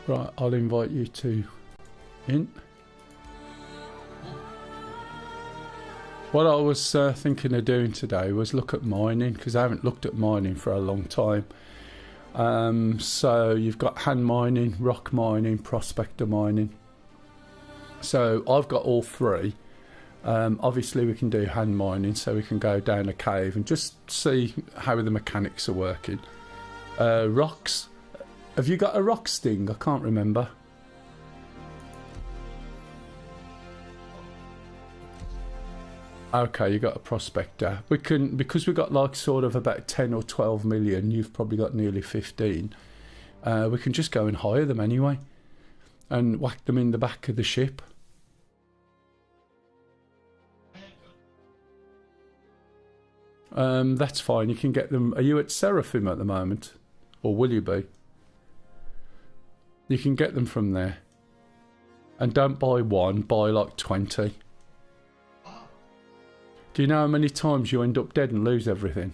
Right, I'll invite you to in. What I was thinking of doing today was look at mining, because I haven't looked at mining for a long time. So you've got hand mining, rock mining, prospector mining. So I've got all three. Obviously we can do hand mining, so we can go down a cave and just see how the mechanics are working. Rocks. Have you got a rock sting? I can't remember. Okay, you got a prospector. We can, because we've got like sort of about 10 or 12 million, you've probably got nearly 15. We can just go and hire them anyway and whack them in the back of the ship. That's fine, you can get them. Are you at Seraphim at the moment? Or will you be? You can get them from there. And don't buy one, buy like 20. Do you know how many times you end up dead and lose everything?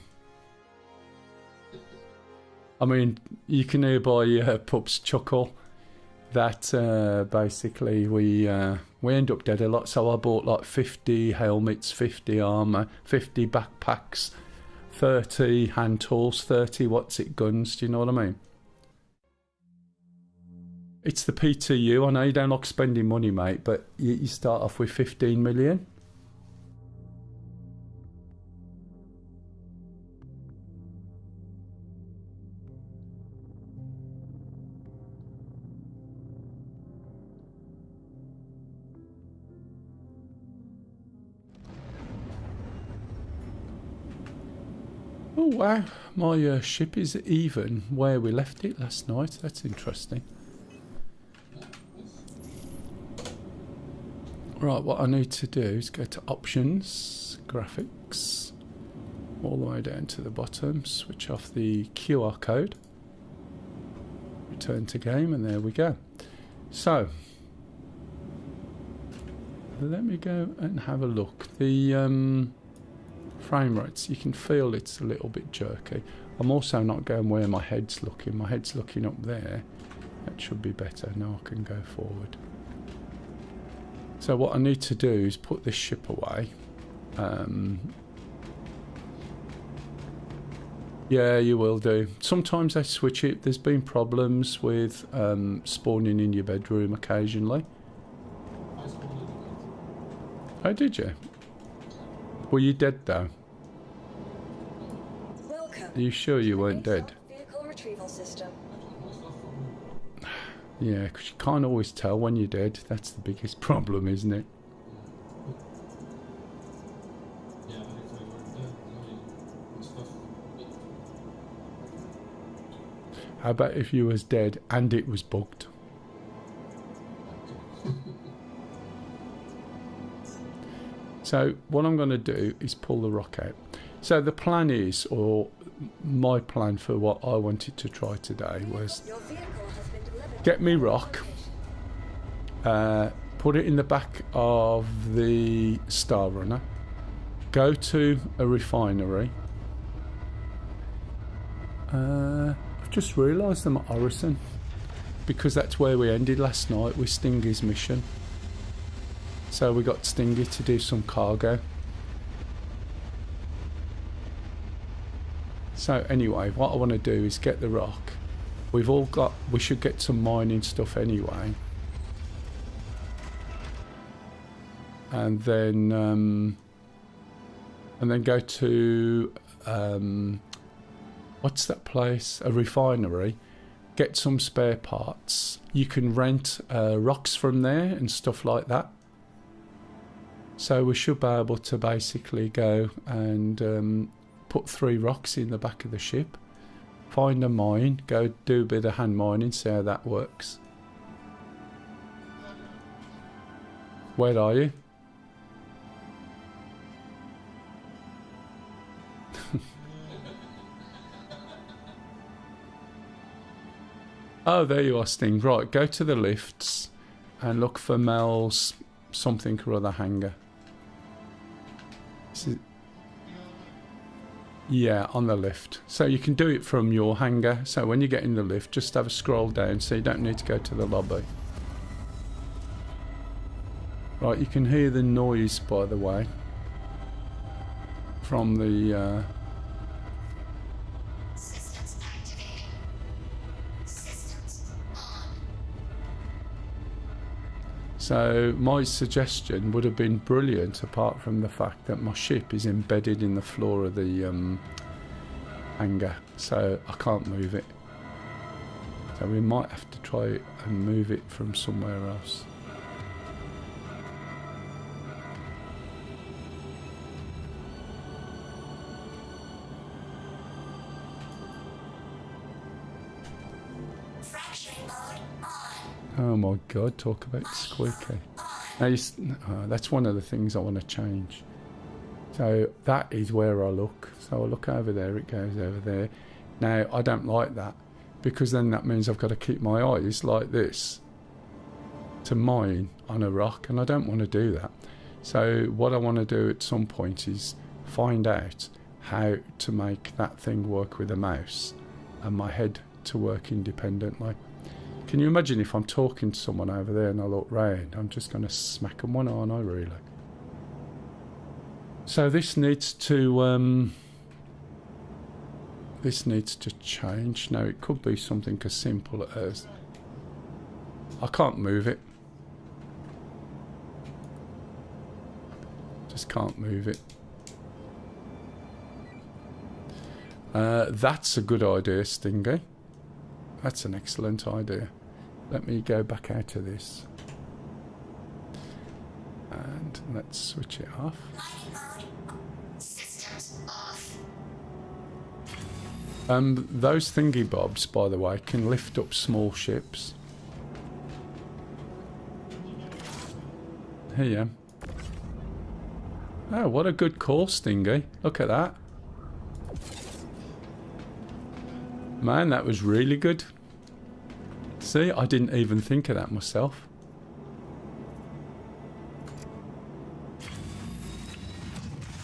I mean, you can hear by Pup's chuckle that basically we end up dead a lot. So I bought like 50 helmets, 50 armour, 50 backpacks, 30 hand tools, 30 guns. Do you know what I mean? It's the PTU. I know you don't like spending money, mate, but you start off with 15 million. Oh wow, my ship is even where we left it last night. That's interesting. Right, what I need to do is go to options, graphics, all the way down to the bottom, switch off the QR code, return to game, and there we go. So, let me go and have a look. The frame rates, you can feel it's a little bit jerky. I'm also not going where my head's looking. My head's looking up there. That should be better. Now I can go forward. So what I need to do is put this ship away. Yeah, you will do. Sometimes I switch it. There's been problems with spawning in your bedroom occasionally. Oh, did you? Were you dead though? Are you sure you weren't dead? Vehicle retrieval system. Yeah, because you can't always tell when you're dead. That's the biggest problem, isn't it? How about if you was dead and it was bugged? So what I'm going to do is pull the rock out. So the plan is, or my plan for what I wanted to try today was get me rock, put it in the back of the Star Runner, go to a refinery. I've just realised I'm at Orison, because that's where we ended last night with Stingy's mission. So we got Stingy to do some cargo. So anyway, what I want to do is get the rock. We should get some mining stuff anyway. And then go to what's that place? A refinery. Get some spare parts. You can rent rocks from there and stuff like that. So we should be able to basically go and put 3 rocks in the back of the ship, find a mine, go do a bit of hand mining, see how that works. Where are you? Oh, there you are, Sting. Right, go to the lifts and look for Mell's something or other hangar. Yeah, on the lift. So you can do it from your hangar. So when you get in the lift, just have a scroll down so you don't need to go to the lobby. Right, you can hear the noise, by the way, from the... Systems activating. Systems on. So my suggestion would have been brilliant, apart from the fact that my ship is embedded in the floor of the hangar, so I can't move it. So we might have to try and move it from somewhere else. Fracturing mode on. Oh my god, talk about squeaky. Now that's one of the things I want to change. So that is where I look. So I look over there, it goes over there. Now I don't like that, because then that means I've got to keep my eyes like this to mine on a rock, and I don't want to do that. So what I want to do at some point is find out how to make that thing work with a mouse and my head to work independently. Can you imagine if I'm talking to someone over there and I look round, I'm just going to smack them one, aren't I, really? So this needs to change. Now it could be something as simple as I can't move it. Just can't move it. That's a good idea, Stingy. That's an excellent idea. Let me go back out of this. And let's switch it off. Mining mode. Systems off. Those thingy bobs, by the way, can lift up small ships. Here you are. Oh, what a good call, Stingy. Look at that. Man, that was really good. See, I didn't even think of that myself.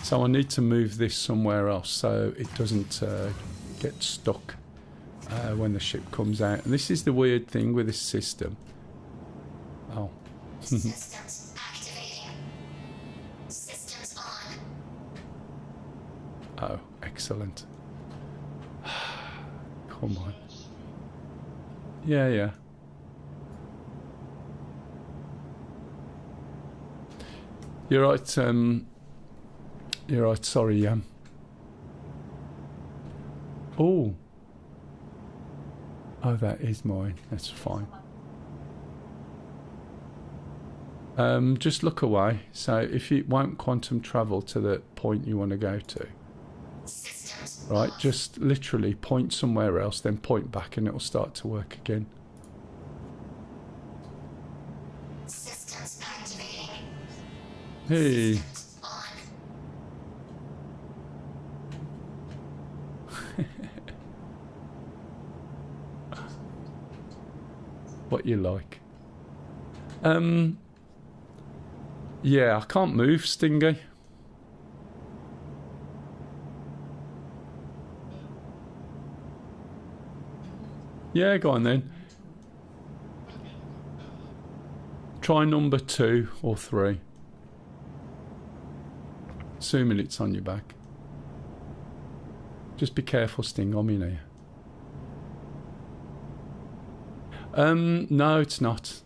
So I need to move this somewhere else so it doesn't get stuck when the ship comes out. And this is the weird thing with this system. Oh. Systems activating. Systems on. Oh, excellent. Come on. Yeah, yeah. You're right, you're right, sorry, Oh. Oh, that is mine. That's fine. Just look away. So if you won't quantum travel to the point you want to go to, Systems right, off. just literally point somewhere else, then point back and it'll start to work again. Systems activating. Hey. Systems on. What you like. Yeah, I can't move, Stingy. Yeah, go on then. Try number 2 or 3. Assuming it's on your back. Just be careful, Sting, I'm in here. No, it's not.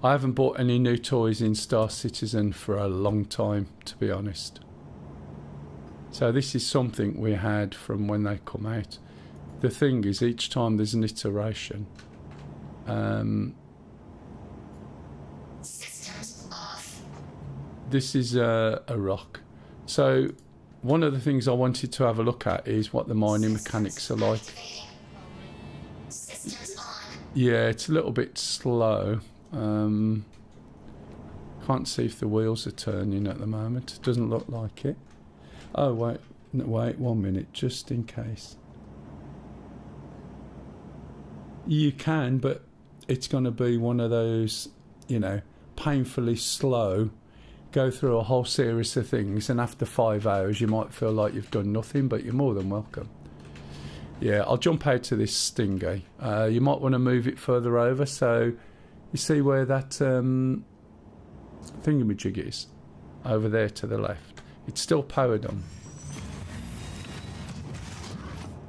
I haven't bought any new toys in Star Citizen for a long time, to be honest. So this is something we had from when they come out. The thing is, each time there's an iteration, Systems off. this is a rock. So one of the things I wanted to have a look at is what the mining mechanics are like. Activating. Systems on. Yeah, it's a little bit slow. Can't see if the wheels are turning at the moment. Doesn't look like it. Oh, wait, 1 minute, just in case. You can, but it's going to be one of those, you know, painfully slow go through a whole series of things, and after 5 hours you might feel like you've done nothing, but you're more than welcome. Yeah, I'll jump out to this stingy. You might want to move it further over, so you see where that thingamajig is? Over there to the left. It's still powered on.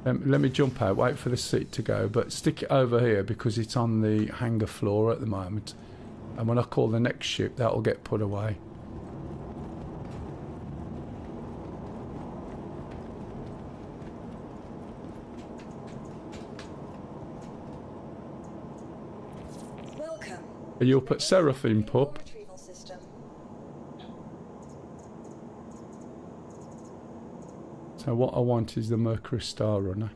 Let me jump out, wait for the seat to go, but stick it over here because it's on the hangar floor at the moment. And when I call the next ship, that'll get put away. Welcome. Are you up at Seraphim, pup? Retrieval system. So what I want is the Mercury Star Runner.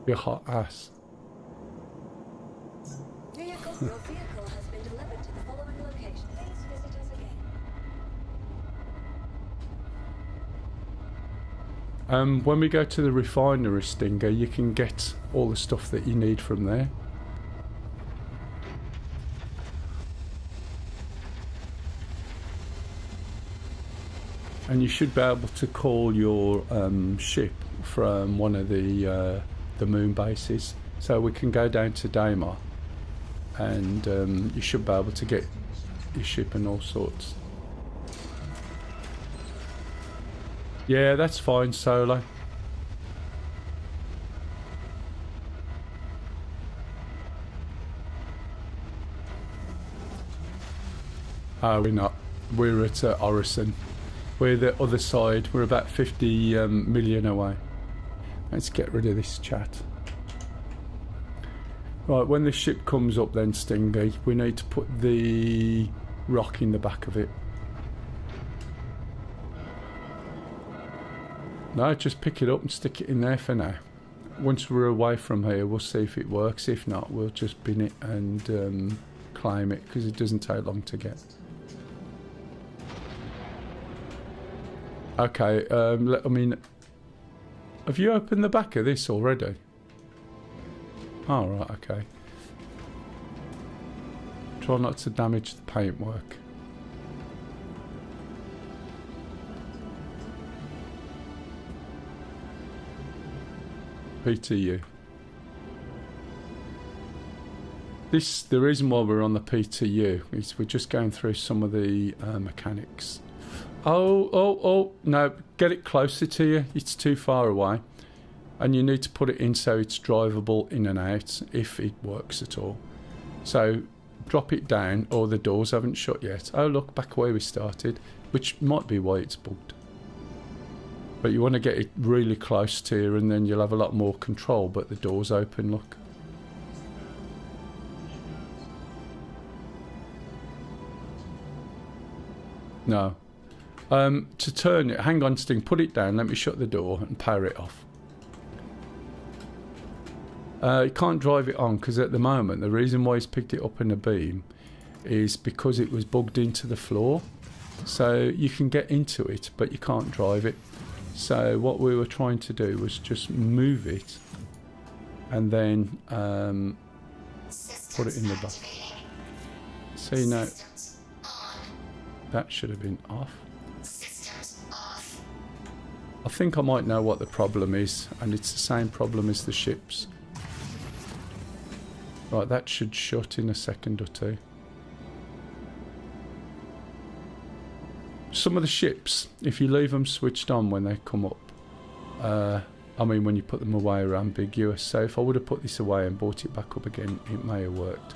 Your hot ass. Vehicle, your vehicle has been delivered to the following location. Please visit us again. When we go to the refinery, Stinger, you can get all the stuff that you need from there. And you should be able to call your ship from one of the moon bases, so we can go down to Daymar, and you should be able to get your ship and all sorts. Yeah, that's fine, Solo. Oh, we're not. We're at Orison. We're the other side. We're about 50 million away. Let's get rid of this chat. Right, when the ship comes up then, Stingy, we need to put the rock in the back of it. No, just pick it up and stick it in there for now. Once we're away from here, we'll see if it works. If not, we'll just bin it and claim it, because it doesn't take long to get. Okay, I mean, have you opened the back of this already? Oh, right, okay. Try not to damage the paintwork. PTU. The reason why we're on the PTU is we're just going through some of the mechanics. Oh, no, get it closer to you. It's too far away. And you need to put it in so it's drivable in and out, if it works at all. So drop it down, or the doors haven't shut yet. Oh, look, back where we started, which might be why it's bugged. But you want to get it really close to you, and then you'll have a lot more control, but the door's open, look. No. To turn it, hang on, Sting, put it down, let me shut the door and power it off. You can't drive it on because at the moment the reason why he's picked it up in a beam is because it was bugged into the floor. So you can get into it, but you can't drive it. So what we were trying to do was just move it and then put it in the back. See, now that should have been off. I think I might know what the problem is, and it's the same problem as the ships. Right, that should shut in a second or two. Some of the ships, if you leave them switched on when they come up, I mean when you put them away, are ambiguous. So if I would have put this away and brought it back up again, it may have worked.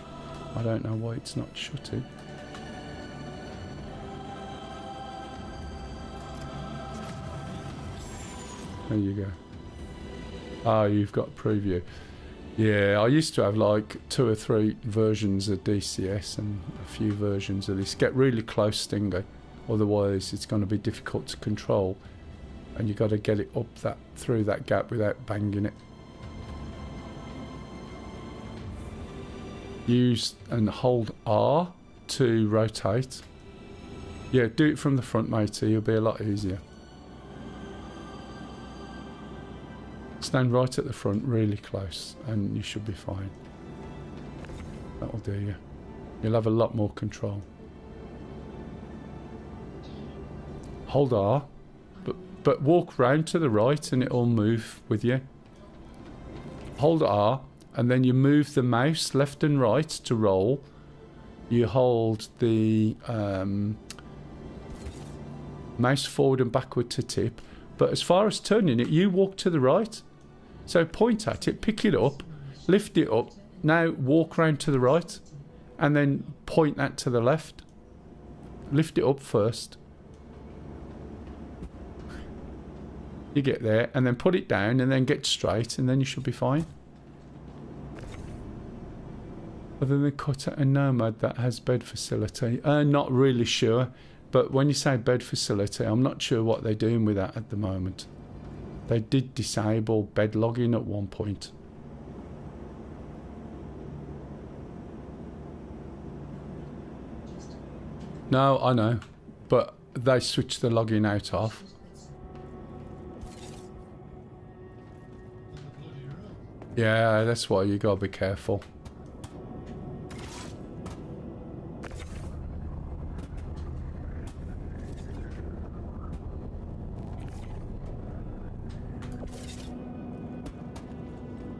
I don't know why it's not shutting. There you go. Oh, you've got preview. Yeah, I used to have like 2 or 3 versions of DCS and a few versions of this. Get really close, Stinger. Otherwise, it's going to be difficult to control, and you got to get it up through that gap without banging it. Use and hold R to rotate. Yeah, do it from the front, matey. It'll be a lot easier. Stand right at the front, really close, and you should be fine. That'll do you. You'll have a lot more control. Hold R, but walk round to the right and it'll move with you. Hold R, and then you move the mouse left and right to roll. You hold the mouse forward and backward to tip. But as far as turning it, you walk to the right. So point at it, pick it up, lift it up. Now walk round to the right, and then point that to the left. Lift it up first. You get there, and then put it down, and then get straight, and then you should be fine. Other than Cutter and Nomad that has bed facility, not really sure. But when you say bed facility, I'm not sure what they're doing with that at the moment. They did disable bed logging at one point. No, I know, but they switched the logging out off. Yeah, that's why you gotta be careful.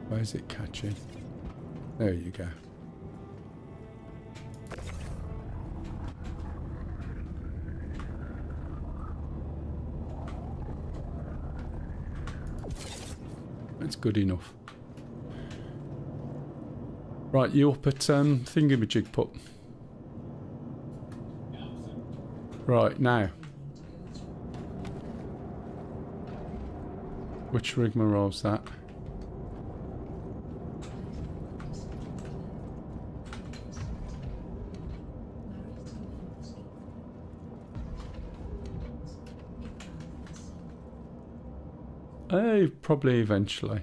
Where's it catching? There you go. That's good enough. Right, you up at thingamajig pup. Right, now. Which rigmarole's that? Probably eventually.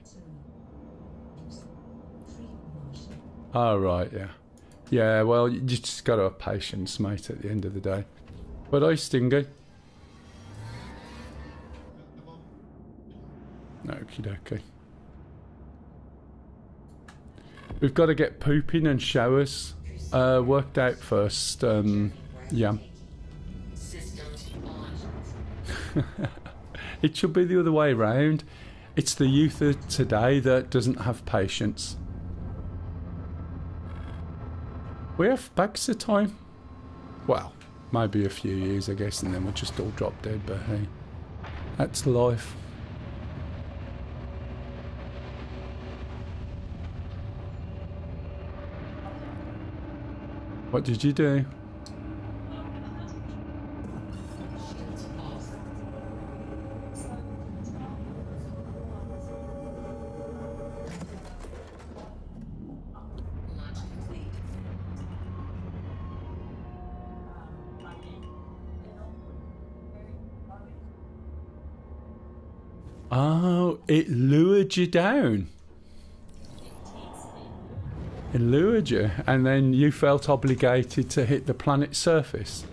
Oh, right, yeah. Yeah, well, you just got to have patience, mate, at the end of the day. But I Stingy. Okie dokie. We've got to get pooping and showers worked out first. Yeah. It should be the other way around. It's the youth of today that doesn't have patience. We have bags of time. Well, maybe a few years, I guess, and then we'll just all drop dead, but hey, that's life. What did you do? Oh, it lured you down. It lured you, and then you felt obligated to hit the planet's surface.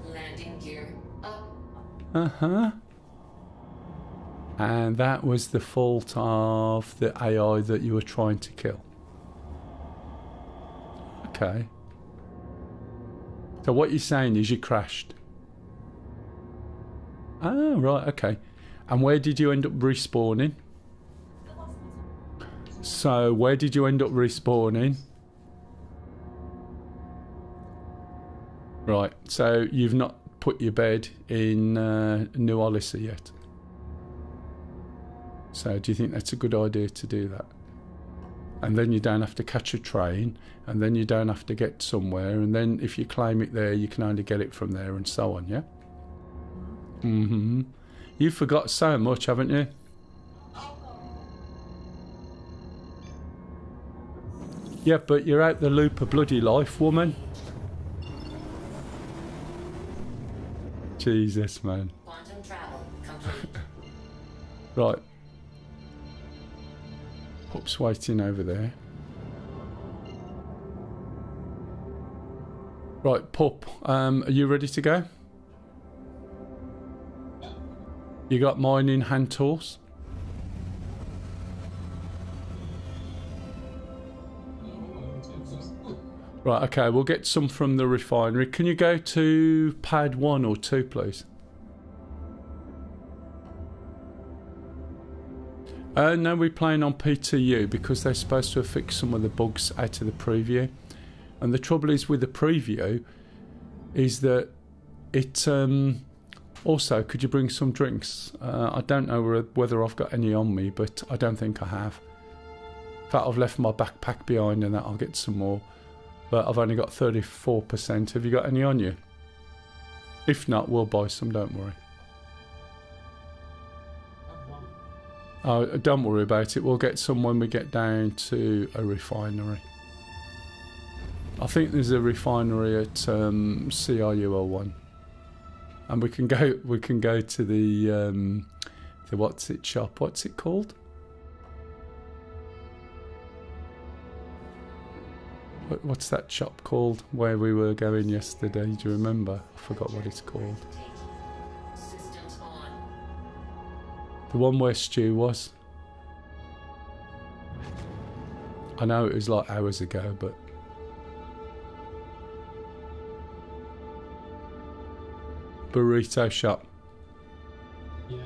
Landing gear up. Uh-huh. And that was the fault of the AI that you were trying to kill. Okay. So what you're saying is you crashed. Oh, right, okay. And where did you end up respawning? So, where did you end up respawning? Right, so you've not put your bed in New Olyssa yet. So, do you think that's a good idea to do that? And then you don't have to catch a train, and then you don't have to get somewhere, and then if you claim it there, you can only get it from there, and so on, yeah? Mm-hmm. You forgot so much, haven't you? Yeah, but you're out the loop of bloody life, woman. Jesus, man. Quantum travel complete. Right. Pup's waiting over there. Right, Pup, are you ready to go? You got mining hand tools? Right, okay, we'll get some from the refinery. Can you go to pad 1 or 2, please? No, we're playing on PTU because they're supposed to have fixed some of the bugs out of the preview. And the trouble is with the preview is that it... also, could you bring some drinks? I don't know whether I've got any on me, but I don't think I have. In fact, I've left my backpack behind and that I'll get some more. But I've only got 34%. Have you got any on you? If not, we'll buy some, don't worry. Oh, don't worry about it. We'll get some when we get down to a refinery. I think there's a refinery at CRUL1. And we can go to the what's it shop? What's it called? What's that shop called where we were going yesterday? Do you remember? I forgot what it's called. Systems on. The one where Stu was. I know it was like hours ago, but... Burrito shop. Yeah.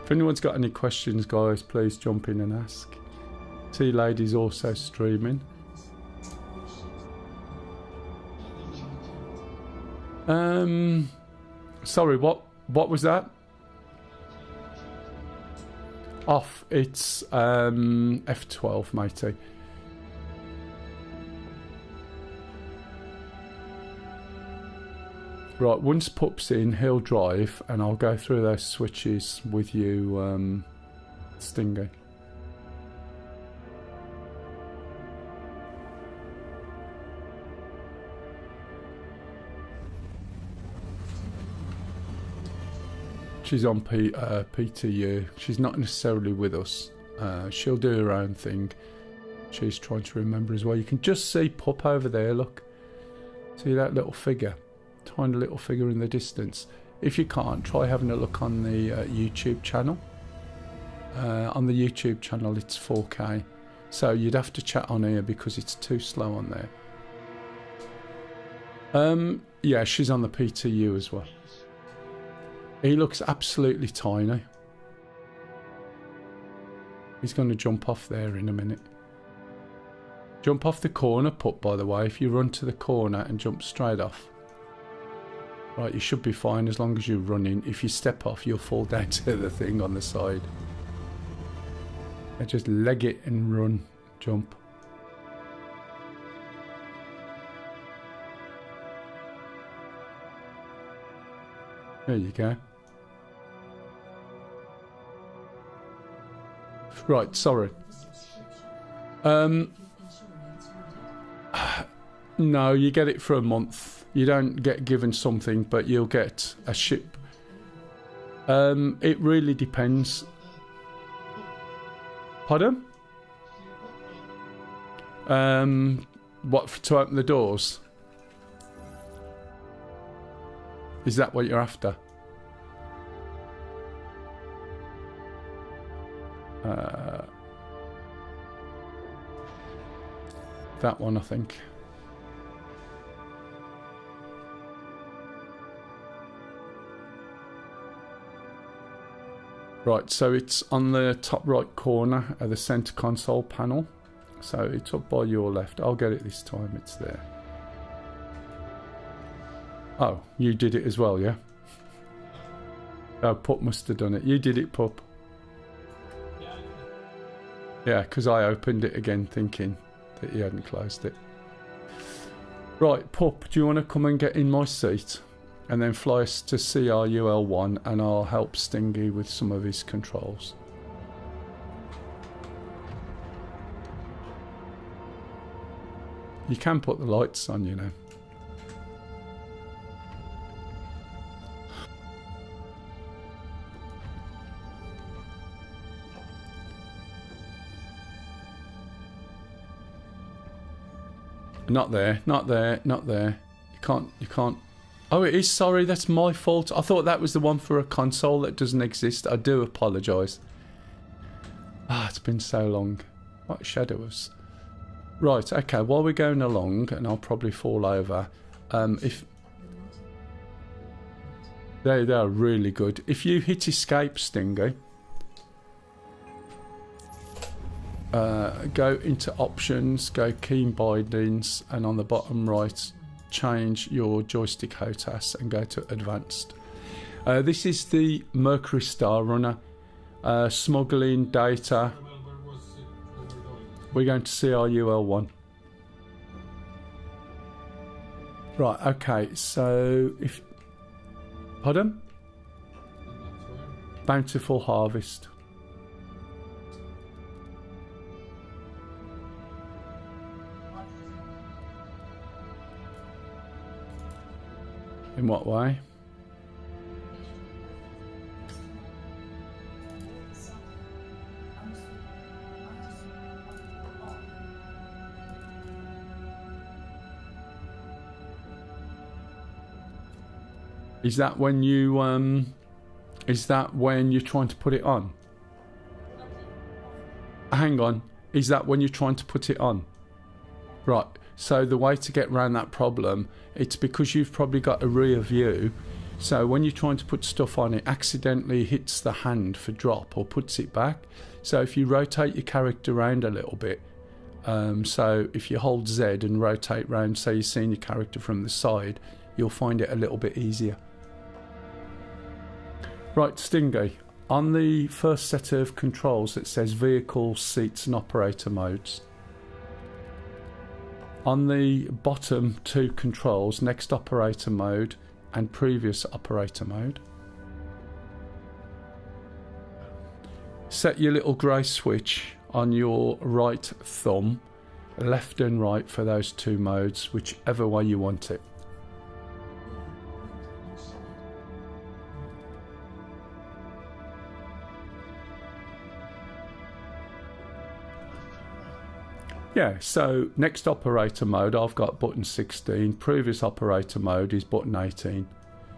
If anyone's got any questions, guys, please jump in and ask. Tea Lady's also streaming. Sorry, what was that? Off. It's F12, matey. Right, once Pup's in, he'll drive, and I'll go through those switches with you, Stingy. She's on PTU. She's not necessarily with us. She'll do her own thing. She's trying to remember as well. You can just see Pup over there, look. See that little figure? Tiny little figure in the distance. If you can't, try having a look on the YouTube channel. On the YouTube channel it's 4K, so you'd have to chat on here because it's too slow on there. Yeah, she's on the PTU as well. He looks absolutely tiny. He's going to jump off there in a minute. Jump off the corner, Pup, by the way. If you run to the corner and jump straight off. Right, you should be fine as long as you're running. If you step off, you'll fall down to the thing on the side. And just leg it and run. Jump. There you go. Right, sorry. No, you get it for a month. You don't get given something, but you'll get a ship. It really depends. Pardon? What, to open the doors? Is that what you're after? That one, I think. Right, so it's on the top right corner of the center console panel. So it's up by your left. I'll get it this time, it's there. Oh, you did it as well, yeah? Oh, Pup must have done it. You did it, Pup. Yeah, because I opened it again thinking that you hadn't closed it. Right, Pup, do you want to come and get in my seat? And then fly us to CRUL1 and I'll help Stingy with some of his controls. You can put the lights on, you know. Not there, not there, not there. You can't. Oh, it is, sorry, that's my fault. I thought that was the one for a console that doesn't exist. I do apologise. Ah, it's been so long. What shadow was? Right, okay, while we're going along, and I'll probably fall over, if... They are really good. If you hit escape, Stingy, go into options, go key bindings, and on the bottom right, change your joystick HOTAS and go to advanced. This is the Mercury Star Runner. Smuggling data. Where was it when we're going? We're going to CRUL1. Right, okay, so if... Pardon? And that's where? Bountiful Harvest. In what way? Is that when you is that when you're trying to put it on? Hang on. Is that when you're trying to put it on? Right. So the way to get around that problem, it's because you've probably got a rear view. So when you're trying to put stuff on, it accidentally hits the hand for drop or puts it back. So if you rotate your character around a little bit, so if you hold Z and rotate round, so you're seeing your character from the side, you'll find it a little bit easier. Right, Stingy, on the first set of controls it says vehicle, seats and operator modes. On the bottom two controls, next operator mode and previous operator mode. Set your little grey switch on your right thumb, left and right for those two modes, whichever way you want it. Yeah, so next operator mode, I've got button 16. Previous operator mode is button 18.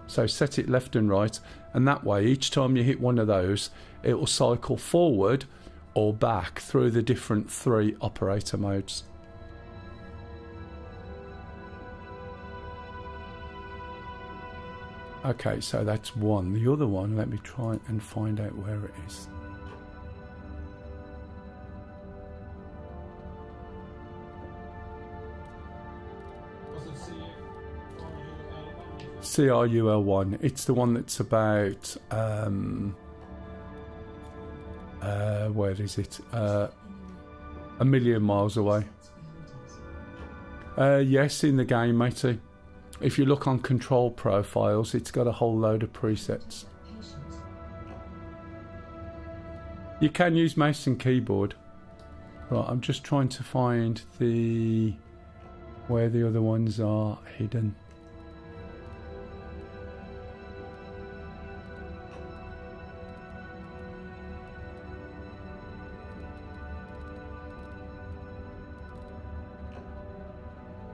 So set it left and right, and that way each time you hit one of those, it will cycle forward or back through the different three operator modes. Okay, so that's one. The other one, let me try and find out where it is. CRUL1. It's the one that's about where is it? A million miles away. Yes, in the game, matey. If you look on control profiles, it's got a whole load of presets. You can use mouse and keyboard. Right, I'm just trying to find where the other ones are hidden.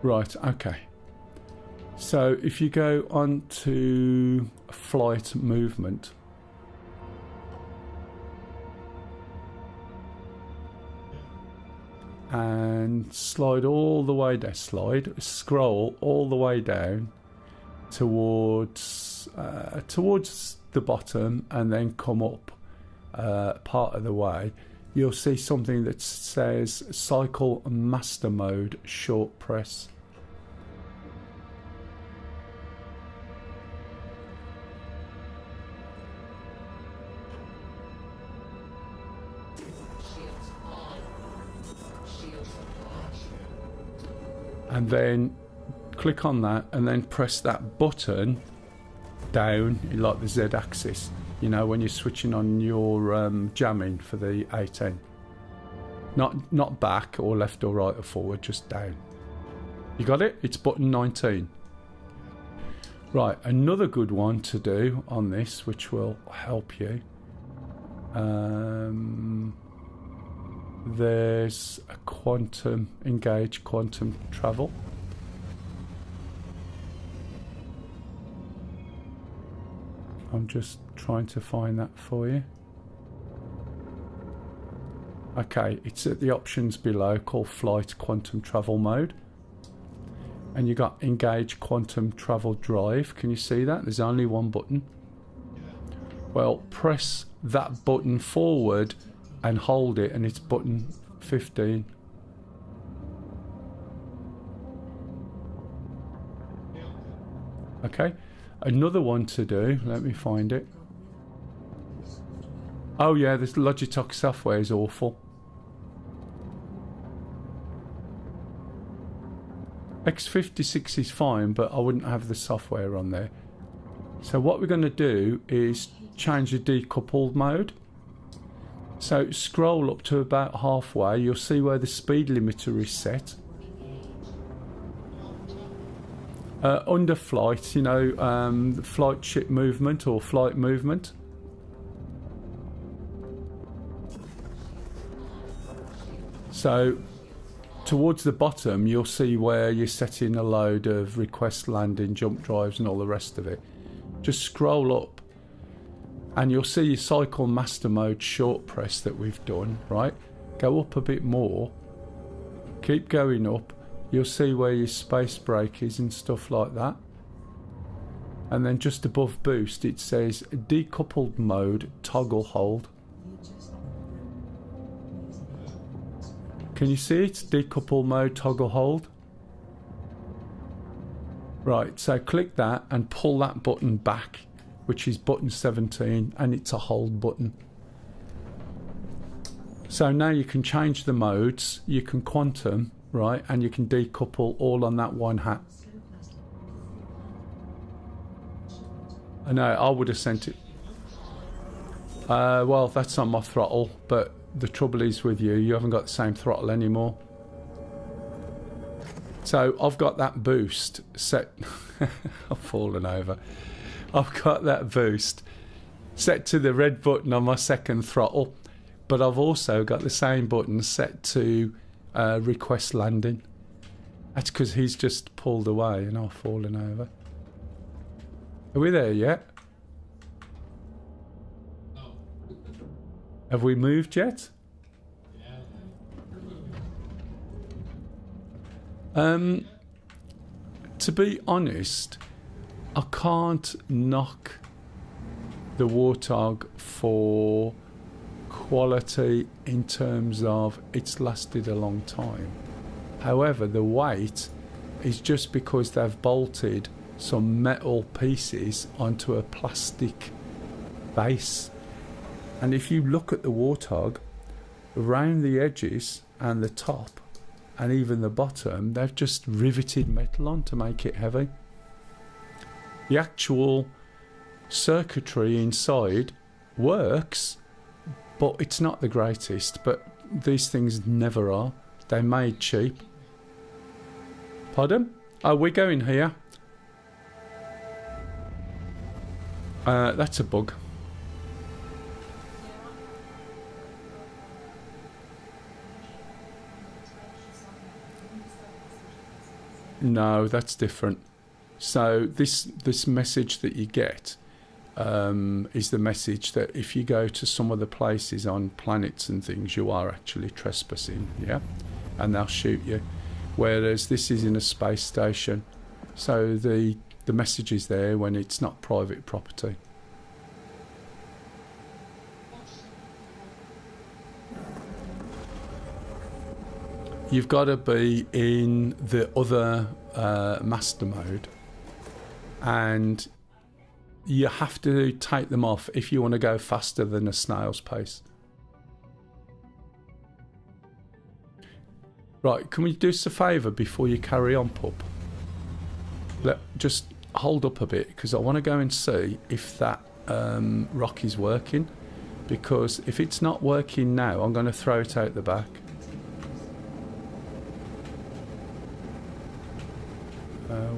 Right, okay. So if you go on to flight movement, and slide all the way down, scroll all the way down towards the bottom, and then come up part of the way, you'll see something that says cycle master mode short press. And then click on that and then press that button down in like the Z axis, you know, when you're switching on your jamming for the A10. Not back or left or right or forward, just down. You got it? It's button 19. Right, another good one to do on this, which will help you. There's a engage quantum travel. I'm just trying to find that for you. Okay, it's at the options below called Flight Quantum Travel Mode. And you got Engage Quantum Travel Drive. Can you see that? There's only one button. Well, press that button forward and hold it, and it's button 15. Okay, another one to do. Let me find it. Oh yeah, this Logitech software is awful. X56 is fine, but I wouldn't have the software on there. So what we're going to do is change the decoupled mode. So scroll up to about halfway, you'll see where the speed limiter is set. Under flight, you know, the flight ship movement or flight movement. So towards the bottom, you'll see where you're setting a load of request landing, jump drives and all the rest of it. Just scroll up and you'll see your cycle master mode short press that we've done, right? Go up a bit more. Keep going up. You'll see where your space brake is and stuff like that. And then just above boost, it says decoupled mode toggle hold. Can you see it? Decouple mode toggle hold. Right, so click that and pull that button back, which is button 17, and it's a hold button. So now you can change the modes, you can quantum, right, and you can decouple all on that one hat. I know, I would have sent it. Well, that's on my throttle, but the trouble is with you haven't got the same throttle anymore. So I've got that boost set. I've fallen over. I've got that boost set to the red button on my second throttle, but I've also got the same button set to request landing. That's because he's just pulled away and I've fallen over. Are we there yet? Have we moved yet? To be honest, I can't knock the Warthog for quality in terms of it's lasted a long time. However, the weight is just because they've bolted some metal pieces onto a plastic base. And if you look at the Warthog, around the edges and the top and even the bottom, they've just riveted metal on to make it heavy. The actual circuitry inside works, but it's not the greatest. But these things never are. They're made cheap. Pardon? Oh, we're going here. That's a bug. No, that's different. So this message that you get is the message that if you go to some of the places on planets and things, you are actually trespassing, yeah? And they'll shoot you. Whereas this is in a space station. So the message is there when it's not private property. You've got to be in the other master mode, and you have to take them off if you want to go faster than a snail's pace. Right, can we do us a favour before you carry on, pup? Just hold up a bit, because I want to go and see if that rock is working, because if it's not working now, I'm going to throw it out the back.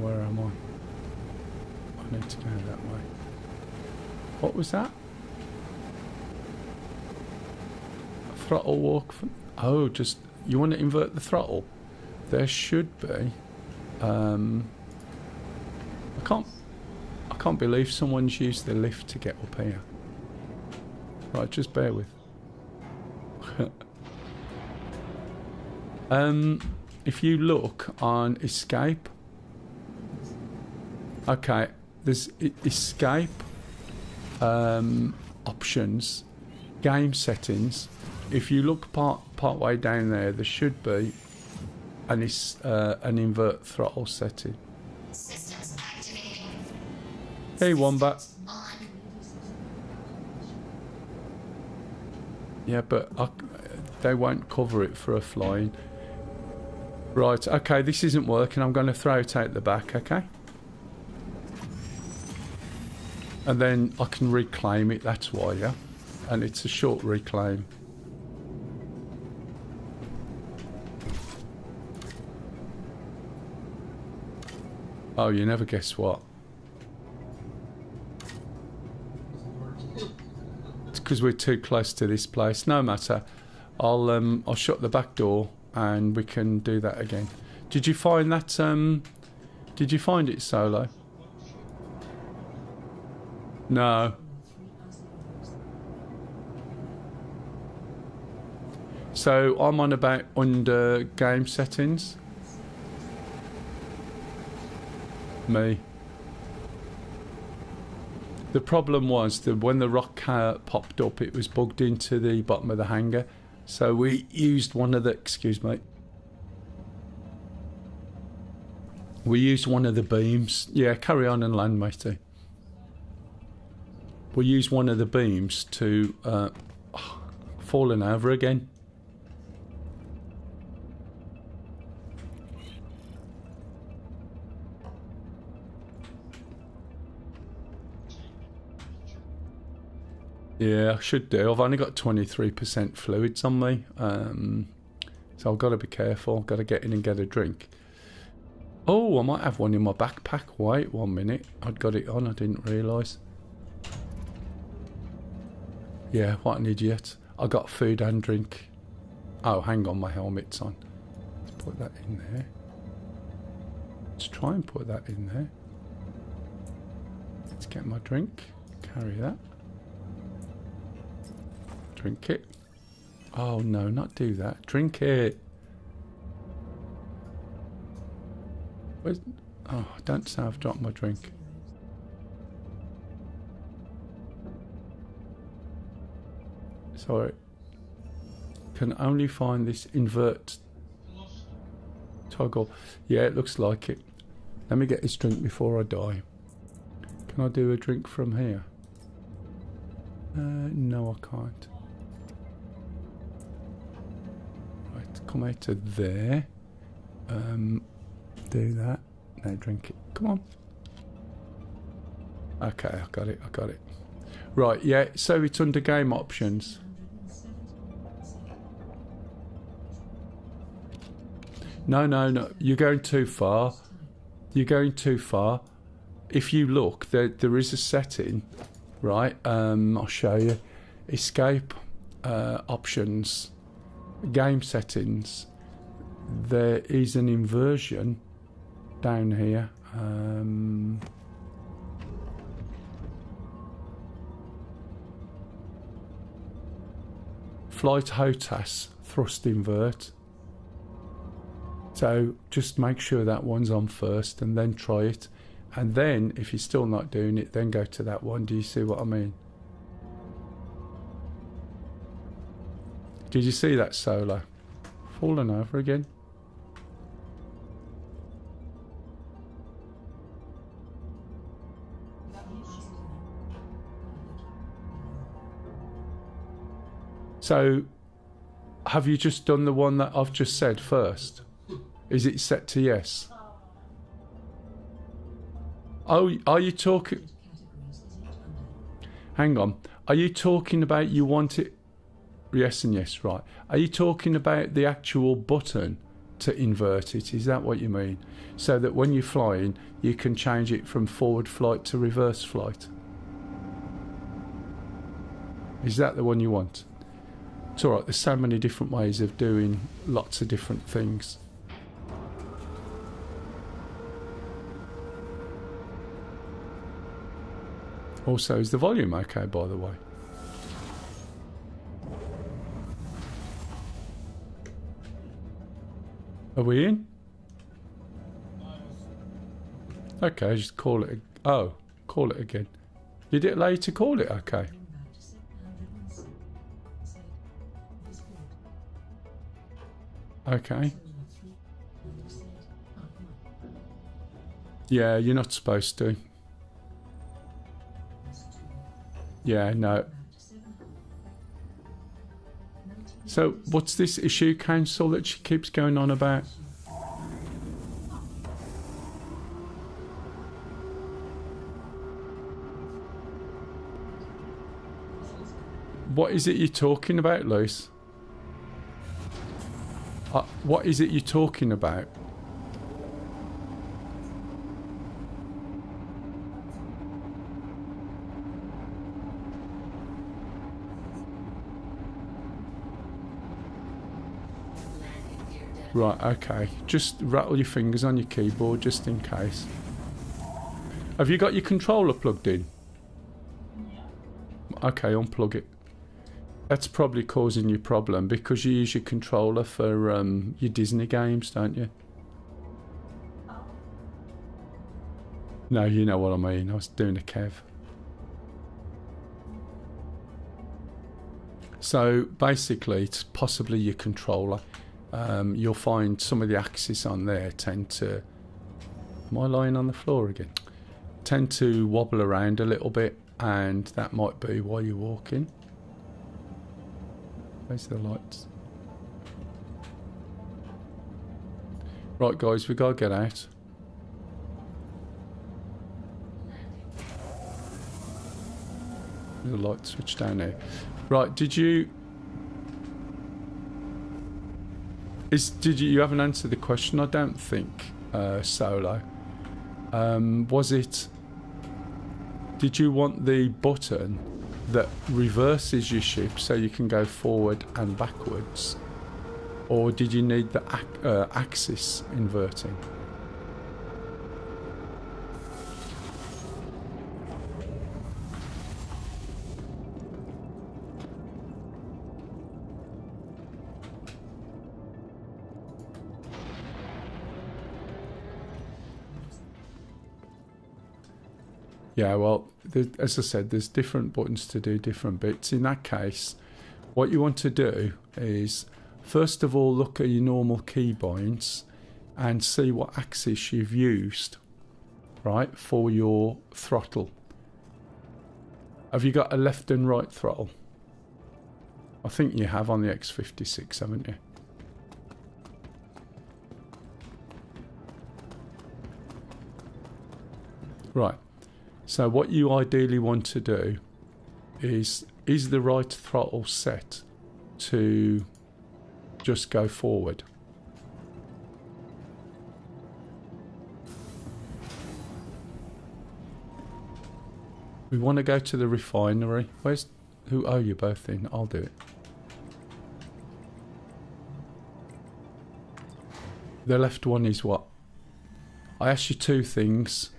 Where am I? I need to go that way. What was that? Throttle walk. Oh, just you want to invert the throttle? There should be. I can't believe someone's used the lift to get up here. Right, just bear with. If you look on escape, okay, there's escape, options, game settings. If you look part way down there, there should be an invert throttle setting. Systems activating. Hey, Wombat. On. Yeah, but they won't cover it for a flying. Right, okay, this isn't working. I'm going to throw it out the back, okay? And then I can reclaim it, that's why, yeah? And it's a short reclaim. Oh, you never guess what? It's because we're too close to this place. No matter. I'll shut the back door and we can do that again. Did you find that? Did you find it, Solo? No. So I'm on about under game settings. Me. The problem was that when the rock popped up, it was bugged into the bottom of the hangar. So we used one of the, excuse me. We used one of the beams. Yeah, carry on and land, matey. We used one of the beams to falling over again. Yeah, I should do. I've only got 23% fluids on me, so I've got to be careful. Got to get in and get a drink. Oh, I might have one in my backpack. Wait 1 minute. I'd got it on. I didn't realise. Yeah, what an idiot. I got food and drink. Oh, hang on, my helmet's on. Let's put that in there. Let's try and put that in there. Let's get my drink. Carry that. Drink it. Oh no, not do that. Drink it. Where's... Oh, don't say I've dropped my drink. Sorry. Can only find this invert toggle. Yeah, it looks like it. Let me get this drink before I die. Can I do a drink from here? No, I can't. Right, come out to there. Do that. Now drink it. Come on. Okay, I got it. I got it. Right, yeah. So it's under game options. No, no, no. You're going too far. You're going too far. If you look, there is a setting, right? I'll show you. Escape, options, game settings. There is an inversion down here. Flight HOTAS, thrust invert. So just make sure that one's on first and then try it. And then if you're still not doing it, then go to that one. Do you see what I mean? Did you see that Solo? Fallen over again. So have you just done the one that I've just said first? Is it set to yes? Oh, are you talking... Hang on. Are you talking about you want it... Yes and yes, right. Are you talking about the actual button to invert it? Is that what you mean? So that when you're flying, you can change it from forward flight to reverse flight? Is that the one you want? It's alright, there's so many different ways of doing lots of different things. Also, is the volume okay, by the way? Are we in? No, I was. Okay, just call it. Oh, call it again. Did it allow you to call it? Okay. Okay. Yeah, you're not supposed to. Yeah, no. So, what's this issue council that she keeps going on about? What is it you're talking about, Luce? What is it you're talking about? Right, okay. Just rattle your fingers on your keyboard just in case. Have you got your controller plugged in? Okay, unplug it. That's probably causing you problem because you use your controller for your Disney games, don't you? No, you know what I mean. I was doing a Kev. So basically, it's possibly your controller. You'll find some of the axes on there tend to... Am I lying on the floor again? Tend to wobble around a little bit, and that might be while you're walking. Where's the lights? Right, guys, we gotta get out. There's a light switch down there. Right, did you you haven't answered the question, I don't think, Solo. Was it... Did you want the button that reverses your ship so you can go forward and backwards? Or did you need the axis inverting? Yeah, well, as I said, there's different buttons to do different bits. In that case, what you want to do is, first of all, look at your normal keybinds and see what axis you've used, right, for your throttle. Have you got a left and right throttle? I think you have on the X56, haven't you? Right. So what you ideally want to do is the right throttle set to just go forward? We want to go to the refinery. Who are you both in? I'll do it. The left one is what? I asked you two things.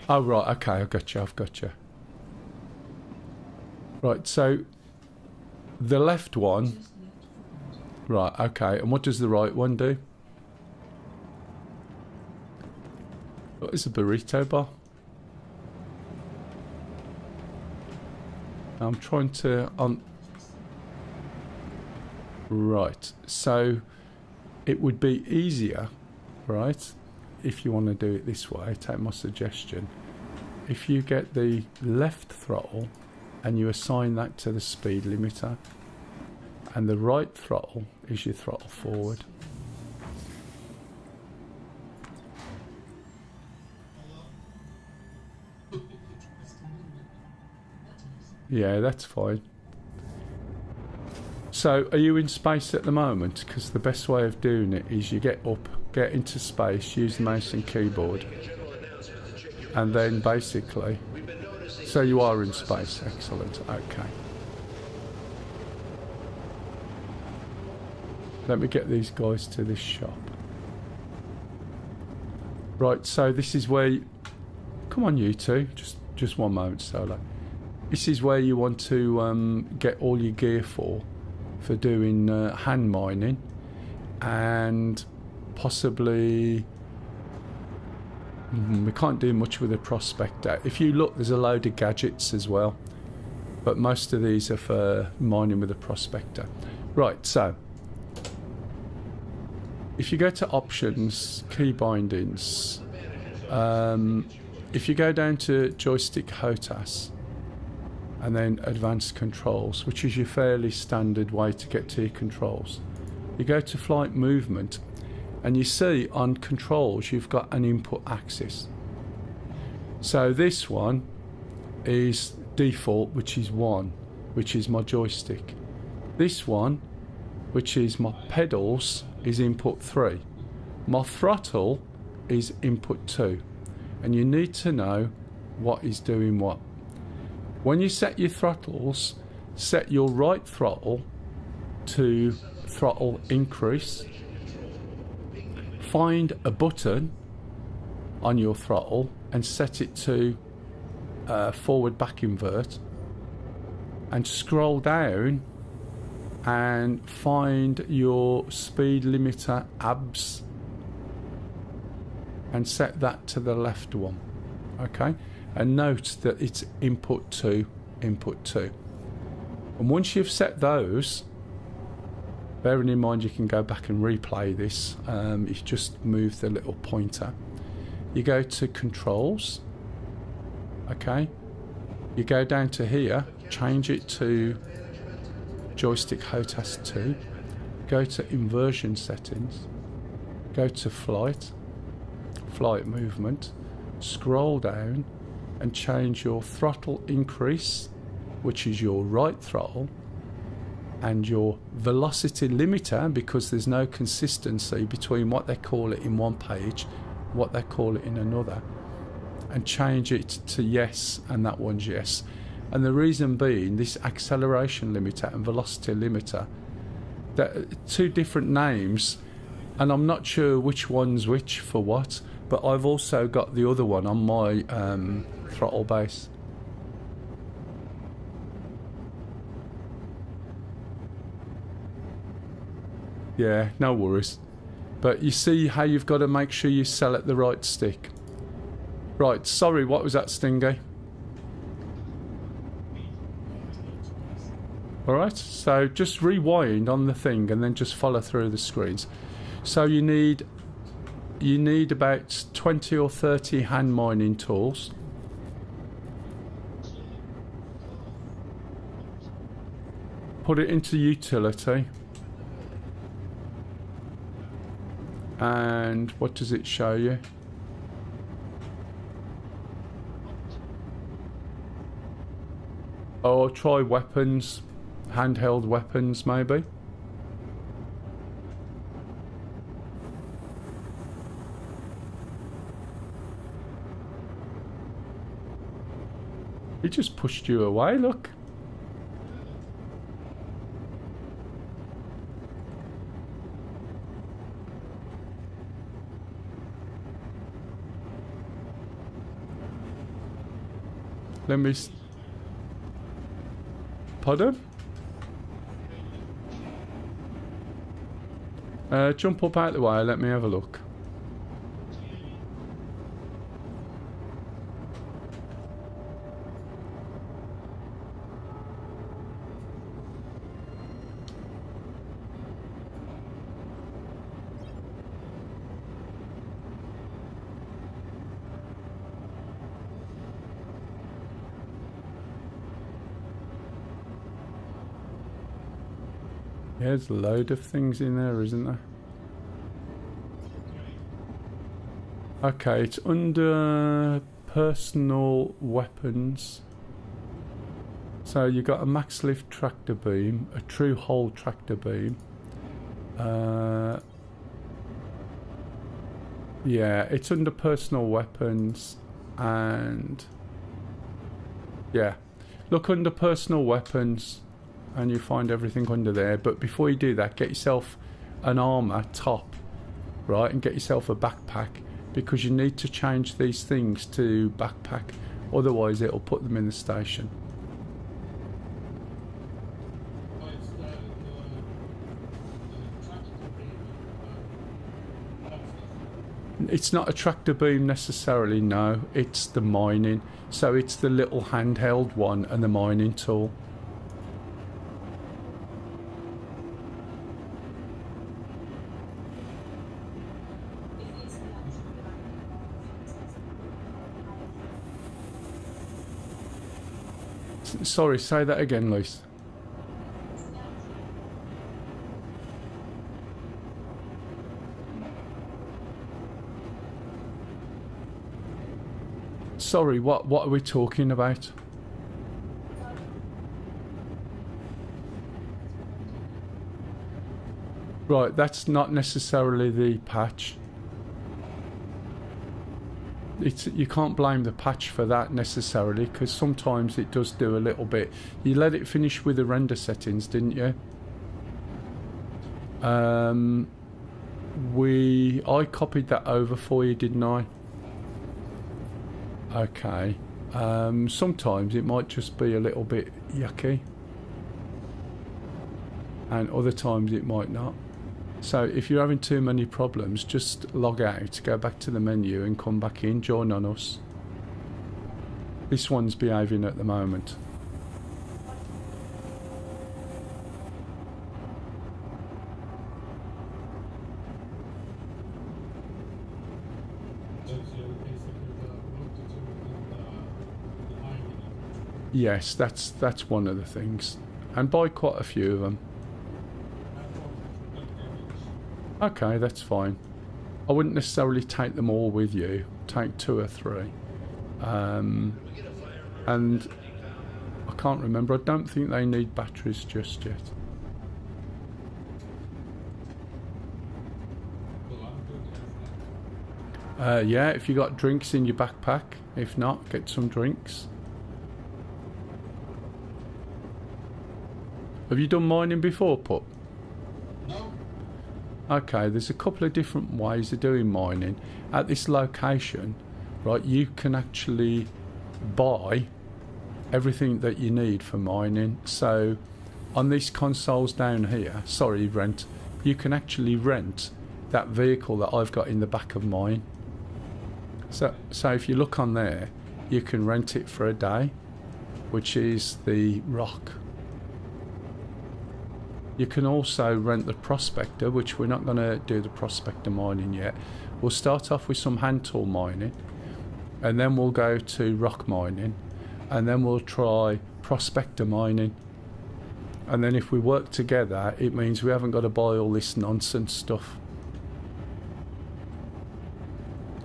Oh, right, okay, I've got you. Right, so the left one... Right, okay, and what does the right one do? What is a burrito bar? I'm trying to... Right, so it would be easier, right? If you want to do it this way, take my suggestion. If you get the left throttle and you assign that to the speed limiter, and the right throttle is your throttle forward. Yeah, that's fine. So, are you in space at the moment? Because the best way of doing it is you get up, get into space, use the mouse and keyboard, and then basically... So you are in space, excellent, okay. Let me get these guys to this shop. Right, so this is where... Come on, you two, just one moment, Solo. This is where you want to get all your gear for doing hand mining. and possibly we can't do much with a prospector. If you look, there's a load of gadgets as well, but most of these are for mining with a prospector. Right, so if you go to options, key bindings, if you go down to joystick HOTAS and then advanced controls, which is your fairly standard way to get to your controls, you go to flight movement and you see on controls you've got an input axis. So this one is default, which is 1, which is my joystick. This one, which is my pedals, is input 3. My throttle is input 2. And you need to know what is doing what. When you set your throttles, set your right throttle to throttle increase. Find a button on your throttle and set it to forward back invert, and scroll down and find your speed limiter ABS and set that to the left one. Okay, and note that it's input 2, input 2. And once you've set those, bearing in mind you can go back and replay this, you just move the little pointer. You go to controls, okay, you go down to here, change it to joystick HOTAS 2, go to inversion settings, go to flight movement, scroll down and change your throttle increase, which is your right throttle, and your velocity limiter, because there's no consistency between what they call it in one page, what they call it in another, and change it to yes, and that one's yes. And the reason being, this acceleration limiter and velocity limiter, they're two different names, and I'm not sure which one's which for what, but I've also got the other one on my throttle base. Yeah, no worries. But you see how you've got to make sure you select the right stick. Right, sorry, what was that, Stingy? Alright, so just rewind on the thing and then just follow through the screens. So you need about 20 or 30 hand mining tools. Put it into utility. And what does it show you? Oh, try weapons, handheld weapons maybe. He just pushed you away, look. Let me... Pardon? Jump up out the way, let me have a look. Yeah, there's a load of things in there, isn't there? Okay, it's under personal weapons. So you got a max lift tractor beam, a true hole tractor beam. Yeah, it's under personal weapons, and yeah, look under personal weapons and you find everything under there. But before you do that, get yourself an armor top, right, and get yourself a backpack, because you need to change these things to backpack, otherwise it'll put them in the station. It's not a tractor beam necessarily, no. It's the mining. So it's the little handheld one and the mining tool. Sorry, say that again, Luce. Sorry, what are we talking about? Right, that's not necessarily the patch. You can't blame the patch for that necessarily, because sometimes it does do a little bit. You let it finish with the render settings, didn't you? I copied that over for you, didn't I? Okay. Sometimes it might just be a little bit yucky, and other times it might not. So if you're having too many problems, just log out, go back to the menu and come back in, join on us. This one's behaving at the moment. Yes, that's one of the things, and buy quite a few of them. Okay, that's fine. I wouldn't necessarily take them all with you. Take 2 or 3. And I can't remember. I don't think they need batteries just yet. Yeah, if you got drinks in your backpack. If not, get some drinks. Have you done mining before, Pup? No. Okay, there's a couple of different ways of doing mining. At this location, right, you can actually buy everything that you need for mining. So on these consoles down here, sorry, rent, you can actually rent that vehicle that I've got in the back of mine. So if you look on there, you can rent it for a day, which is the rock. You can also rent the prospector, which we're not going to do the prospector mining yet. We'll start off with some hand tool mining, and then we'll go to rock mining, and then we'll try prospector mining. And then if we work together, it means we haven't got to buy all this nonsense stuff.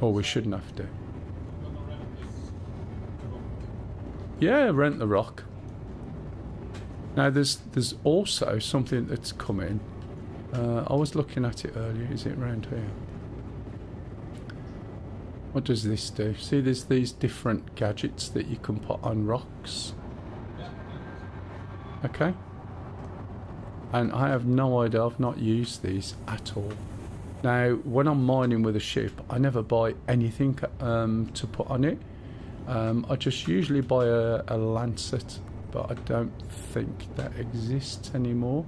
Or we shouldn't have to. Yeah, rent the rock. Now there's also something that's coming. I was looking at it earlier. Is it around here? What does this do? See, there's these different gadgets that you can put on rocks. Okay. And I have no idea. I've not used these at all. Now, when I'm mining with a ship, I never buy anything to put on it. I just usually buy a lancet, but I don't think that exists anymore.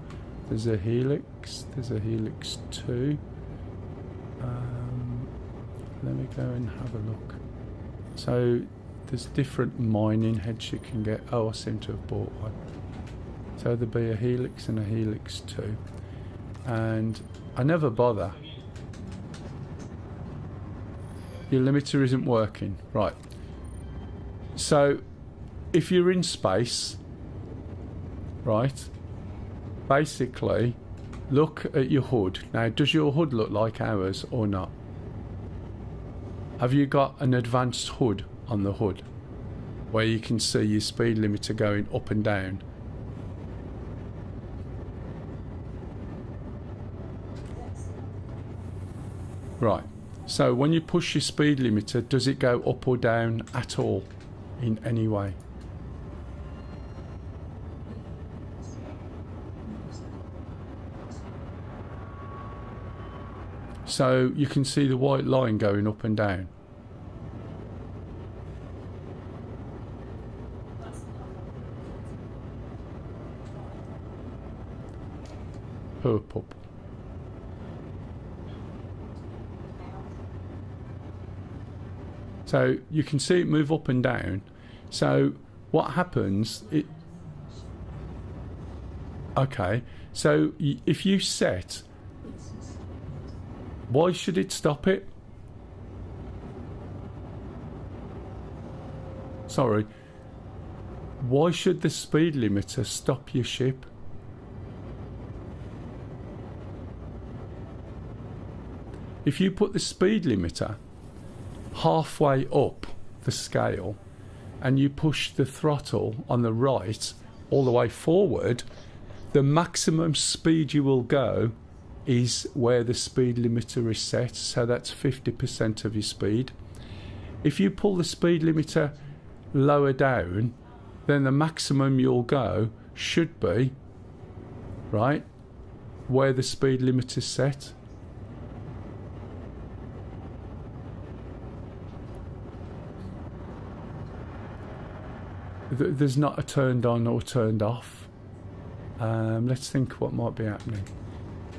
There's a helix. There's a helix 2. Let me go and have a look. So there's different mining heads you can get. Oh, I seem to have bought one. So there'll be a helix and a helix 2. And I never bother. Your limiter isn't working. Right. So if you're in space, right, basically look at your hood. Now, does your hood look like ours or not? Have you got an advanced hood on the hood where you can see your speed limiter going up and down? Right. So when you push your speed limiter, does it go up or down at all in any way? So you can see the white line going up and down. Poor pup. So you can see it move up and down. So what happens? Okay. So if you set, why should it stop it? Sorry. Why should the speed limiter stop your ship? If you put the speed limiter halfway up the scale and you push the throttle on the right all the way forward, the maximum speed you will go is where the speed limiter is set, so that's 50% of your speed. If you pull the speed limiter lower down, then the maximum you'll go should be, right, where the speed limiter is set. There's not a turned on or turned off. Let's think what might be happening.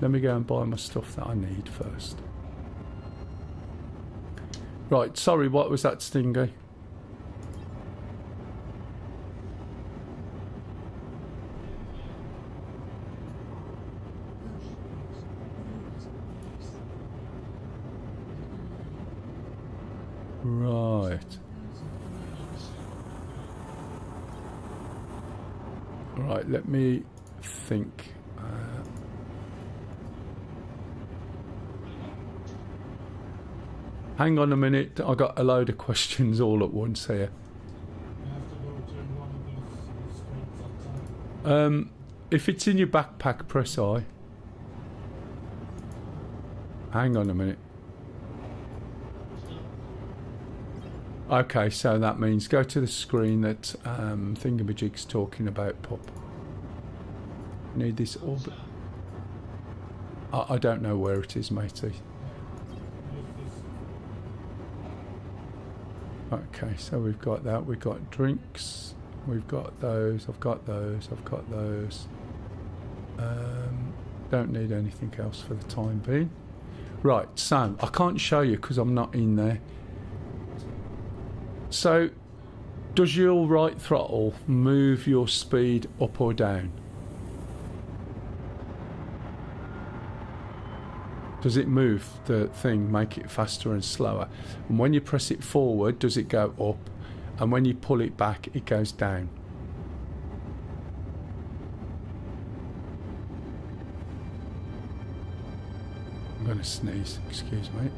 Let me go and buy my stuff that I need first. Right, sorry, what was that, Stingy? Right. Right, let me think. Hang on a minute, I got a load of questions all at once here. You have to go to one of those screens at a time. If it's in your backpack, press I. Hang on a minute. Okay, so that means go to the screen that Thingamajig's talking about, Pop. Need this orbit. I don't know where it is, matey. Okay, so we've got that. We've got drinks. We've got those. I've got those. I've got those. Don't need anything else for the time being. Right, so I can't show you because I'm not in there. So, does your right throttle move your speed up or down? Does it move the thing, make it faster and slower? And when you press it forward, does it go up? And when you pull it back, it goes down. I'm going to sneeze, excuse me.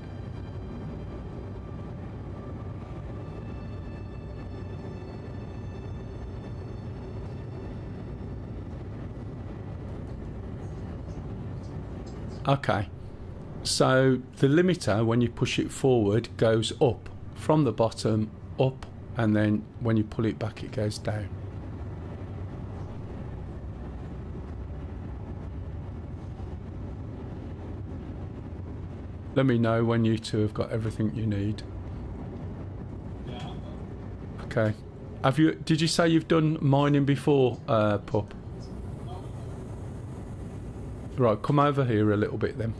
Okay. So the limiter, when you push it forward, goes up from the bottom, up, and then when you pull it back, it goes down. Let me know when you two have got everything you need. Yeah. Okay. Have you? Did you say you've done mining before, Pup? Right, come over here a little bit then.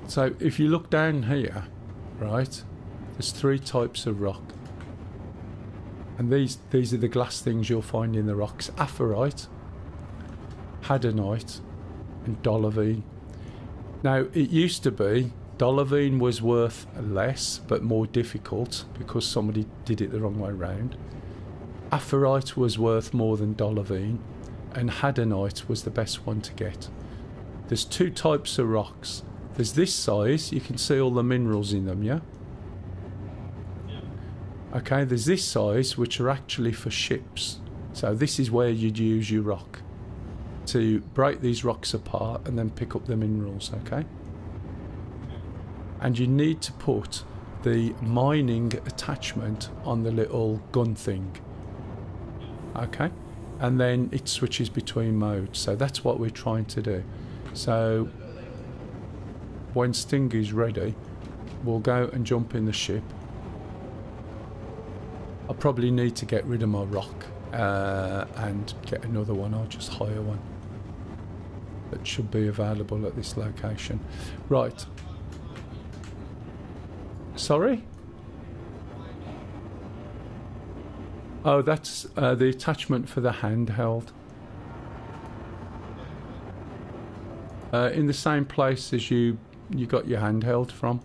So if you look down here, right, there's 3 types of rock. And these are the glass things you'll find in the rocks. Aphrite, Hadanite and Dolivine. Now it used to be Dolivine was worth less but more difficult because somebody did it the wrong way round. Aphrite was worth more than Dolivine and Hadanite was the best one to get. There's 2 types of rocks. There's this size, you can see all the minerals in them, yeah? Okay, there's this size, which are actually for ships. So this is where you'd use your rock to break these rocks apart and then pick up the minerals, okay? And you need to put the mining attachment on the little gun thing, okay? And then it switches between modes. So that's what we're trying to do. So when Stingy's ready, we'll go and jump in the ship. I probably need to get rid of my rock and get another one. I'll just hire one. that should be available at this location. Right. Sorry? Oh, that's the attachment for the handheld. In the same place as you got your handheld from.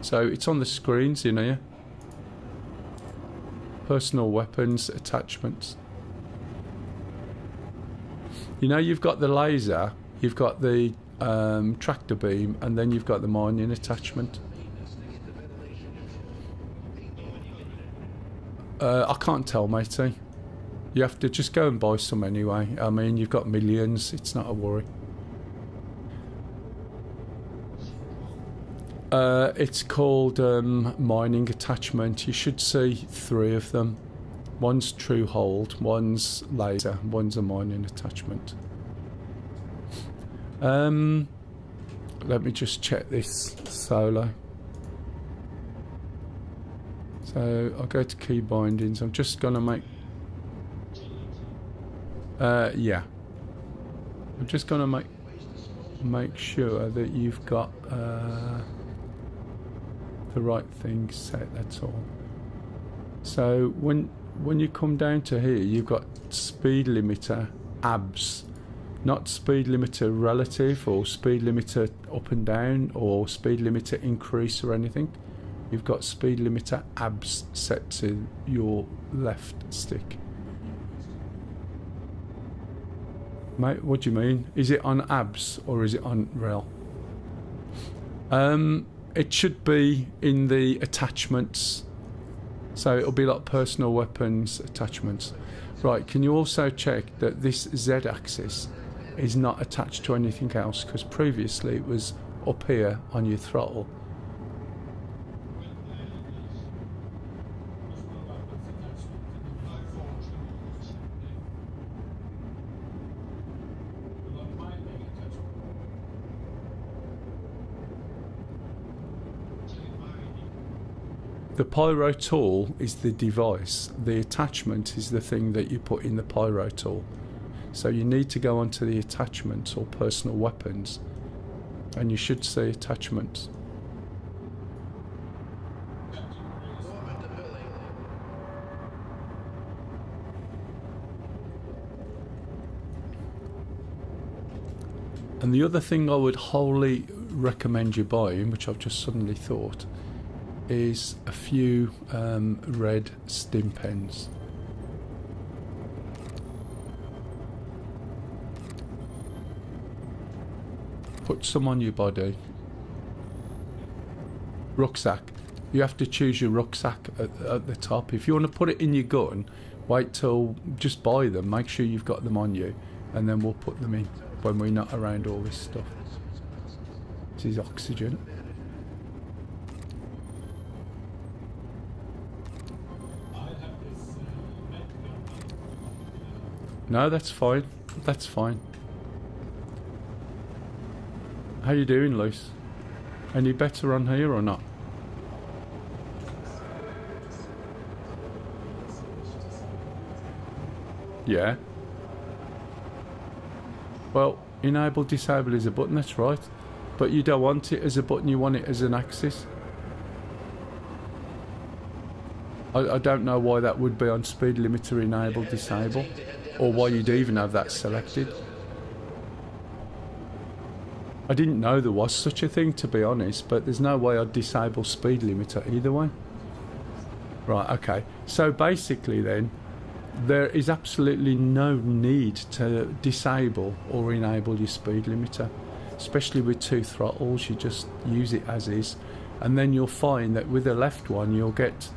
So it's on the screens in here. Personal weapons, attachments. You know, you've got the laser, you've got the tractor beam, and then you've got the mining attachment. I can't tell, matey. You have to just go and buy some anyway. I mean, you've got millions, it's not a worry. It's called mining attachment. You should see 3 of them. One's true hold, one's laser, one's a mining attachment. Let me just check this solo. So I'll go to key bindings. I'm just gonna make yeah. I'm just gonna make sure that you've got the right thing set, that's all. So when you come down to here, you've got speed limiter abs, not speed limiter relative or speed limiter up and down or speed limiter increase or anything. You've got speed limiter abs set to your left stick. Mate, what do you mean? Is it on abs or is it on rel? It should be in the attachments. So it'll be like personal weapons attachments. Right, can you also check that this Z-axis is not attached to anything else? Because previously it was up here on your throttle. The pyro tool is the device. The attachment is the thing that you put in the pyro tool. So you need to go onto the attachments or personal weapons, and you should see attachments. And the other thing I would wholly recommend you buying, which I've just suddenly thought, is a few red stim pens. Put some on your body. Rucksack. You have to choose your rucksack at the top. If you want to put it in your gun, wait till, just buy them, make sure you've got them on you, and then we'll put them in when we're not around all this stuff. This is oxygen. No, that's fine. That's fine. How you doing, Luce? Any better on here or not? Yeah. Well, enable, disable is a button, that's right. But you don't want it as a button, you want it as an axis. I don't know why that would be on speed limiter, enable, disable. Or why you'd even have that selected. I didn't know there was such a thing, to be honest, but there's no way I'd disable speed limiter either way. Right, okay. So basically then, there is absolutely no need to disable or enable your speed limiter. Especially with 2 throttles, you just use it as is. And then you'll find that with the left one, you'll get...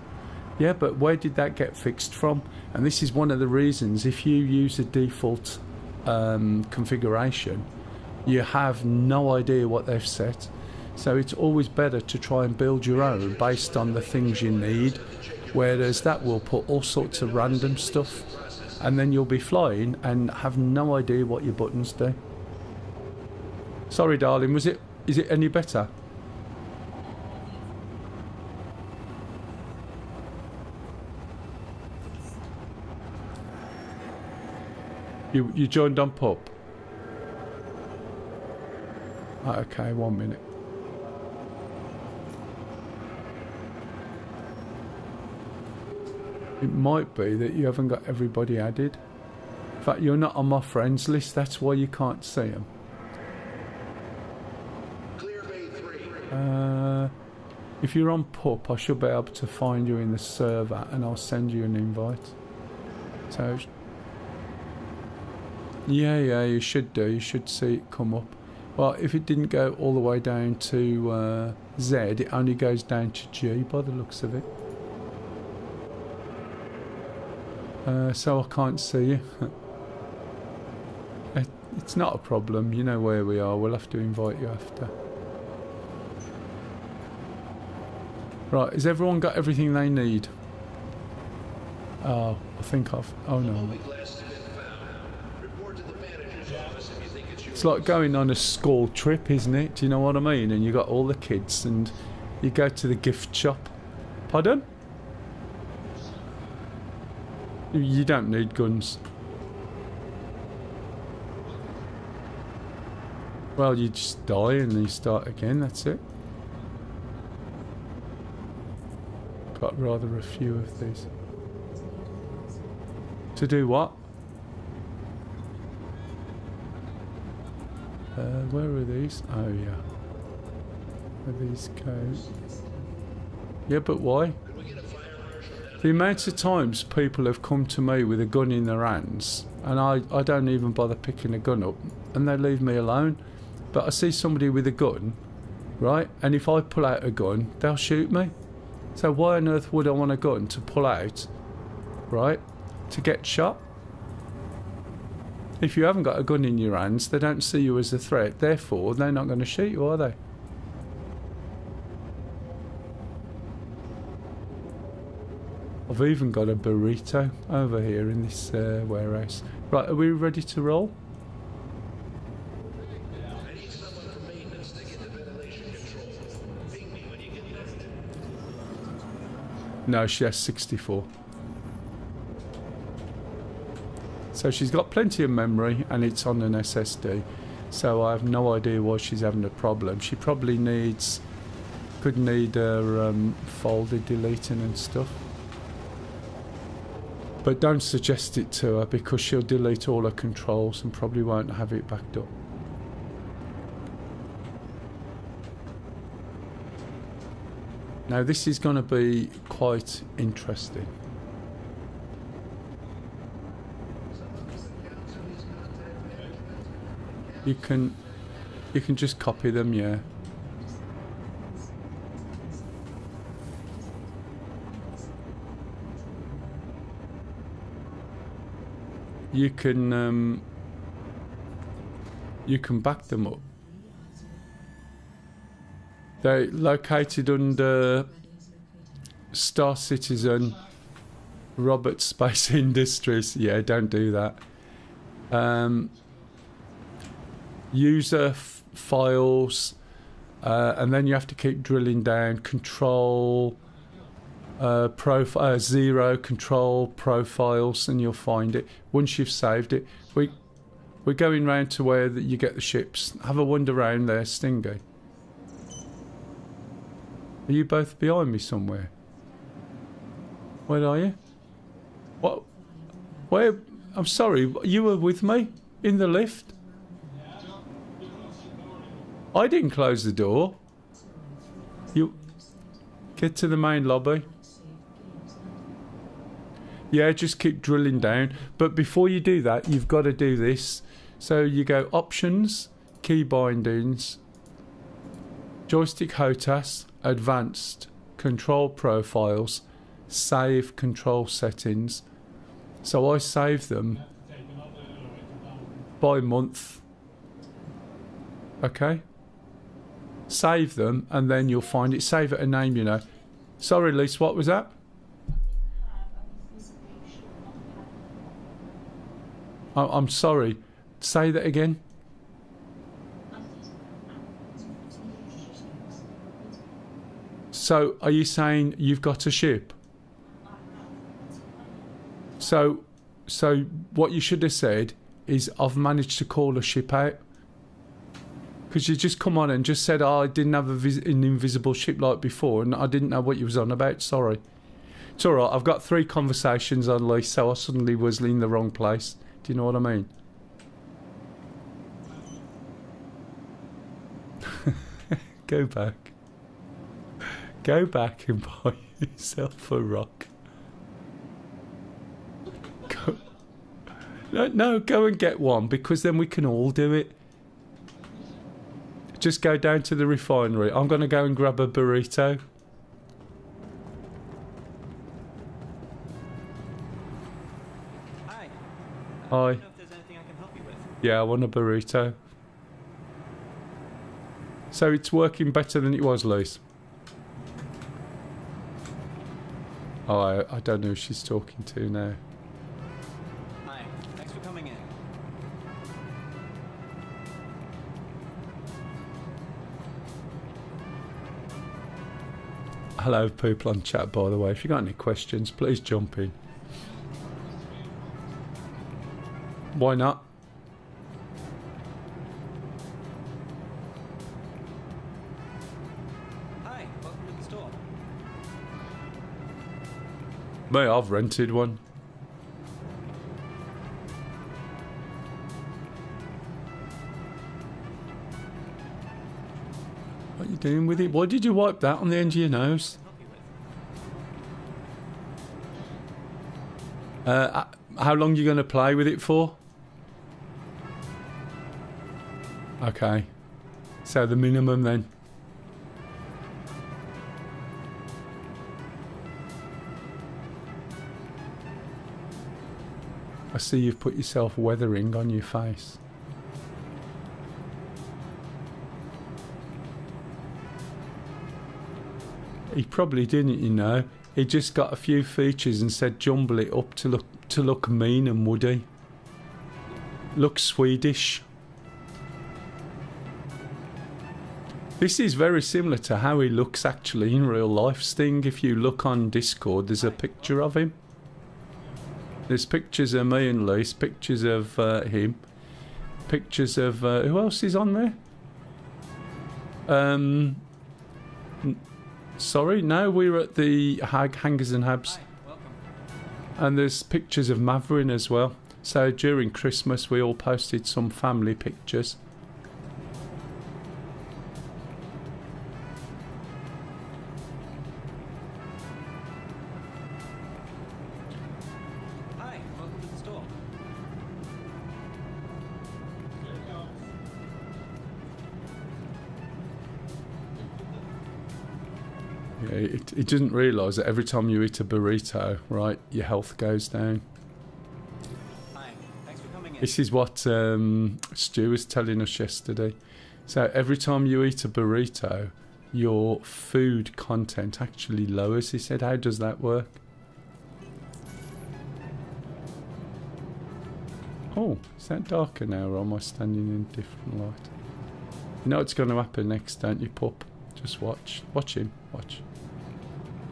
Yeah, but where did that get fixed from? And this is one of the reasons, if you use a default configuration, you have no idea what they've set. So it's always better to try and build your own based on the things you need, whereas that will put all sorts of random stuff, and then you'll be flying and have no idea what your buttons do. Sorry, darling, is it any better? You joined on pub? Okay, 1 minute. It might be that you haven't got everybody added. In fact, you're not on my friends list, that's why you can't see them. Clear Bay 3. If you're on PUP, I should be able to find you in the server and I'll send you an invite. So, yeah, you should do. You should see it come up. Well, if it didn't go all the way down to Z, it only goes down to G by the looks of it. So I can't see you. It's not a problem. You know where we are. We'll have to invite you after. Right, has everyone got everything they need? Oh, I think I've... Oh no. It's like going on a school trip, isn't it? Do you know what I mean? And you got all the kids and you go to the gift shop. Pardon? You don't need guns. Well, you just die and then you start again, that's it. Got rather a few of these. To do what? Where are these? Oh yeah. Where these go? Yeah, but why? The amount of times people have come to me with a gun in their hands and I don't even bother picking a gun up and they leave me alone. But I see somebody with a gun, right? And if I pull out a gun, they'll shoot me. So why on earth would I want a gun to pull out, right? To get shot? If you haven't got a gun in your hands, they don't see you as a threat. Therefore, they're not going to shoot you, are they? I've even got a burrito over here in this warehouse. Right, are we ready to roll? I need someone from maintenance to get the ventilation control. Ping me when you get there. No, she has 64. So she's got plenty of memory and it's on an SSD. So I have no idea why she's having a problem. She probably could need her folder deleting and stuff. But don't suggest it to her because she'll delete all her controls and probably won't have it backed up. Now this is going to be quite interesting. You can just copy them, yeah. You can back them up. They're located under Star Citizen, Robert Space Industries. Yeah, don't do that. User files, and then you have to keep drilling down. Control, profile, 0 control profiles, and you'll find it once you've saved it. We're going round to where you get the ships. Have a wander around there, Stingy. Are you both behind me somewhere? Where are you? What? Where? I'm sorry, you were with me in the lift? I didn't close the door. You get to the main lobby. Yeah, just keep drilling down. But before you do that, you've got to do this. So you go options, key bindings, joystick HOTAS, advanced, control profiles, save control settings. So I save them by month. Okay? Save them and then you'll find it. Save it a name, you know. Sorry, Lise, what was that? I'm sorry. Say that again. So, are you saying you've got a ship? So what you should have said, is I've managed to call a ship out. Because you just come on and just said, oh, I didn't have an invisible ship like before, and I didn't know what you was on about, sorry. It's alright, I've got 3 conversations on lease, so I suddenly was in the wrong place. Do you know what I mean? Go back. Go back and buy yourself a rock. Go. No, go and get one, because then we can all do it. Just go down to the refinery. I'm going to go and grab a burrito. Hi. Hi. I don't know if there's anything I can help you with. Yeah, I want a burrito. So it's working better than it was, Lise. Oh, I don't know who she's talking to now. Hi. Thanks for coming in. Hello, people on chat, by the way. If you got any questions, please jump in. Why not? Hi. Welcome to the store. Me, I've rented one. What are you doing with it? Why did you wipe that on the end of your nose? Help you with. How long are you going to play with it for? Okay. So the minimum then. I see you've put yourself weathering on your face. He probably didn't, you know. He just got a few features and said jumble it up to look mean and woody. Look Swedish. This is very similar to how he looks actually in real life, Sting. If you look on Discord, there's a picture of him. There's pictures of me and Lise, pictures of him, pictures of... who else is on there? Sorry, no, we were at the Hangers and Habs. Hi. Welcome. And there's pictures of Maverin as well. So during Christmas we all posted some family pictures. Hi. Welcome to the store. Yeah, it doesn't realise that every time you eat a burrito, right, your health goes down. Hi. Thanks for coming in. This is what Stu was telling us yesterday. So every time you eat a burrito, your food content actually lowers. He said, how does that work? Oh, is that darker now, or am I standing in a different light? You know what's going to happen next, don't you, pup? Just watch. Watch him. Watch.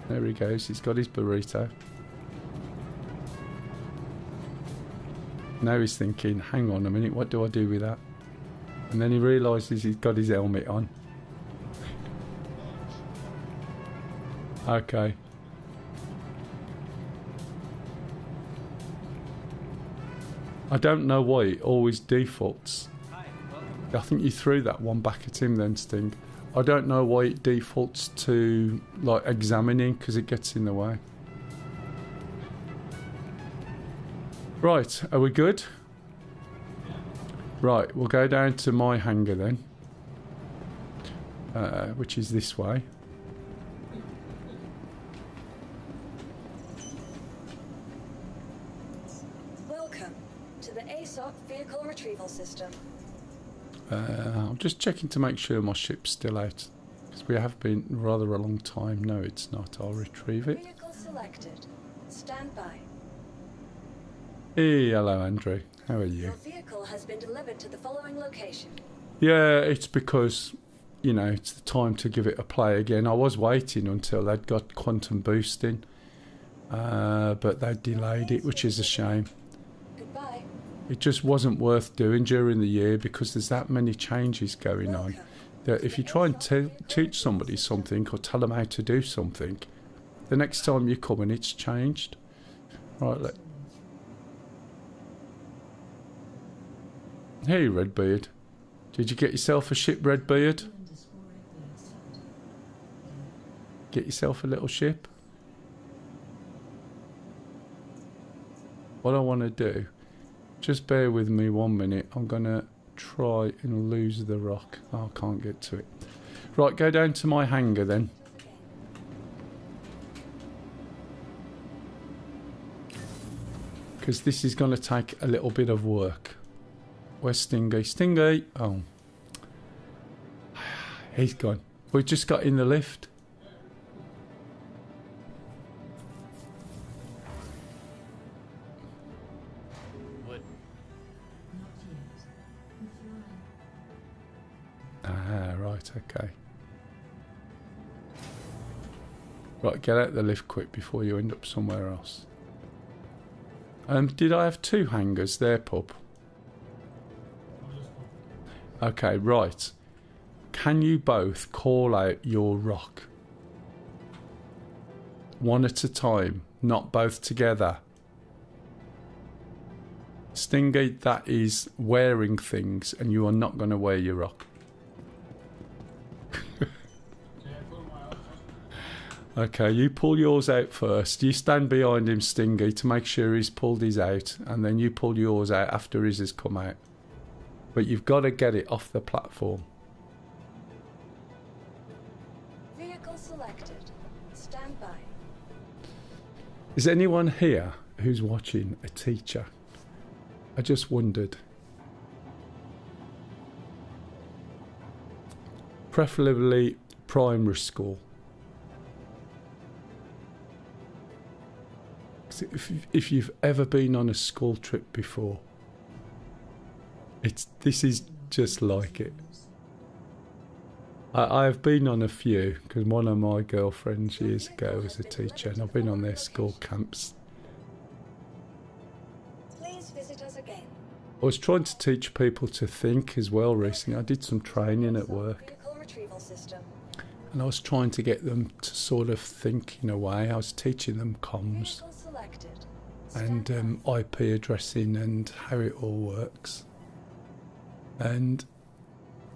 There he goes. He's got his burrito. Now he's thinking, hang on a minute, what do I do with that? And then he realises he's got his helmet on. Okay. I don't know why it always defaults. Hi. Welcome. I think you threw that one back at him then, Sting. I don't know why it defaults to like examining, because it gets in the way. Right, are we good? Right, we'll go down to my hangar then, which is this way. Welcome to the ASOC Vehicle Retrieval System. I'm just checking to make sure my ship's still out, because we have been rather a long time. No, it's not. I'll retrieve it. Vehicle selected. Stand by. Hey, hello Andrew. How are Your you? vehicle has been delivered to the following location. Yeah, it's because, you know, it's the time to give it a play again. I was waiting until they'd got quantum boosting, but they delayed it, which is a shame. Goodbye. It just wasn't worth doing during the year because there's that many changes going on. That if you try and teach somebody something or tell them how to do something, the next time you come and it's changed. Right, Hey, Redbeard. Did you get yourself a ship, Redbeard? Get yourself a little ship? What I want to do, just bear with me 1 minute. I'm going to try and lose the rock. Oh, I can't get to it. Right, go down to my hangar then. Because this is going to take a little bit of work. Where's Stingy? Stingy! Oh. He's gone. We just got in the lift. What? Ah, right, okay. Right, get out the lift quick before you end up somewhere else. Did I have 2 hangars there, pup? Okay, right. Can you both call out your rock? One at a time, not both together. Stingy, that is wearing things, and you are not going to wear your rock. Okay, you pull yours out first. You stand behind him, Stingy, to make sure he's pulled his out, and then you pull yours out after his has come out. But you've got to get it off the platform. Vehicle selected. Stand by. Is anyone here who's watching a teacher? I just wondered. Preferably primary school. If you've ever been on a school trip before, this is just like it. I've been on a few because one of my girlfriends years ago was a teacher, and I've been on their school camps. Please visit us again. I was trying to teach people to think as well recently. I did some training at work, Vehicle retrieval system. and I was trying to get them to sort of think in a way. I was teaching them comms Vehicle selected. and IP addressing and how it all works. And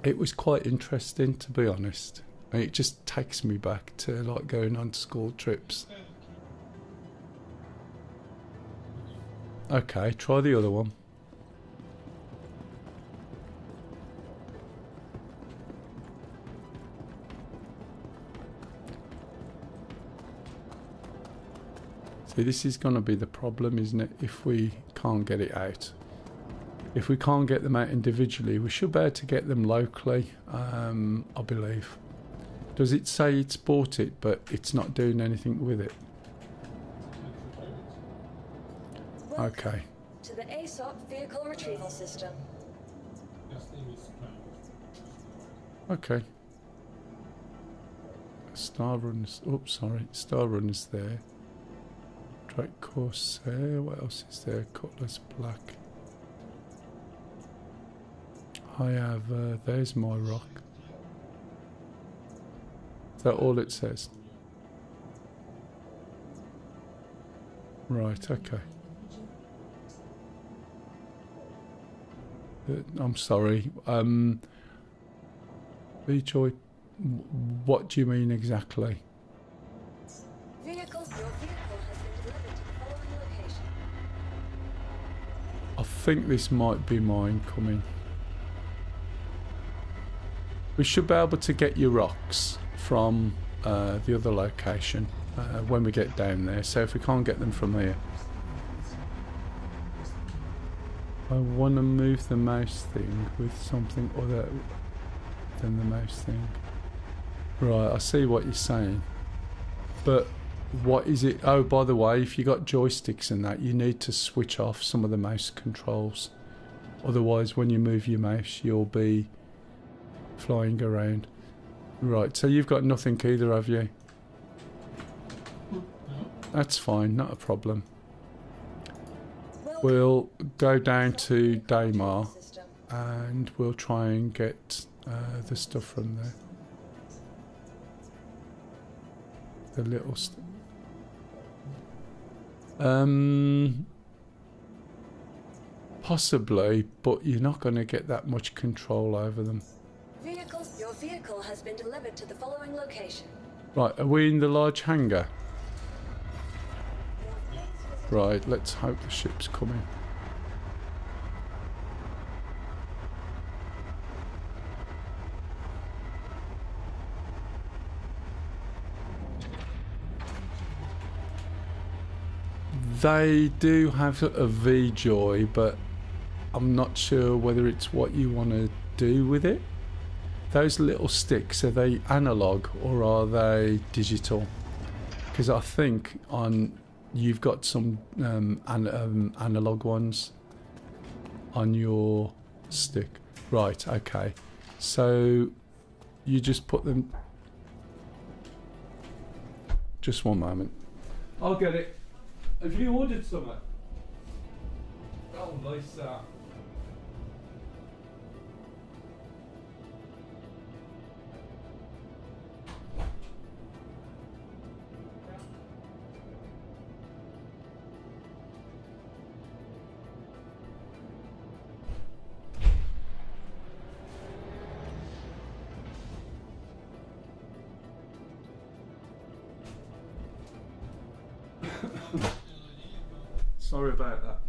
it was quite interesting, to be honest. And it just takes me back to like going on school trips. Okay, try the other one. See, this is going to be the problem, isn't it, if we can't get it out. If we can't get them out individually, we should be able to get them locally, I believe. Does it say it's bought it, but it's not doing anything with it? Okay. To the ASOP vehicle retrieval system. Okay. Star Runner's... Oops, sorry. Star Runner's there. Drake Corsair. What else is there? Cutlass Black. I have... there's my rock. Is that all it says? Right, okay. I'm sorry. B-Joy, what do you mean exactly? Your vehicle has been delivered to the following location. I think this might be mine coming. We should be able to get your rocks from the other location when we get down there. So if we can't get them from here. I want to move the mouse thing with something other than the mouse thing. Right, I see what you're saying. But what is it? Oh, by the way, if you got joysticks and that, you need to switch off some of the mouse controls. Otherwise, when you move your mouse, you'll be flying around. Right, so you've got nothing either, have you? That's fine, not a problem. We'll go down to Daymar System. and we'll try and get the stuff from there. The little stuff. Possibly, but you're not going to get that much control over them. Your vehicle has been delivered to the following location. Right, are we in the large hangar? Right, let's hope the ship's coming. They do have a V-Joy, but I'm not sure whether it's what you want to do with it. Those little sticks, are they analog or are they digital? Because I think you've got some analog ones on your stick. Right, okay. So you just put them... Just one moment. I'll get it. Have you ordered something? Oh, nice that. Sorry about that.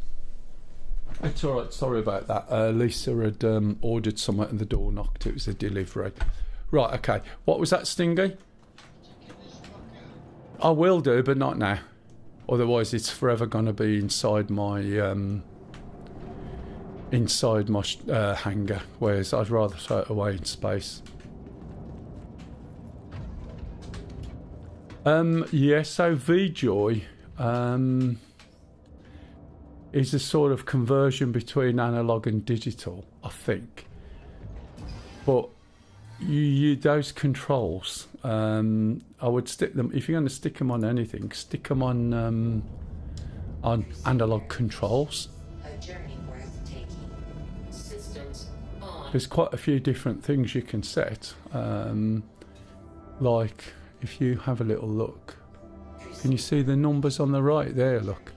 It's alright, sorry about that. Lisa had ordered something and the door knocked. It was a delivery. Right, okay. What was that, Stingy? I will do, but not now. Otherwise it's forever going to be inside my hangar, whereas I'd rather throw it away in space. Yeah, so V-Joy is a sort of conversion between analog and digital, I think. But you those controls, I would stick them, if you're going to stick them on anything, stick them on analog controls. A journey worth taking. Systems on. There's quite a few different things you can set. Like if you have a little look, can you see the numbers on the right there? Look.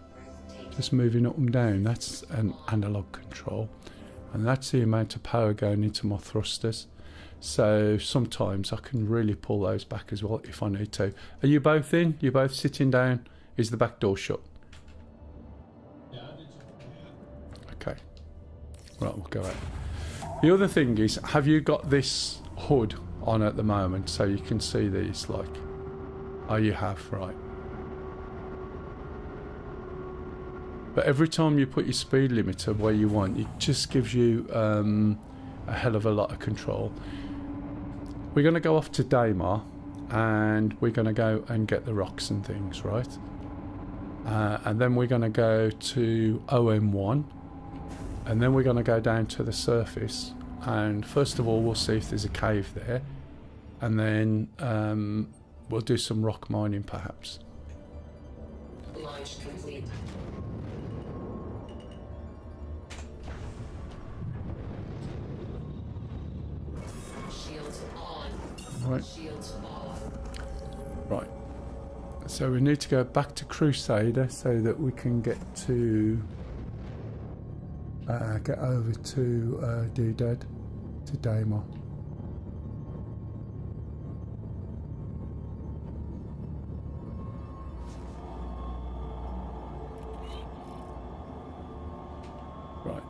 Just moving up and down, that's an analog control, and that's the amount of power going into my thrusters. So sometimes I can really pull those back as well if I need to. Are you both in? You both sitting down? Is the back door shut? Yeah, I did. Okay. Right, we'll go out. The other thing is, have you got this hood on at the moment so you can see these? Like, oh, you have, right. But every time you put your speed limiter where you want, it just gives you a hell of a lot of control. We're going to go off to Daymar and we're going to go and get the rocks and things, right? And then we're going to go to OM1 and then we're going to go down to the surface, and first of all we'll see if there's a cave there, and then we'll do some rock mining perhaps. Launch complete. Shields on. Right. Shields off. Right. So we need to go back to Crusader so that we can get to get over to Doodad, to Daymar. Right.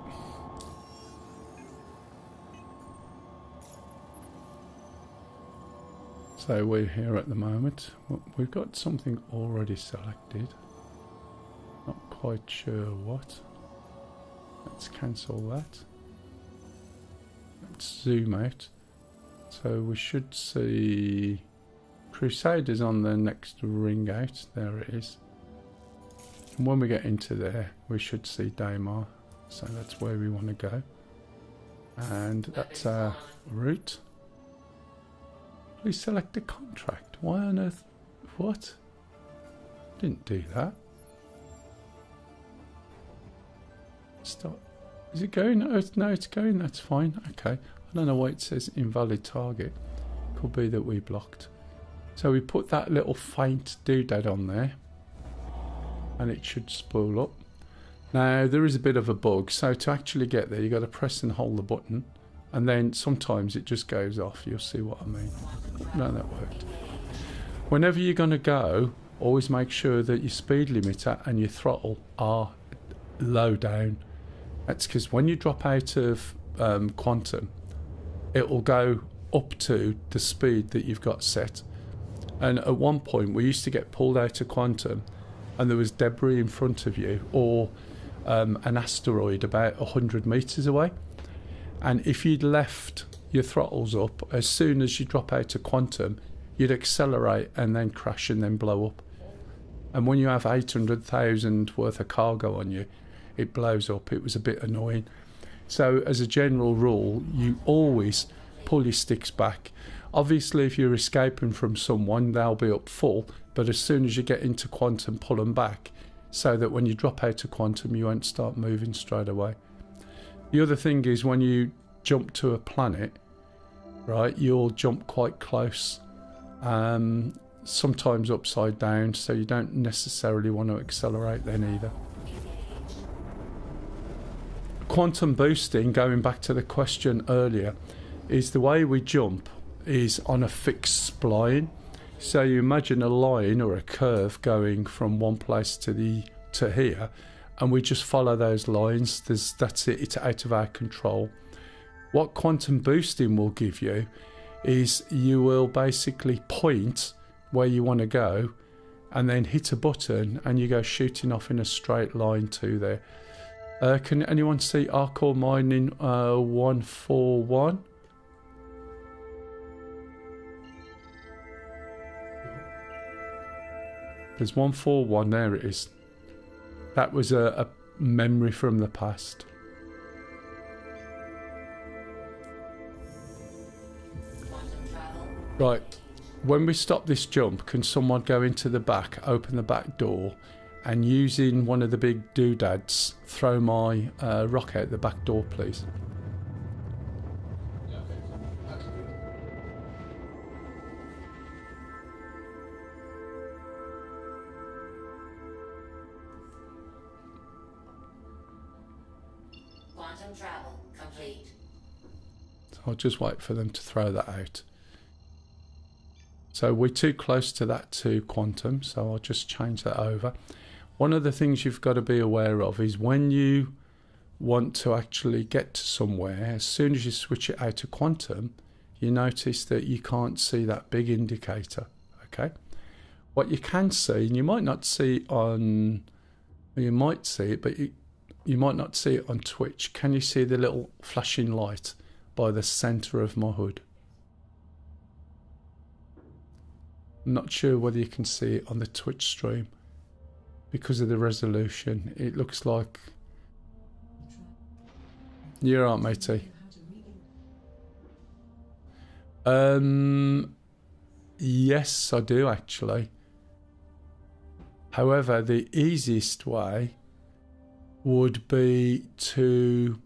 So we're here at the moment. We've got something already selected. Not quite sure what. Let's cancel that. Let's zoom out. So we should see Crusaders on the next ring out. There it is. And when we get into there, we should see Daymar. So that's where we want to go. And that's our route. Please select a contract. Why on earth? What? Didn't do that. Stop. Is it going? Oh, no, it's going. That's fine. Okay. I don't know why it says invalid target. Could be that we blocked. So we put that little faint doodad on there, and it should spool up. Now there is a bit of a bug, so to actually get there you got to press and hold the button, and then sometimes it just goes off. You'll see what I mean. No, that worked. Whenever you're going to go, always make sure that your speed limiter and your throttle are low down. That's because when you drop out of quantum, it will go up to the speed that you've got set. And at one point we used to get pulled out of quantum and there was debris in front of you, or an asteroid about 100 meters away, and if you'd left your throttles up, as soon as you drop out of quantum you'd accelerate and then crash and then blow up. And when you have 800,000 worth of cargo on you, it blows up. It was a bit annoying. So as a general rule, you always pull your sticks back. Obviously if you're escaping from someone, they'll be up full, but as soon as you get into quantum, pull them back, so that when you drop out of quantum you won't start moving straight away. The other thing is when you jump to a planet, right, you'll jump quite close, sometimes upside down, so you don't necessarily want to accelerate then either. Quantum boosting, going back to the question earlier, is the way we jump is on a fixed spline. So you imagine a line or a curve going from one place to here, and we just follow those lines. That's it, it's out of our control. What quantum boosting will give you is you will basically point where you want to go and then hit a button and you go shooting off in a straight line to there. Can anyone see Arcor Mining 141? There's 141, there it is. That was a memory from the past. Right, when we stop this jump, can someone go into the back, open the back door, and using one of the big doodads, throw my rock out the back door, please? Quantum travel complete. So I'll just wait for them to throw that out. So we're too close to that to quantum, so I'll just change that over. One of the things you've got to be aware of is when you want to actually get to somewhere, as soon as you switch it out to quantum, you notice that you can't see that big indicator, okay? What you can see, and you might not see it on, well, you might see it, but you might not see it on Twitch. Can you see the little flashing light by the centre of my hood? I'm not sure whether you can see it on the Twitch stream because of the resolution. It looks like... You're right, matey. Yes, I do actually. However, the easiest way would be to...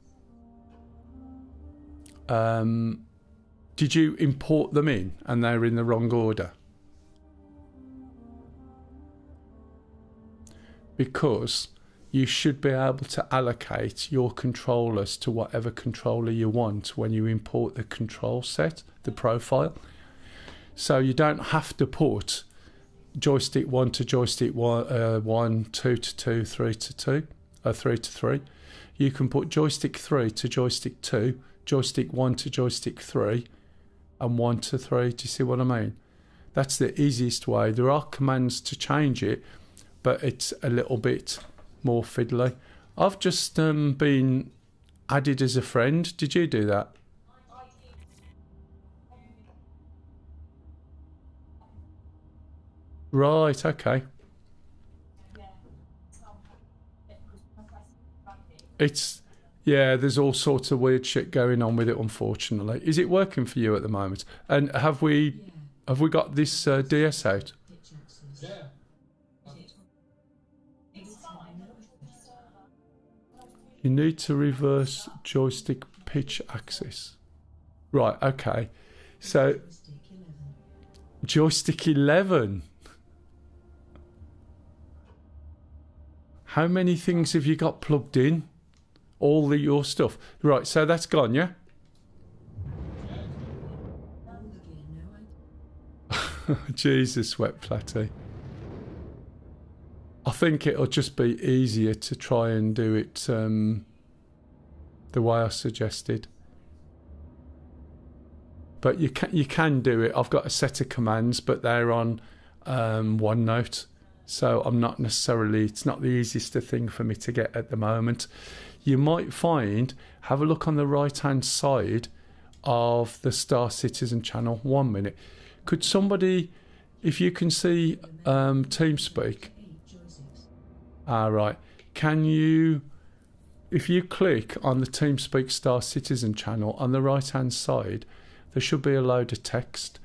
did you import them in and they're in the wrong order? Because you should be able to allocate your controllers to whatever controller you want when you import the control set, the profile. So you don't have to put joystick 1 to joystick 1, 2 to 2, 3 to 2, 3 to 3. You can put joystick 3 to joystick 2, joystick 1 to joystick 3, and 1 to 3. Do you see what I mean? That's the easiest way. There are commands to change it, but it's a little bit more fiddly. I've just been added as a friend. Did you do that? Right, okay. It's, yeah, there's all sorts of weird shit going on with it, unfortunately. Is it working for you at the moment? And have we got this DS out? You need to reverse joystick pitch axis. Right, okay. So, joystick 11. How many things have you got plugged in? All your stuff. Right, so that's gone, yeah? Jesus, Wet Platty. I think it'll just be easier to try and do it the way I suggested. But you can do it. I've got a set of commands, but they're on OneNote. So I'm not necessarily, it's not the easiest thing for me to get at the moment. You might find, have a look on the right hand side of the Star Citizen channel. 1 minute. Could somebody, if you can see TeamSpeak, right, can you, if you click on the TeamSpeak Star Citizen channel on the right hand side, there should be a load of text.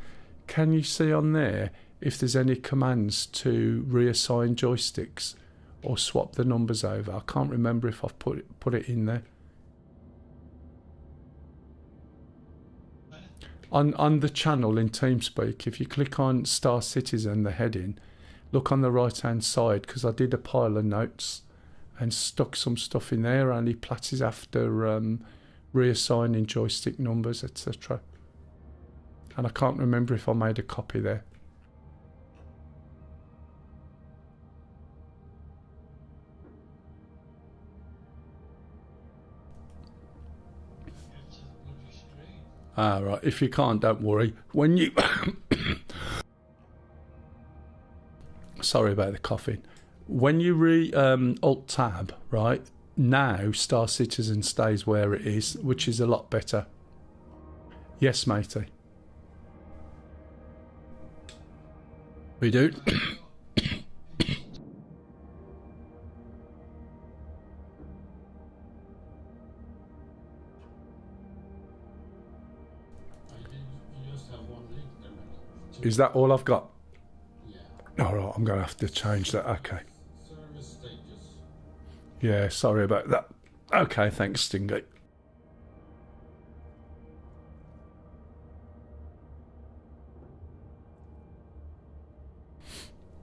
Can you see on there if there's any commands to reassign joysticks or swap the numbers over? I can't remember if I've put it in there. On the channel in TeamSpeak, if you click on Star Citizen, the heading, look on the right hand side, because I did a pile of notes and stuck some stuff in there, only Platty's after reassigning joystick numbers, etc. And I can't remember if I made a copy there. Right, if you can't, don't worry. When you sorry about the coughing. When you alt tab, right, now Star Citizen stays where it is, which is a lot better. Yes, matey. We do. Is that all I've got? Yeah. All right, I'm going to have to change that. Okay. Service status. Yeah, sorry about that. Okay, thanks, Stingy.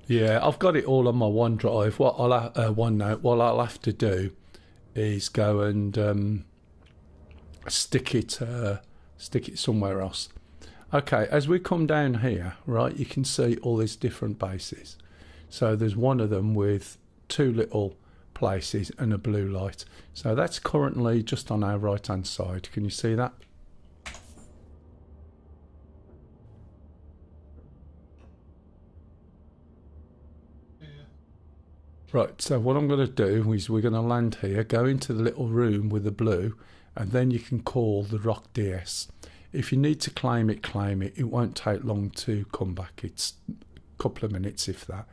Yeah, I've got it all on my OneDrive. OneNote. What I'll have to do is go and stick it somewhere else. Okay, as we come down here, right, you can see all these different bases. So there's one of them with two little places and a blue light. So that's currently just on our right hand side. Can you see that? Right, so what I'm going to do is we're going to land here, go into the little room with the blue, and then you can call the Rock DS. If you need to claim it, claim it. It won't take long to come back. It's a couple of minutes, if that.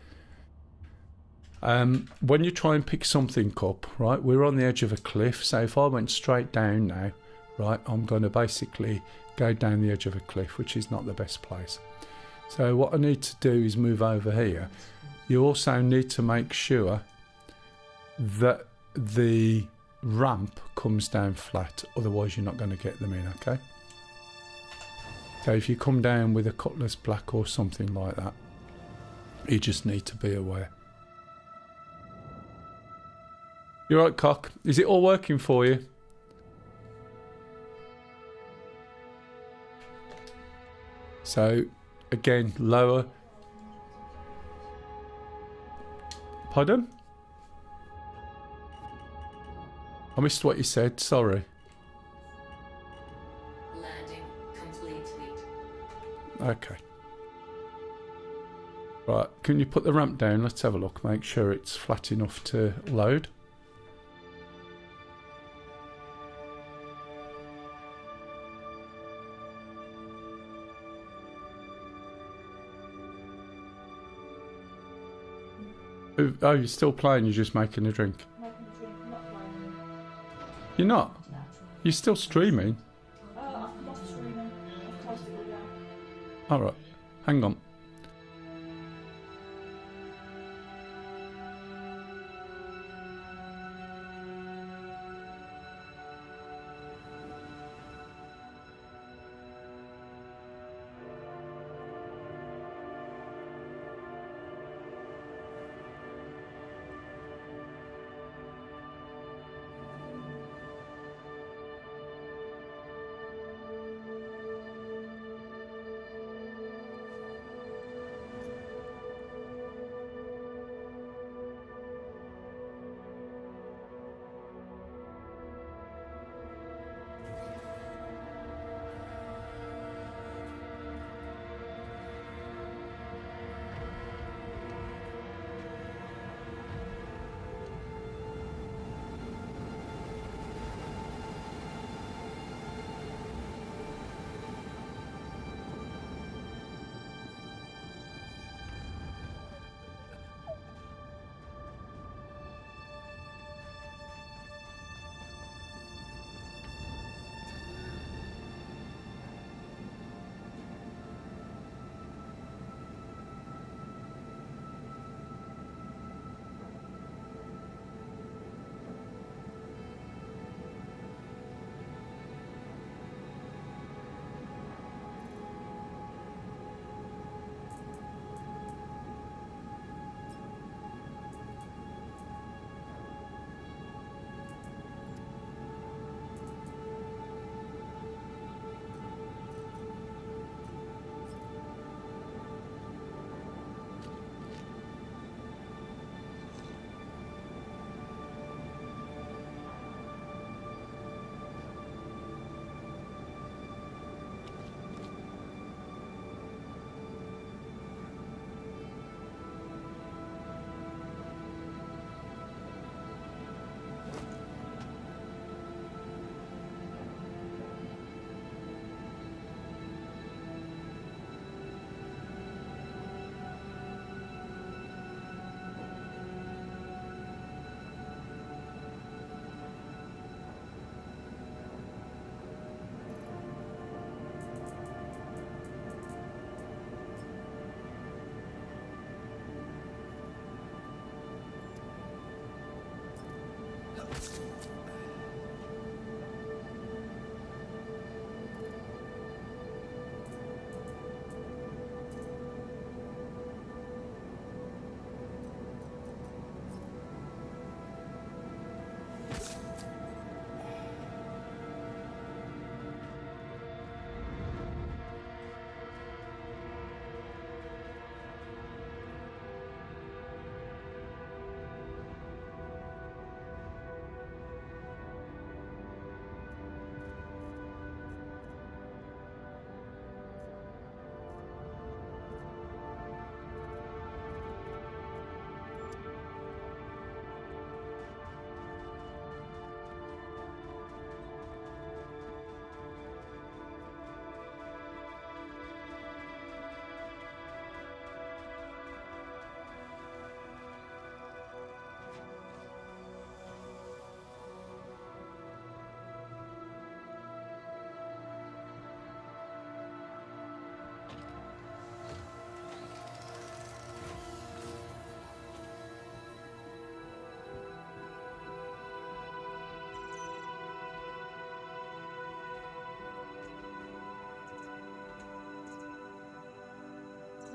When you try and pick something up, right, we're on the edge of a cliff. So if I went straight down now, right, I'm going to basically go down the edge of a cliff, which is not the best place. So what I need to do is move over here. You also need to make sure that the ramp comes down flat, otherwise you're not going to get them in, okay? So if you come down with a cutlass black or something like that, you just need to be aware. You're right, Cock. Is it all working for you? So, again, lower. Pardon? I missed what you said, sorry. Okay. Right, can you put the ramp down? Let's have a look. Make sure it's flat enough to load. Oh, you're still playing, you're just making a drink. You're not? You're still streaming? Alright, hang on.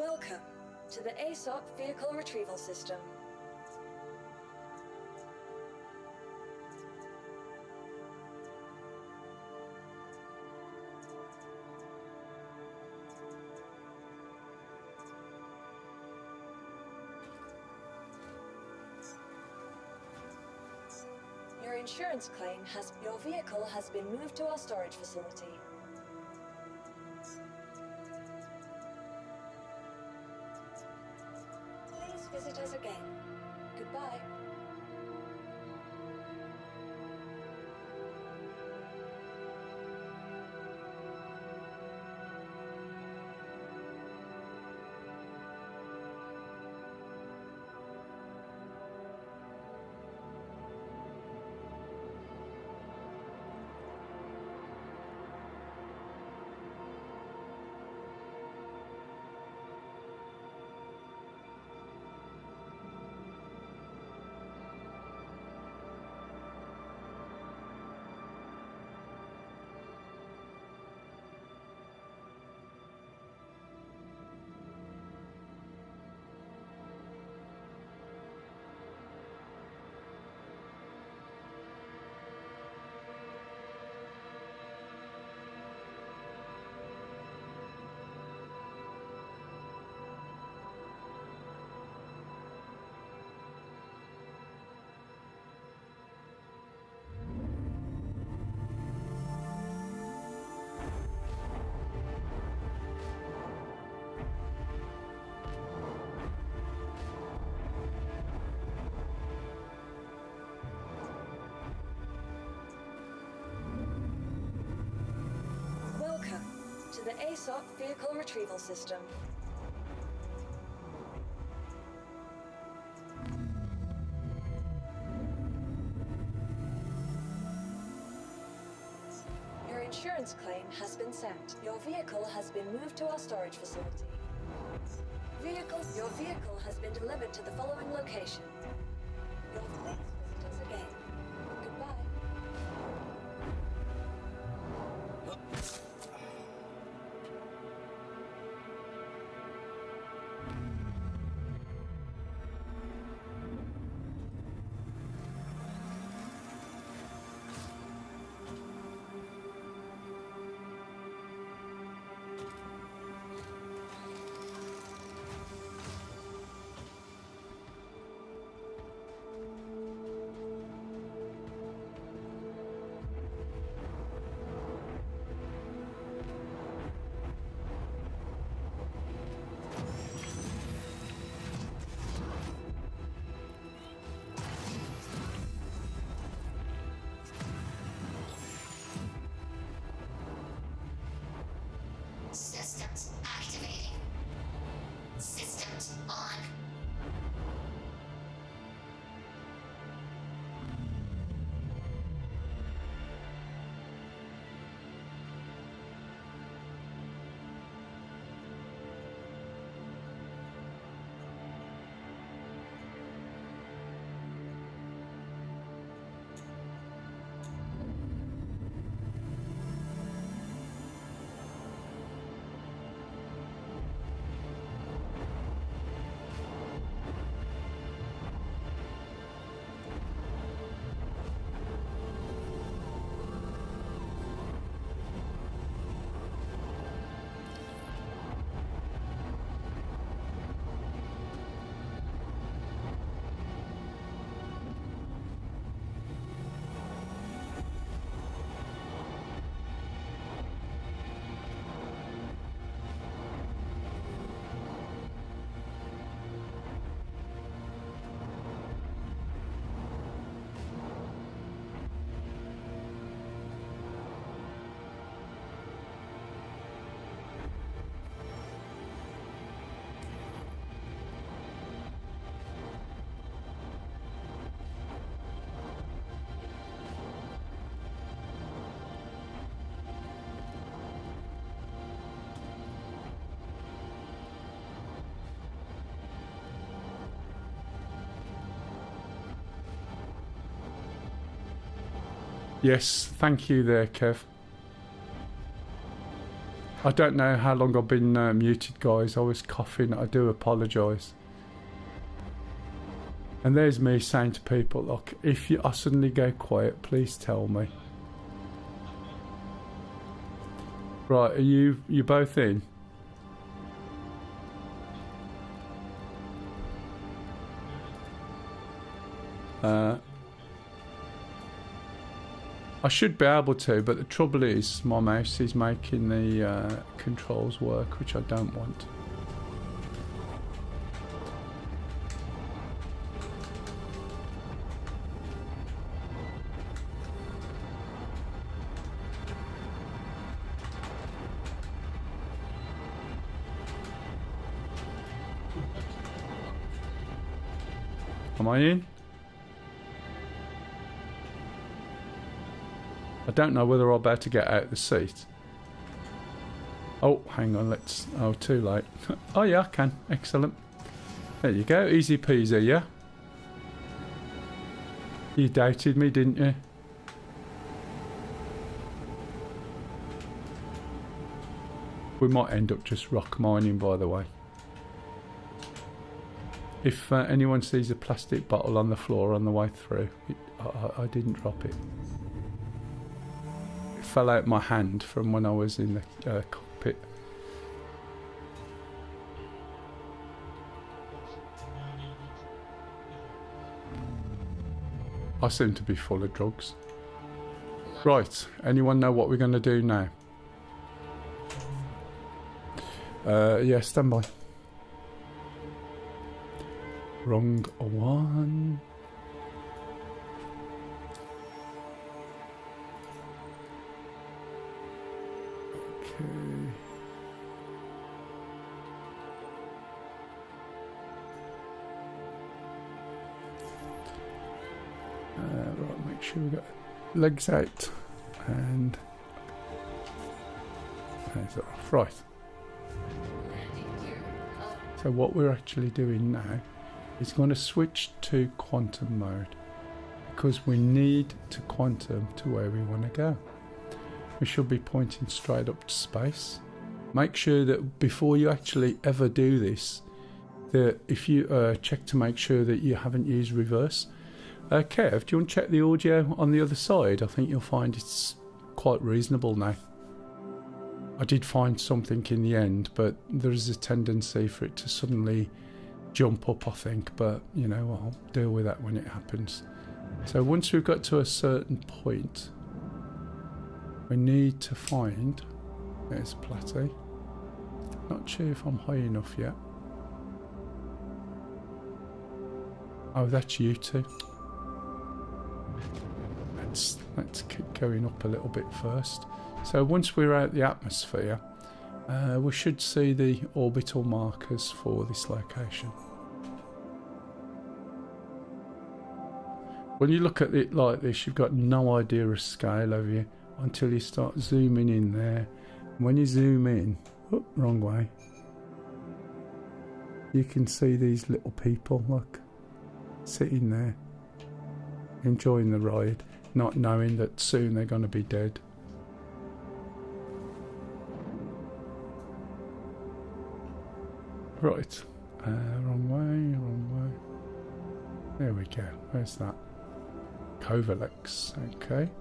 Welcome to the ASOP Vehicle Retrieval System. Your insurance claim has... Your vehicle has been moved to our storage facility. Please visit us again. Goodbye. Welcome to the ASOP Vehicle Retrieval System. Your insurance claim has been sent. Your vehicle has been moved to our storage facility. Your vehicle has been delivered to the following location. Please visit us again. Goodbye. Systems activating. Systems on. Yes, thank you there, Kev. I don't know how long I've been muted, guys. I was coughing. I do apologise. And there's me saying to people, look, if I suddenly go quiet, please tell me. Right, are you both in? I should be able to, but the trouble is my mouse is making the controls work, which I don't want. Am I in? I don't know whether I'm about to get out of the seat. Oh, hang on, let's... Oh, too late. Oh yeah, I can. Excellent. There you go. Easy peasy, yeah? You doubted me, didn't you? We might end up just rock mining, by the way. If anyone sees a plastic bottle on the floor on the way through, I didn't drop it. It fell out my hand from when I was in the cockpit. I seem to be full of drugs. Right, anyone know what we're going to do now? Yeah, stand by. Wrong one. Okay. Right, make sure we got legs out and hands off. Right. So what we're actually doing now is going to switch to quantum mode because we need to quantum to where we want to go. We should be pointing straight up to space. Make sure that before you actually ever do this, that if you check to make sure that you haven't used reverse. Kev, do you want to check the audio on the other side? I think you'll find it's quite reasonable now. I did find something in the end, but there is a tendency for it to suddenly jump up, I think, but you know, I'll deal with that when it happens. So once we've got to a certain point, we need to find, there's Platty. Not sure if I'm high enough yet. Oh, that's you two. Let's keep going up a little bit first. So once we're out the atmosphere, we should see the orbital markers for this location. When you look at it like this, you've got no idea of scale of you until you start zooming in there. And when you zoom in, oh, wrong way, you can see these little people, look, sitting there, enjoying the ride, not knowing that soon they're going to be dead. Right, wrong way. There we go, where's that? Covalex, okay.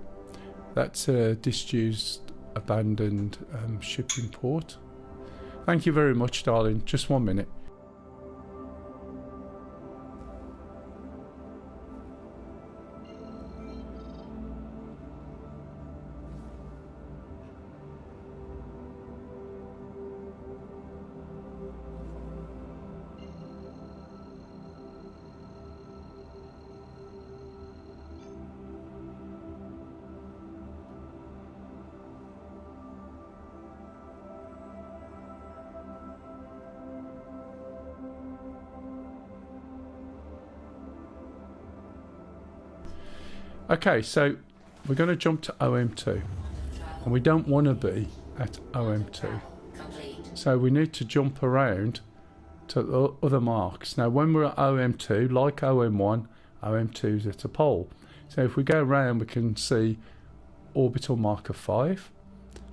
That's a disused, abandoned shipping port. Thank you very much, darling. Just 1 minute. Okay, so we're going to jump to OM2, and we don't want to be at OM2, so we need to jump around to the other marks. Now when we're at OM2, like OM1, OM2 is at a pole, so if we go around we can see orbital marker 5,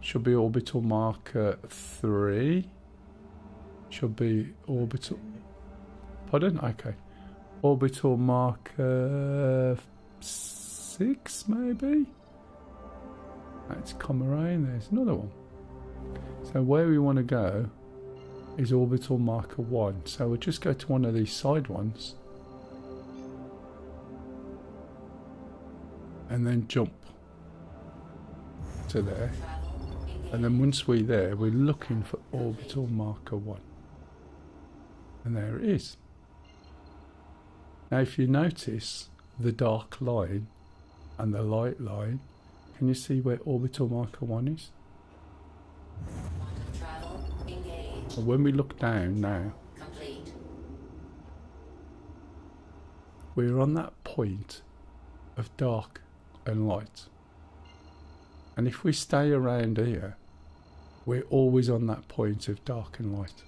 Should be orbital marker 3. Should be orbital... Pardon? Okay. Orbital marker 6, maybe? Let's come around. There's another one. So where we want to go is orbital marker 1. So we'll just go to one of these side ones. And then jump to there. And then once we're there, we're looking for orbital marker 1. And there it is. Now if you notice the dark line and the light line, can you see where orbital marker 1 is? Travel engaged. So when we look down now, Complete. we're on that point of dark and light. And if we stay around here, we're always on that point of dark and light.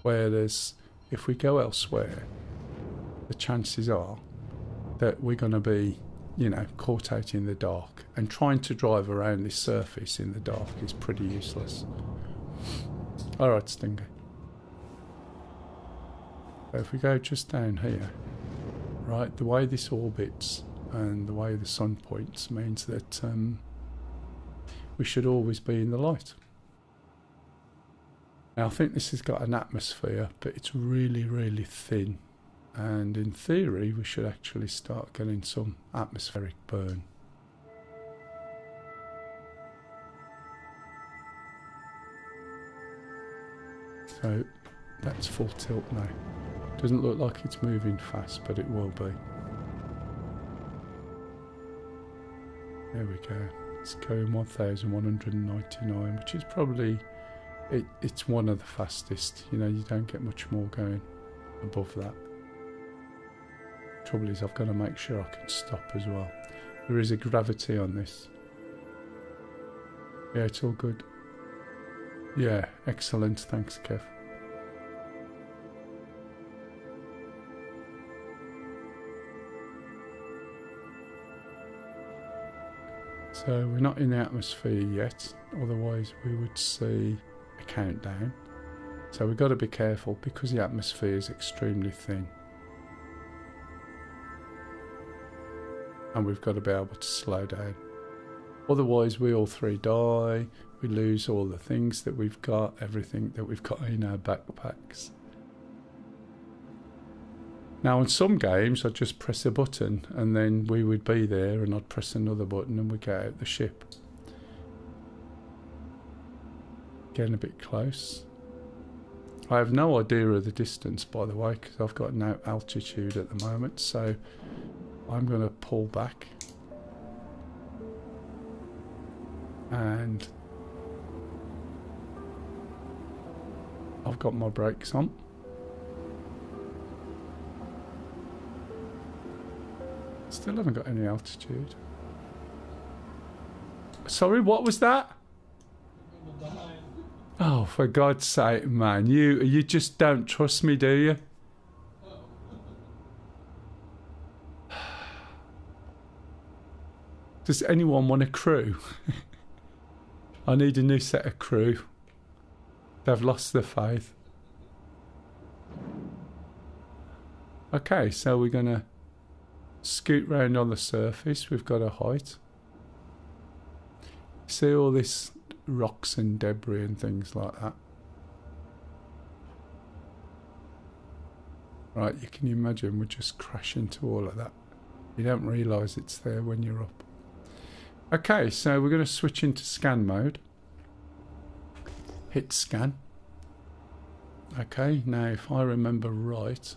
Whereas if we go elsewhere, the chances are that we're going to be, you know, caught out in the dark. And trying to drive around this surface in the dark is pretty useless. Alright, Stinger. So if we go just down here, right, the way this orbits and the way the sun points means that we should always be in the light. Now I think this has got an atmosphere, but it's really, really thin. And in theory, we should actually start getting some atmospheric burn. So that's full tilt now. Doesn't look like it's moving fast, but it will be. There we go. It's going 1,199, which is probably, it's one of the fastest. You know, you don't get much more going above that. Trouble is, I've got to make sure I can stop as well. There is a gravity on this. Yeah, it's all good. Yeah, excellent. Thanks, Kev. So we're not in the atmosphere yet, otherwise we would see a countdown. So we've got to be careful because the atmosphere is extremely thin. And we've got to be able to slow down. Otherwise we all three die, we lose all the things that we've got, everything that we've got in our backpacks. Now in some games I'd just press a button and then we would be there and I'd press another button and we'd get out the ship. Getting a bit close. I have no idea of the distance, by the way, because I've got no altitude at the moment, so I'm going to pull back and I've got my brakes on. Still haven't got any altitude. Sorry, what was that? Oh, for God's sake, man. You just don't trust me, do you? Does anyone want a crew? I need a new set of crew. They've lost their faith. Okay, so we're going to scoot round on the surface. We've got a height. See all this rocks and debris and things like that. Right, you can imagine we just crash into all of that. You don't realise it's there when you're up. Okay, so we're going to switch into scan mode. Hit scan. Okay, now if I remember right,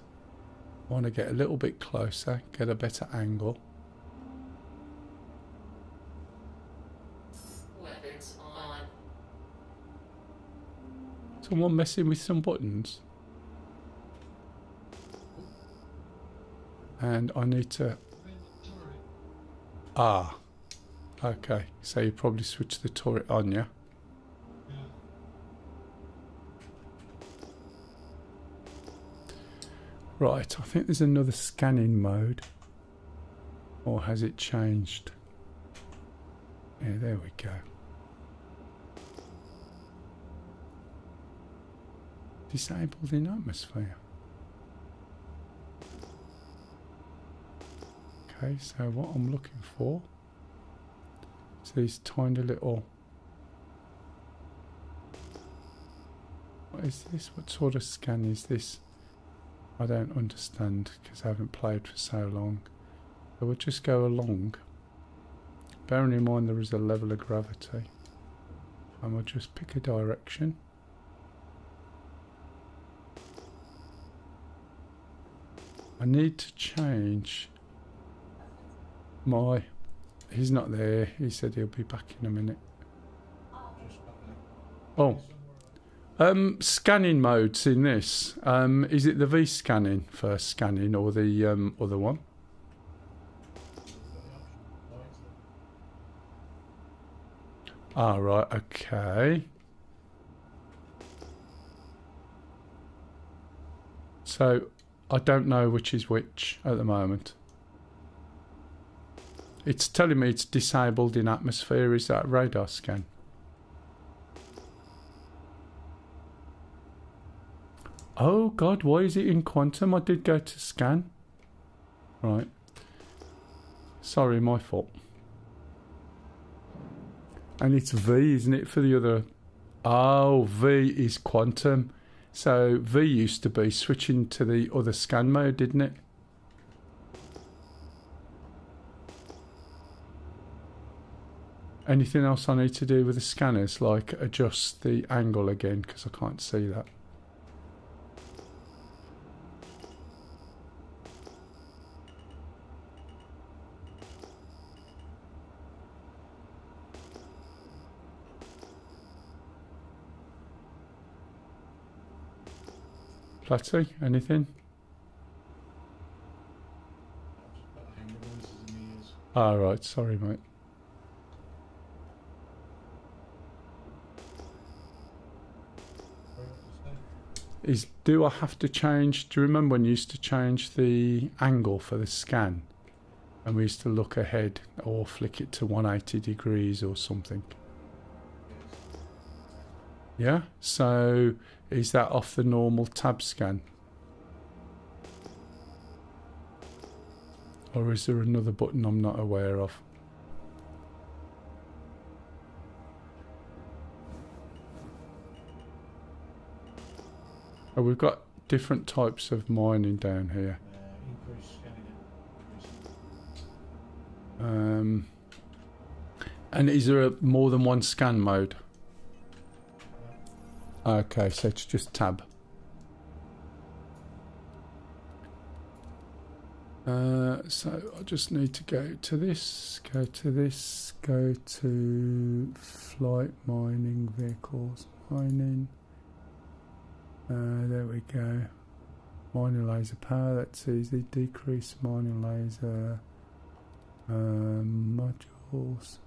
I want to get a little bit closer, get a better angle. Weapons on. Someone messing with some buttons. And I need to... Ah. Okay, so you probably switch the turret on, yeah? Right, I think there's another scanning mode. Or has it changed? Yeah, there we go. Disabled in atmosphere. Okay, so what I'm looking for is these tiny little... What is this? What sort of scan is this? I don't understand because I haven't played for so long. So we'll just go along. Bearing in mind there is a level of gravity. And we'll just pick a direction. I need to change my... He's not there. He said he'll be back in a minute. Oh. Scanning modes in this. Is it the V scanning for scanning or the other one? Ah, right, okay. So, I don't know which is which at the moment. It's telling me it's disabled in atmosphere. Is that radar scan? Oh God, why is it in quantum? I did go to scan. Right. Sorry, my fault. And it's V, isn't it, for the other? Oh, V is quantum. So V used to be switching to the other scan mode, didn't it? Anything else I need to do with the scanners, like adjust the angle again, because I can't see that. Platty, anything? Ah, right, sorry, mate. Do I have to change? Do you remember when you used to change the angle for the scan? And we used to look ahead or flick it to 180 degrees or something. Yeah? So is that off the normal tab scan? Or is there another button I'm not aware of? Oh, we've got different types of mining down here. And is there more than one scan mode? Okay, so it's just tab. So I just need to go to this, go to flight mining, vehicles, mining. There we go. Mining laser power, that's easy. Decrease mining laser modules.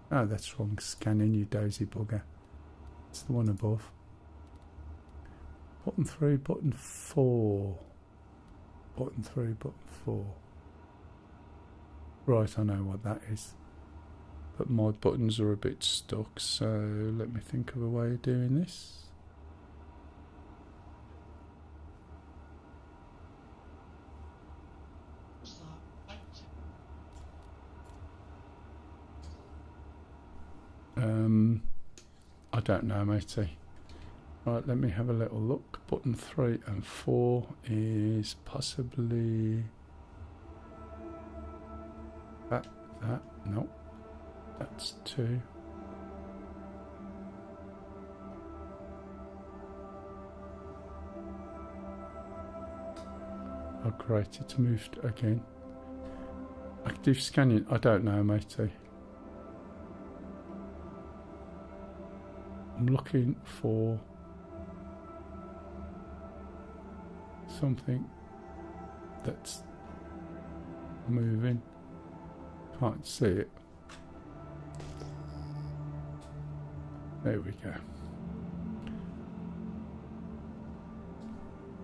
Oh, that's wrong. Scanning, you dozy bugger. It's the one above. Button 3, button 4. Button 3, button 4. Right, I know what that is. But my buttons are a bit stuck, so let me think of a way of doing this. I don't know, matey. Right, let me have a little look. Button 3 and 4 is possibly that, no, that's 2. Oh great, it's moved again. Active scanning, I don't know, matey. I'm looking for something that's moving. Can't see it. There we go.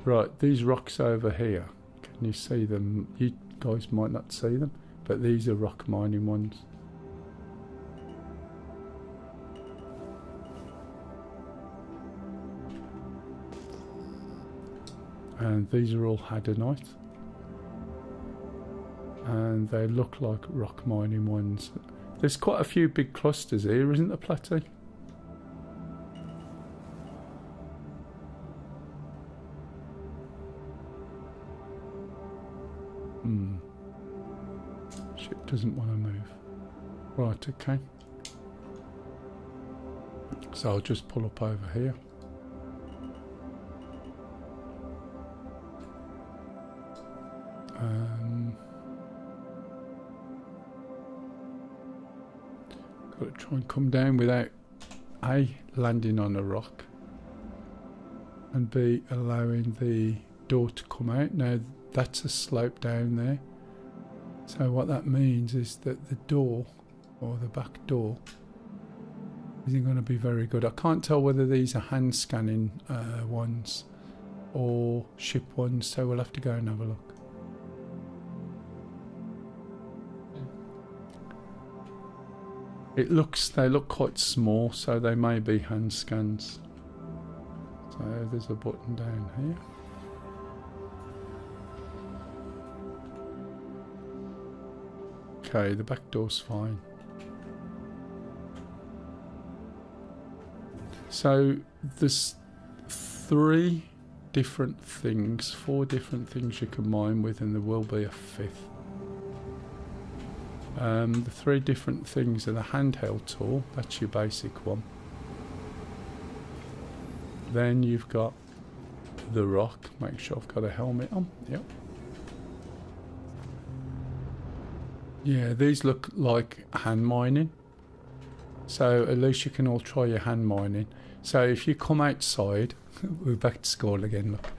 Right, these rocks over here. Can you see them? You guys might not see them, but these are rock mining ones. And these are all hadonite. And they look like rock mining ones. There's quite a few big clusters here, isn't there, Platty? Ship doesn't want to move. Right, okay. So I'll just pull up over here. Got to try and come down without A, landing on a rock, and B, allowing the door to come out. Now that's a slope down there, so what that means is that the door, or the back door, isn't going to be very good. I can't tell whether these are hand scanning ones or ship ones, so we'll have to go and have a look. They look quite small, so they may be hand scans. So there's a button down here. Okay, the back door's fine. So there's 4 different things you can mine with, and there will be a 5th. The 3 different things are the handheld tool, that's your basic one. Then you've got the rock, make sure I've got a helmet on, yep. Yeah, these look like hand mining. So at least you can all try your hand mining. So if you come outside, we're back to school again, look.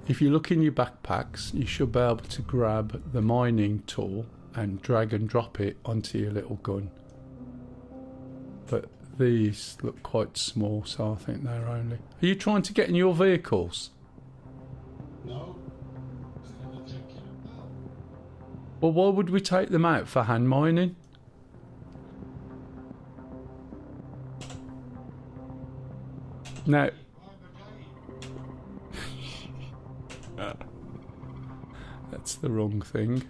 If you look in your backpacks, you should be able to grab the mining tool and drag and drop it onto your little gun. But these look quite small, so I think they're only... Are you trying to get in your vehicles? No. It's gonna take it out. Well, why would we take them out for hand mining? Now... That's the wrong thing.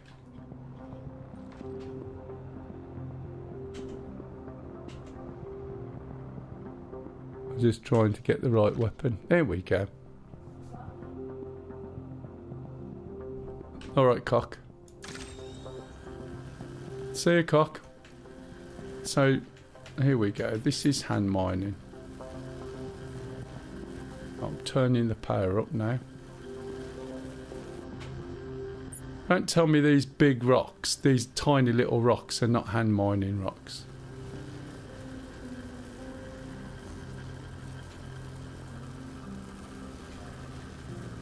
I'm just trying to get the right weapon. There we go. Alright, cock. See you, cock. So, here we go. This is hand mining. I'm turning the power up now. Don't tell me these big rocks, these tiny little rocks, are not hand mining rocks.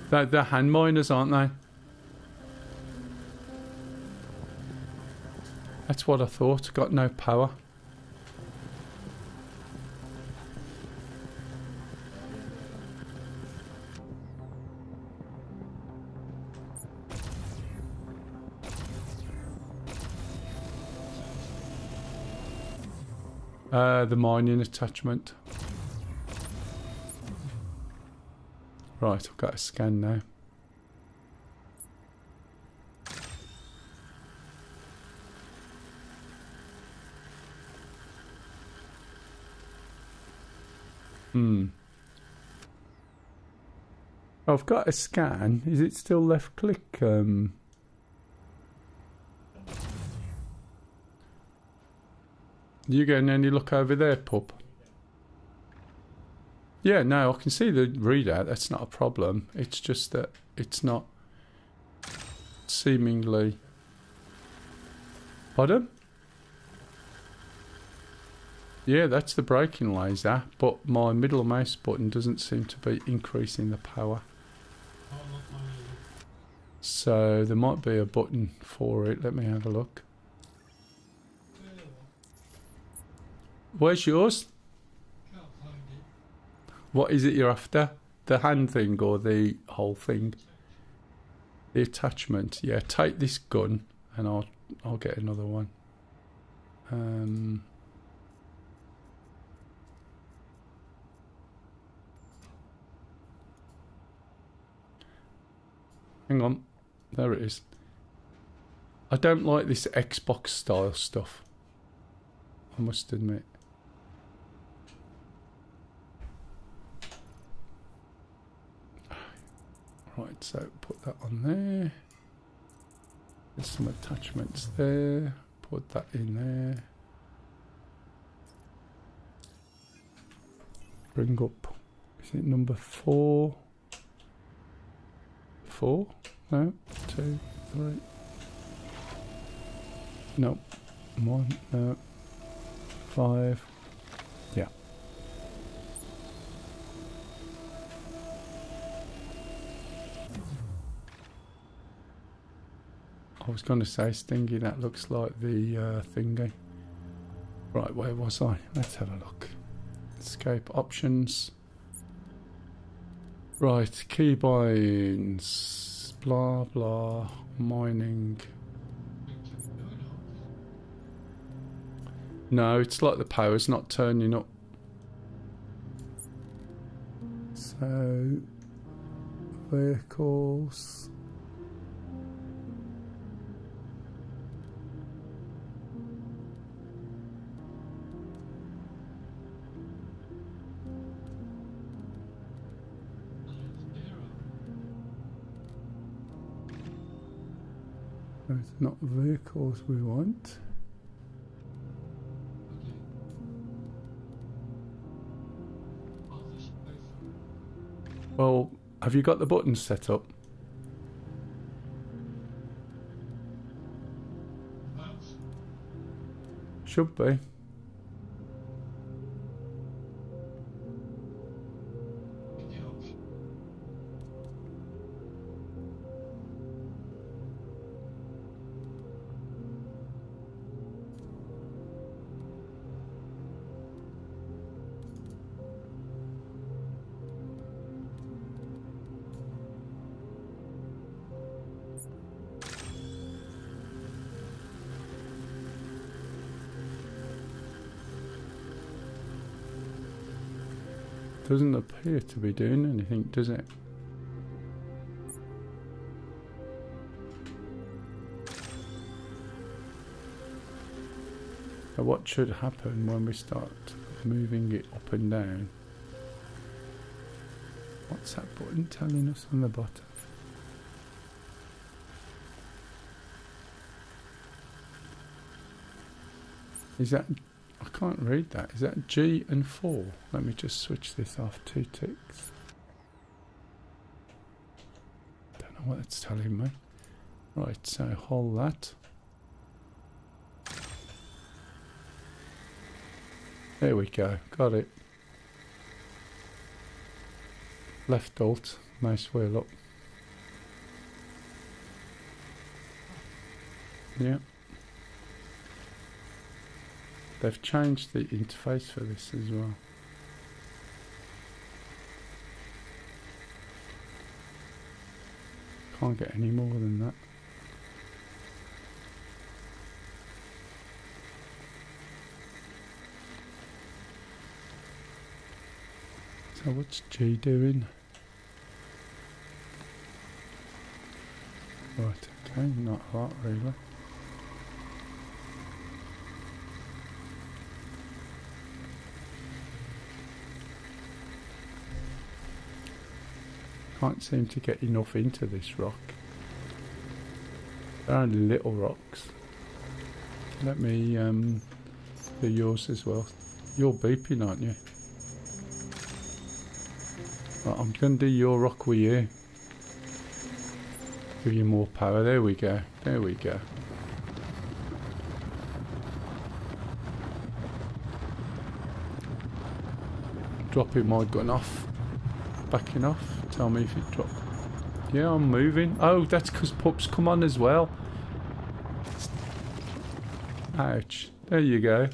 They're hand miners, aren't they? That's what I thought. Got no power. The mining attachment. Right, I've got a scan now. I've got a scan. Is it still left click? You getting any look over there, pup? Yeah, no, I can see the readout. That's not a problem. It's just that it's not seemingly... Pardon? Yeah, that's the braking laser, but my middle mouse button doesn't seem to be increasing the power. Oh, not mine either. So there might be a button for it. Let me have a look. Yeah, Where's yours? can't find it. What is it you're after? The hand thing or the whole thing? The attachment. Yeah, take this gun and I'll get another one. Hang on. There it is. I don't like this Xbox style stuff, I must admit. Right, so put that on there. There's some attachments there. Put that in there. Bring up, is it number 4? 4? No, 2, 3. No, 1, no, 5. Yeah. I was going to say Stingy, that looks like the thingy. Right, where was I? Let's have a look. Escape options. Right, keybinds, blah blah, mining. No, it's like the power's not turning up. So, vehicles. It's not vehicles we want. Well, have you got the buttons set up? Should be. Doesn't appear to be doing anything, does it? So what should happen when we start moving it up and down? What's that button telling us on the bottom? Is that... I can't read that. Is that G and 4? Let me just switch this off. 2 ticks. Don't know what it's telling me. Right, so hold that. There we go. Got it. Left alt. Nice wheel up. Yeah. They've changed the interface for this as well. Can't get any more than that. So what's G doing? Right, okay, not a lot really. Can't seem to get enough into this rock. They're only little rocks. Let me do yours as well. You're beeping, aren't you? Right, I'm going to do your rock with you. Give you more power. There we go. There we go. Dropping my gun off. Backing off. Tell me if it dropped. Yeah, I'm moving. Oh, that's because Pup's come on as well. Ouch. There you go.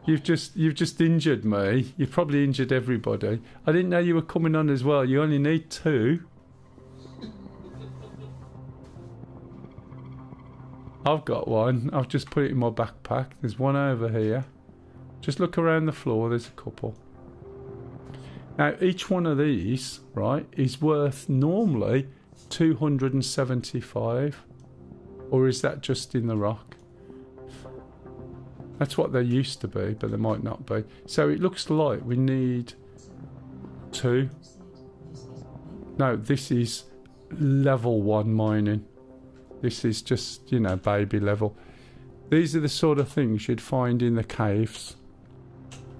You've just injured me. You've probably injured everybody. I didn't know you were coming on as well. You only need 2. I've got one. I've just put it in my backpack. There's one over here. Just look around the floor. There's a couple. Now, each one of these, right, is worth normally 275. Or is that just in the rock? That's what they used to be, but they might not be. So it looks like we need 2. No, this is level 1 mining. This is just, you know, baby level. These are the sort of things you'd find in the caves.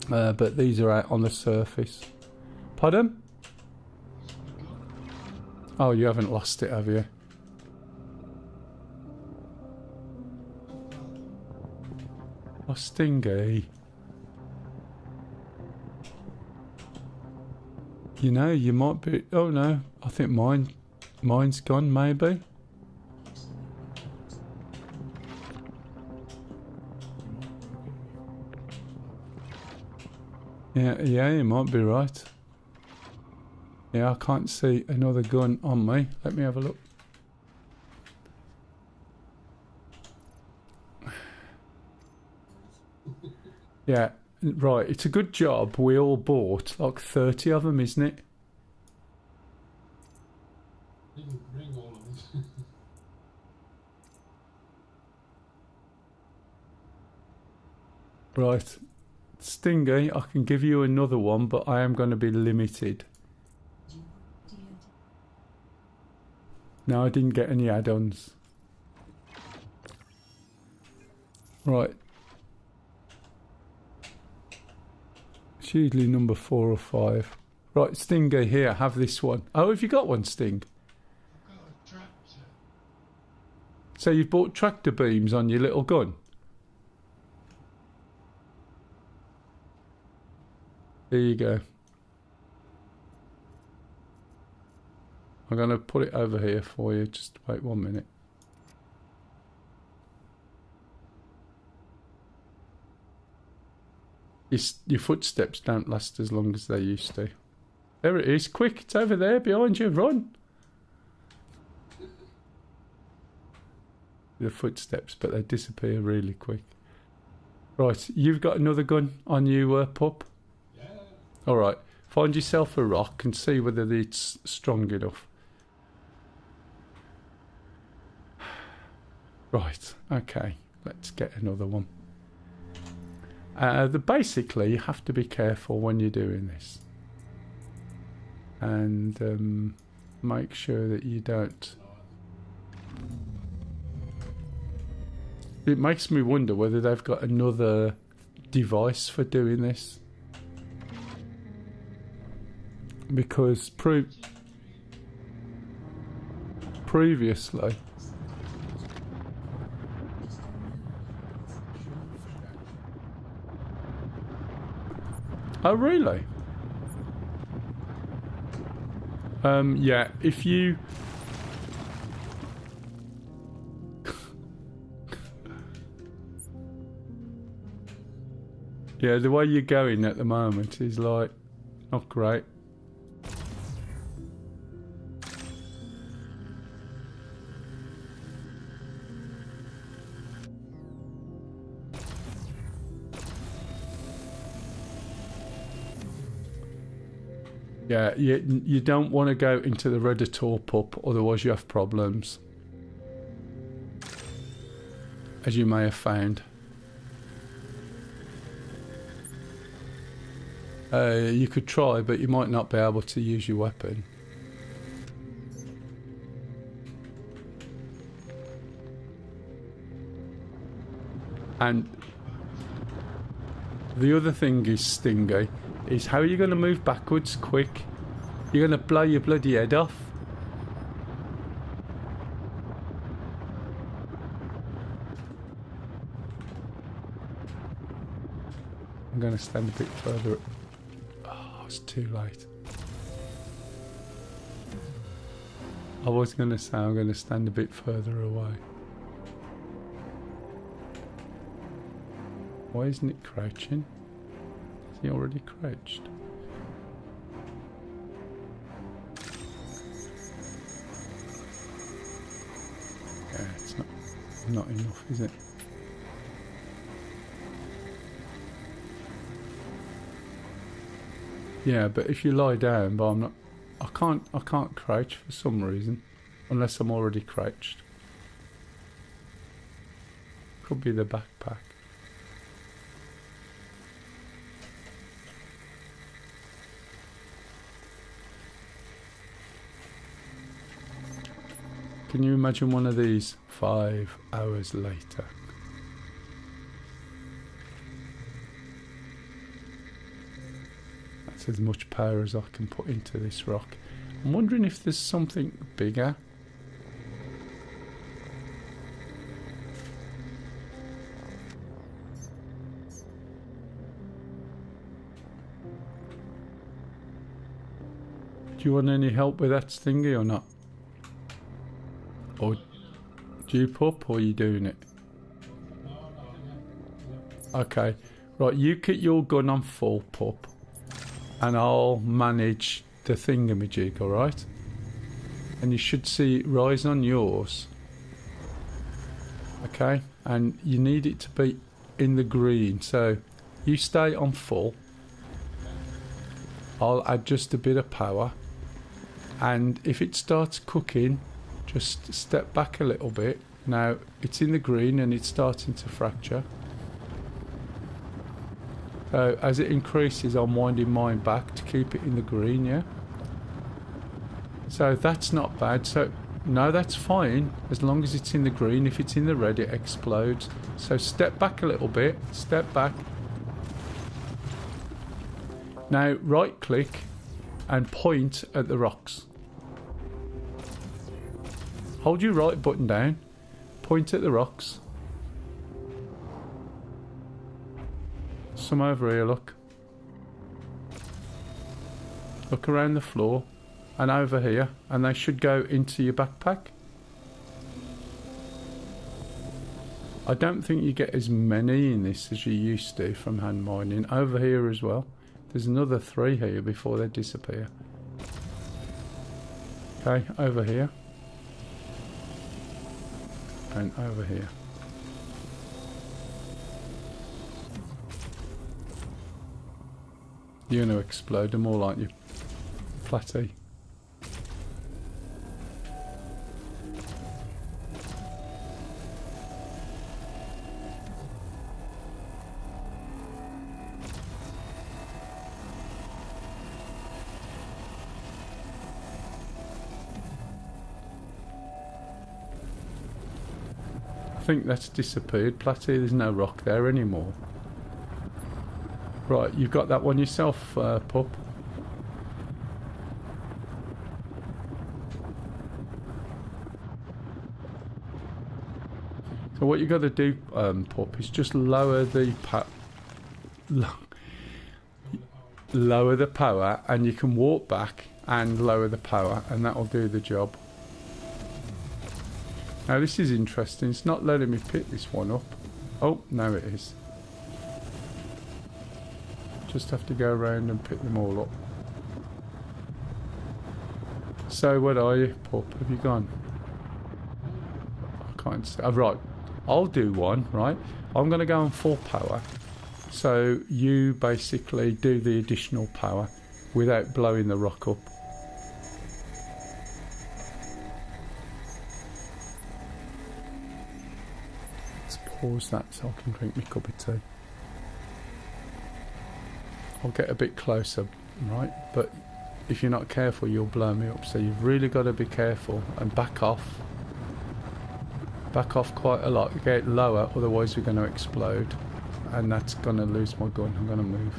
But these are out on the surface. Pardon? Oh, you haven't lost it, have you? Oh, Stingy. You know, you might be... Oh, no. I think mine's gone, maybe. Yeah, you might be right. Yeah, I can't see another gun on me. Let me have a look. Yeah, right. It's a good job we all bought like 30 of them, isn't it? Didn't bring all of it. Right. Stingy, I can give you another one, but I am going to be limited. No, I didn't get any add-ons. Right. It's usually number 4 or 5. Right, Stingy, here, have this one. Oh, have you got one, Sting? I've got a tractor. So you've bought tractor beams on your little gun? There you go. I'm going to put it over here for you. Just wait 1 minute. Your footsteps don't last as long as they used to. There it is. Quick, it's over there behind you. Run. The footsteps, but they disappear really quick. Right, you've got another gun on you, pup? Yeah. Alright, find yourself a rock and see whether it's strong enough. Right, okay, let's get another one. Basically, you have to be careful when you're doing this. And make sure that you don't... It makes me wonder whether they've got another device for doing this. Because previously... Oh, really? Yeah, if you... Yeah, the way you're going at the moment is like not great. Yeah, you don't want to go into the Redditor pup, otherwise you have problems. As you may have found. You could try, but you might not be able to use your weapon. And the other thing is, Stingy, is how are you going to move backwards quick? You're going to blow your bloody head off. I'm going to stand a bit further. Oh, it's too late. I was going to say I'm going to stand a bit further away. Why isn't it crouching? Is he already crouched? Yeah, it's not enough, is it? Yeah, but if you lie down, but I can't crouch for some reason. Unless I'm already crouched. Could be the backpack. Can you imagine one of these 5 hours later? That's as much power as I can put into this rock. I'm wondering if there's something bigger. Do you want any help with that thingy or not? Or do you pup, or are you doing it? Okay, right, you get your gun on full, pup, and I'll manage the thingamajig, alright? And you should see it rise on yours. Okay, and you need it to be in the green, so you stay on full. I'll add just a bit of power, and if it starts cooking, just step back a little bit. Now it's in the green and it's starting to fracture. So as it increases, I'm winding mine back to keep it in the green, yeah? So that's not bad. So no, that's fine as long as it's in the green. If it's in the red, it explodes. So step back a little bit, step back. Now right click and point at the rocks. Hold your right button down, point at the rocks. Some over here, look. Look around the floor and over here, and they should go into your backpack. I don't think you get as many in this as you used to from hand mining. Over here as well. There's another 3 here before they disappear. Okay, over here. And over here. You're going to explode them all, aren't you, Platty? I think that's disappeared, Platty. There's no rock there anymore. Right, you've got that one yourself, pup. So what you got to do, pup, is just lower the lower the power, and you can walk back and lower the power, and that'll do the job. Now this is interesting. It's not letting me pick this one up. Oh, now it is. Just have to go around and pick them all up. So what are you, pup? Have you gone? I can't see. Oh, right. I'll do one, right? I'm going to go on full power. So you basically do the additional power without blowing the rock up. Let's pause that so I can drink my cup of tea. I'll get a bit closer, right? But if you're not careful, you'll blow me up. So you've really got to be careful and back off. Back off quite a lot. Get lower, otherwise we're going to explode. And that's going to lose my gun. I'm going to move.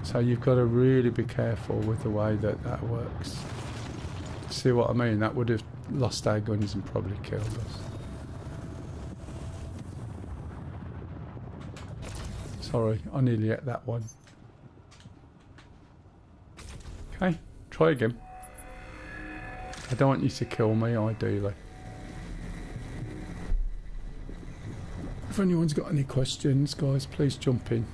So you've got to really be careful with the way that that works. See what I mean? That would have lost our guns and probably killed us. Sorry, I nearly ate that one. Okay, try again. I don't want you to kill me, ideally. If anyone's got any questions, guys, please jump in.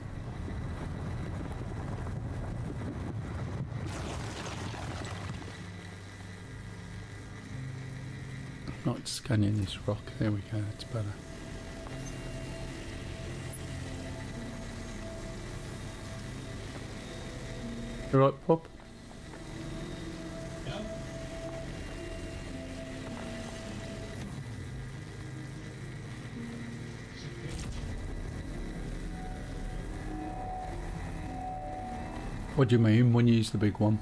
Not scanning this rock. There we go, that's better. You right, Pop? Yeah. What do you mean when you use the big one?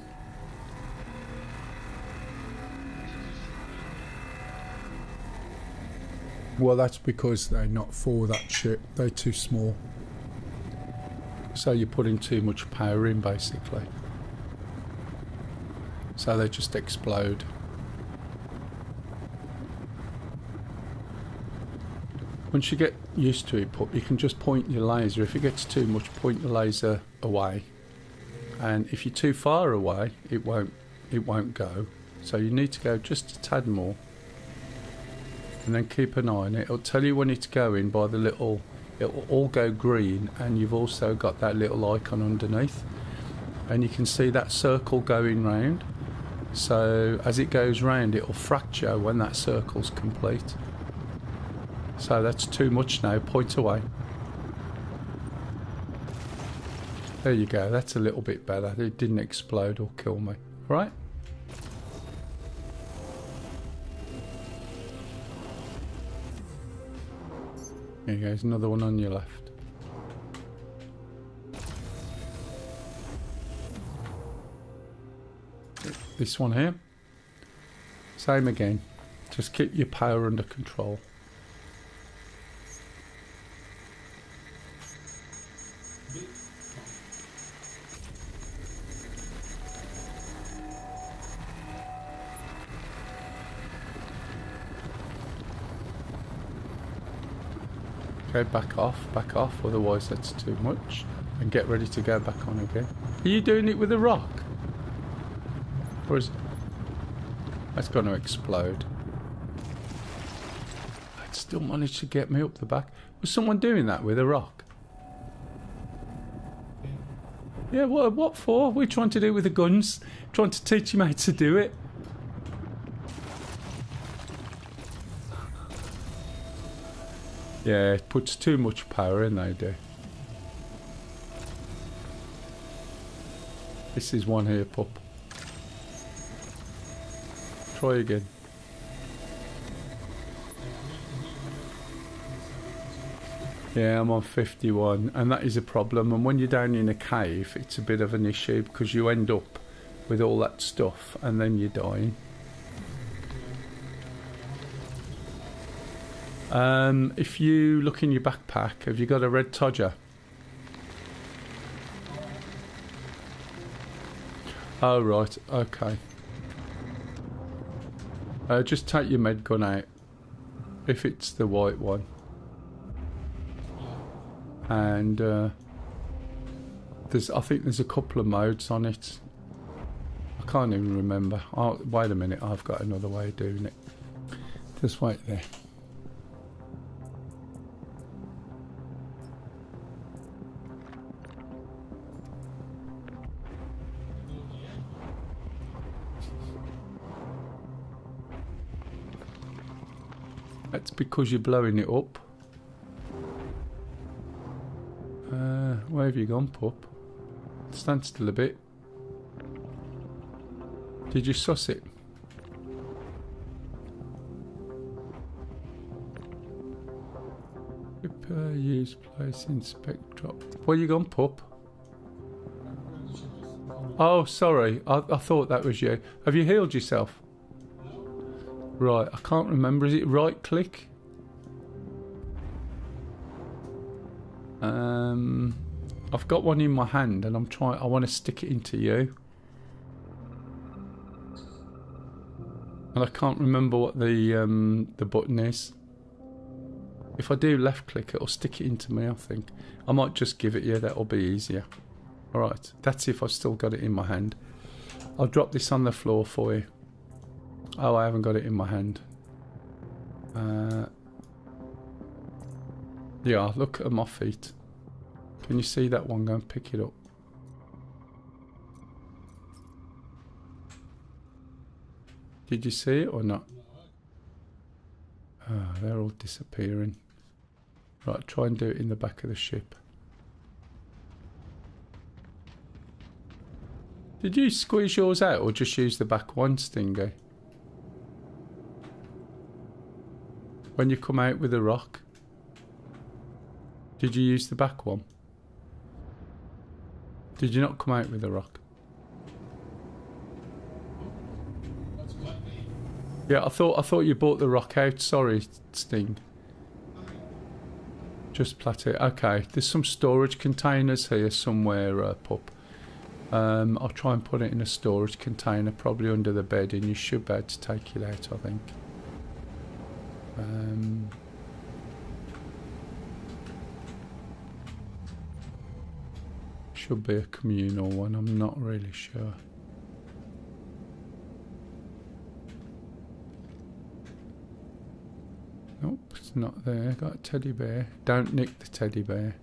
Well, that's because they're not for that shit. They're too small. So you're putting too much power in, basically. So they just explode. Once you get used to it, you can just point your laser. If it gets too much, point your laser away. And if you're too far away, it won't go. So you need to go just a tad more. And then keep an eye on it. It'll tell you when it's going by the little, it'll all go green, and you've also got that little icon underneath. And you can see that circle going round. So as it goes round, it'll fracture when that circle's complete. So that's too much now, point away. There you go, that's a little bit better. It didn't explode or kill me. Right? There you go, there's another one on your left. This one here. Same again. Just keep your power under control. Okay, back off, otherwise that's too much. And get ready to go back on again. Are you doing it with a rock? Or is... That's going to explode. It still managed to get me up the back. Was someone doing that with a rock? Yeah, what for? We're trying to do it with the guns. Trying to teach him how to do it. Yeah, it puts too much power in, they do. This is one here, pup. Try again. Yeah, I'm on 51, and that is a problem. And when you're down in a cave, it's a bit of an issue because you end up with all that stuff and then you're dying. If you look in your backpack, have you got a red Todger? Oh, right, okay. Just take your med gun out, if it's the white one. And I think there's a couple of modes on it. I can't even remember. Oh, wait a minute, I've got another way of doing it. Just wait there. That's because you're blowing it up. Where have you gone, pup? Stand still a bit. Did you suss it? Prepare, use, place, inspect, drop. Where you gone, pup? Oh, sorry. I thought that was you. Have you healed yourself? Right, I can't remember. Is it right click? I've got one in my hand and I want to stick it into you. And I can't remember what the button is. If I do left click, it'll stick it into me, I think. I might just give it you, that'll be easier. Alright, that's if I've still got it in my hand. I'll drop this on the floor for you. Oh, I haven't got it in my hand. Yeah, look at my feet. Can you see that one? Go and pick it up. Did you see it or not? Ah, they're all disappearing. Right, try and do it in the back of the ship. Did you squeeze yours out or just use the back one, Stingy? When you come out with a rock, did you use the back one? Did you not come out with a rock? That's quite me. Yeah, I thought you bought the rock out. Sorry, Sting. Just plateau. Okay, there's some storage containers here somewhere, Pup. I'll try and put it in a storage container, probably under the bed, and you should be able to take it out, I think. Should be a communal one, I'm not really sure. Nope, it's not there. Got a teddy bear. Don't nick the teddy bear.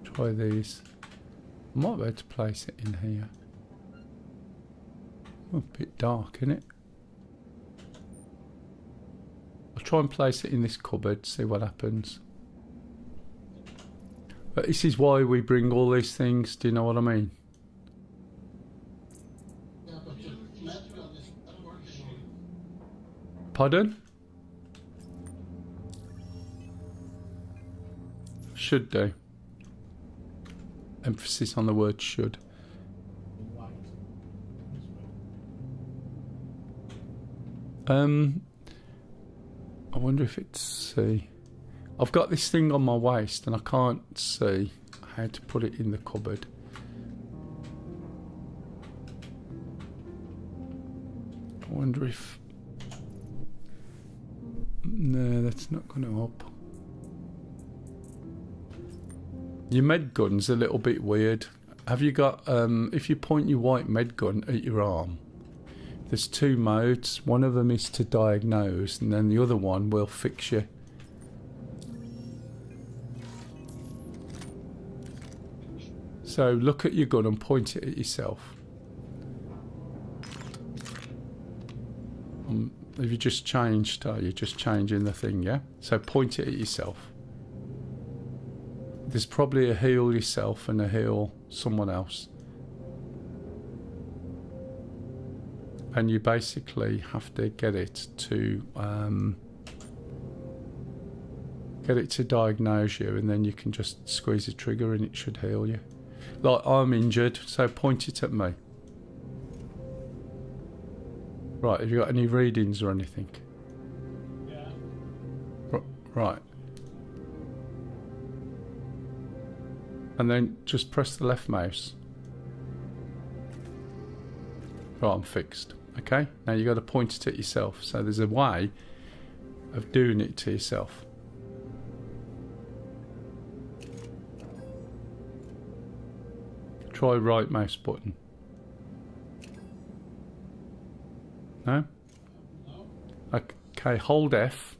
Try these. I might be able to place it in here. Oh, a bit dark, isn't it? I'll try and place it in this cupboard, see what happens. But this is why we bring all these things, do you know what I mean? Yeah, but your medgun is not working. Pardon? Should do. Emphasis on the word should. White. I wonder if it's see. I've got this thing on my waist and I can't see how to put it in the cupboard. I wonder if... No, that's not going to help. Your med gun's a little bit weird. Have you got, if you point your white med gun at your arm, there's two modes. One of them is to diagnose and then the other one will fix you. So look at your gun and point it at yourself. Have you just changed? You're just changing the thing, yeah? So point it at yourself. There's probably a heal yourself and a heal someone else. And you basically have to get it to diagnose you, and then you can just squeeze the trigger and it should heal you. Like, I'm injured, so point it at me. Right, have you got any readings or anything? Yeah. Right. And then just press the left mouse. Right, I'm fixed. Okay, now you got to point it at yourself. So there's a way of doing it to yourself. Try right mouse button. No? Okay, hold F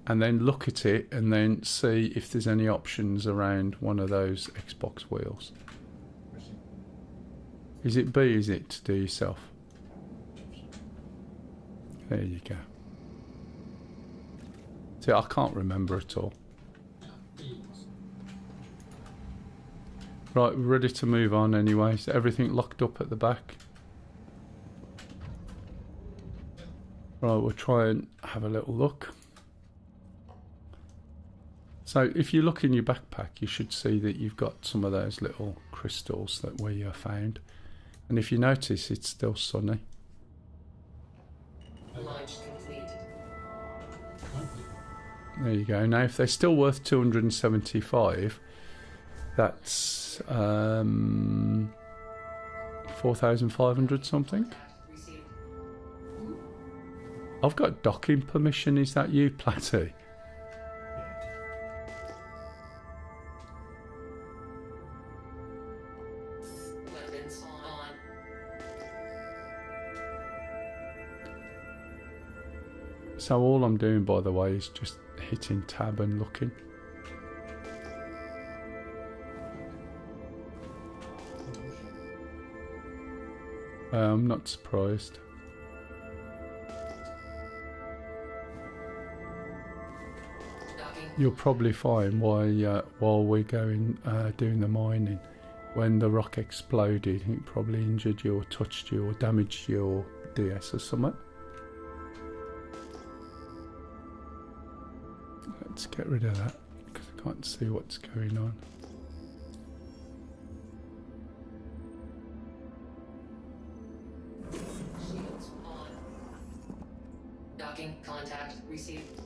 and then look at it and then see if there's any options around one of those Xbox wheels. Is it B, is it, to do yourself? There you go. See, I can't remember at all. Right, we're ready to move on anyway. Is everything locked up at the back? Right, we'll try and have a little look. So if you look in your backpack, you should see that you've got some of those little crystals that we found. And if you notice, it's still sunny. Launch complete. There you go. Now, if they're still worth 275, that's 4,500 something. Received. I've got docking permission. Is that you, Platty? Weapons on. So all I'm doing, by the way, is just hitting tab and looking. I'm not surprised. Docking. You'll probably find why while we're going doing the mining, when the rock exploded, it probably injured you or touched you or damaged your DS or something. Let's get rid of that because I can't see what's going on. Shields on. Docking contact received.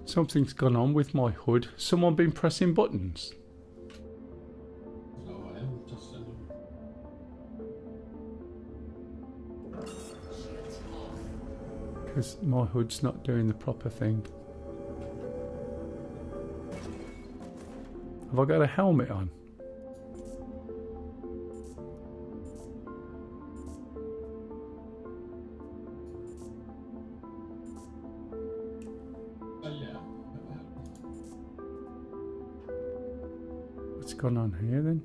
Something's gone on with my hood. Someone been pressing buttons? No, I am just sending. Shields off. Because my hood's not doing the proper thing. Have I got a helmet on? Yeah. What's gone on here then?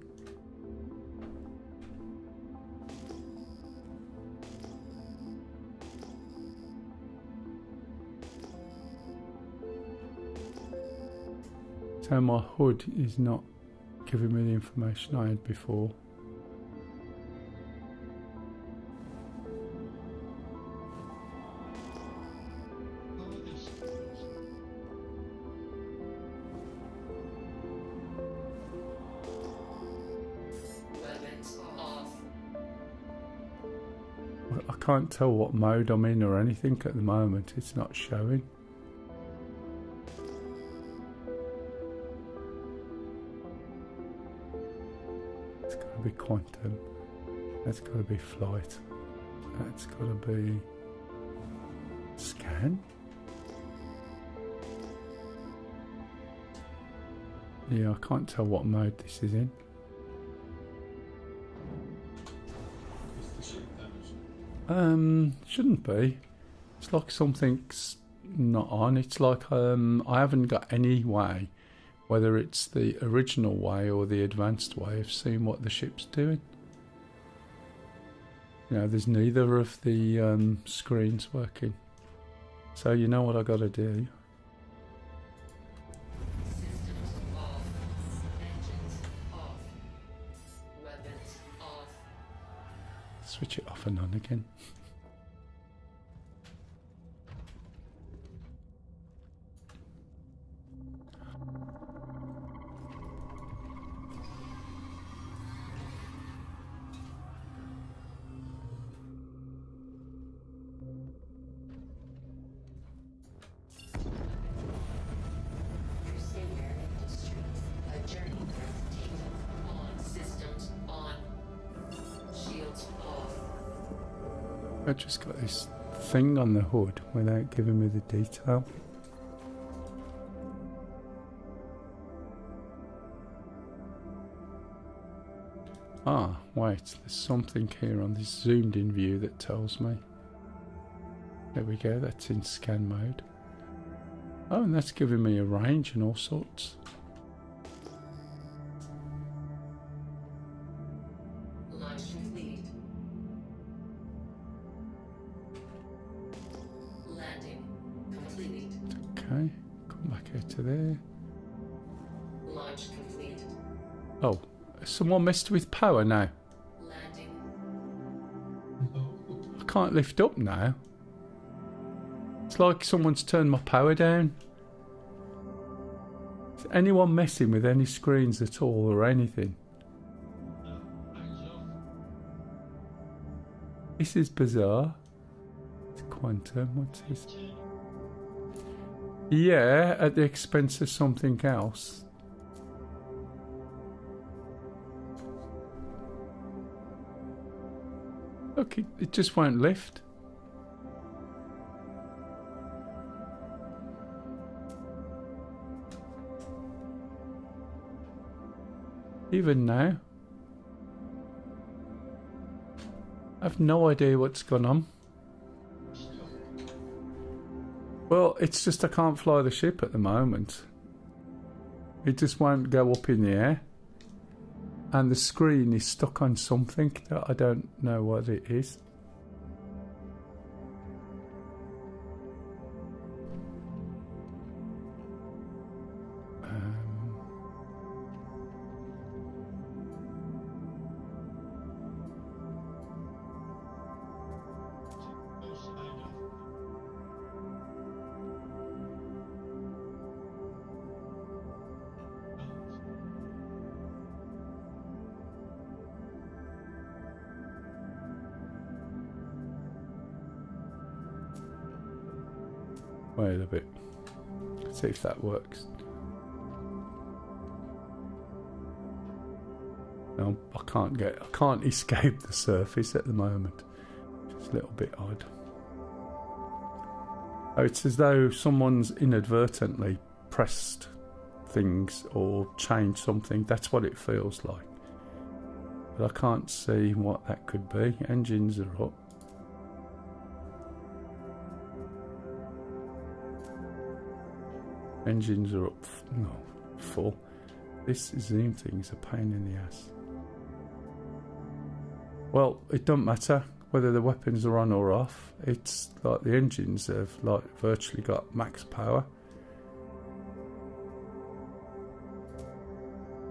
So my hood is not giving me the information I had before. Weapons off. I can't tell what mode I'm in or anything at the moment. It's not showing. It's got to be quantum. That's got to be flight. That's got to be scan. Yeah, I can't tell what mode this is in. Is the ship damaged? Shouldn't be. It's like something's not on. It's like I haven't got any way, whether it's the original way or the advanced way, of seeing what the ship's doing. You know, there's neither of the screens working. So you know what I got to do? Systems off. Engines off. Weapons off. Switch it off and on again. Crusader Industries. A journey breathtaking. On. Systems on. Shields off. I just got this thing on the hood without giving me the detail. Ah, wait, there's something here on this zoomed in view that tells me. There we go, that's in scan mode. Oh, and that's giving me a range and all sorts. Launch complete. Landing complete. Okay, come back out to there. Launch complete. Oh, someone messed with power now. Landing. No. I can't lift up now. It's like someone's turned my power down. Is anyone messing with any screens at all or anything? Hands off. This is bizarre. It's quantum, what's this? Yeah, at the expense of something else. Look, it just won't lift. Even now. I've no idea what's gone on. Well, it's just I can't fly the ship at the moment. It just won't go up in the air. And the screen is stuck on something that I don't know what it is. Wait a bit. See if that works. No, I can't escape the surface at the moment. It's a little bit odd. Oh, it's as though someone's inadvertently pressed things or changed something. That's what it feels like. But I can't see what that could be. Engines are up. Engines are up. No, full. This zoom thing's a pain in the ass. Well, it don't matter whether the weapons are on or off. It's like the engines have like virtually got max power.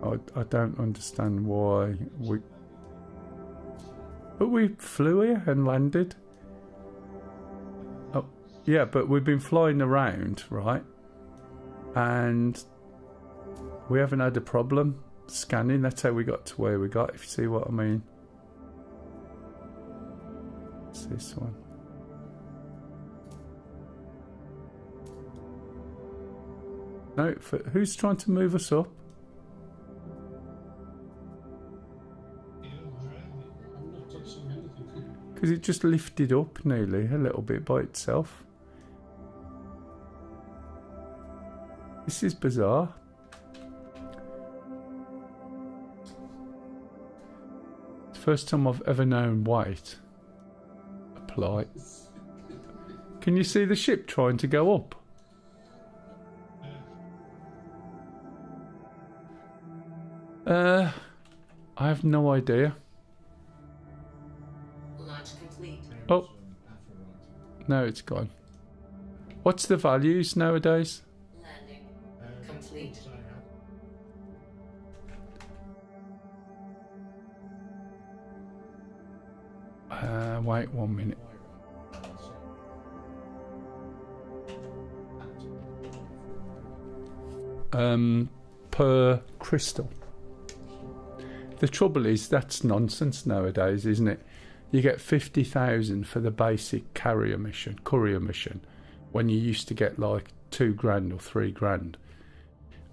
I don't understand why we... But we flew here and landed. Oh, yeah, but we've been flying around, right? And we haven't had a problem scanning. That's how we got to where we got, if you see what I mean. It's this one. No, who's trying to move us up? I'm not touching anything. Because it just lifted up nearly a little bit by itself. This is bizarre. It's the first time I've ever known weight apply. Can you see the ship trying to go up? I have no idea. Launch complete. Oh, no, it's gone. What's the values nowadays? Landing complete. Wait 1 minute. Per crystal. The trouble is that's nonsense nowadays, isn't it? You get 50,000 for the basic courier mission, when you used to get like $2,000 or $3,000,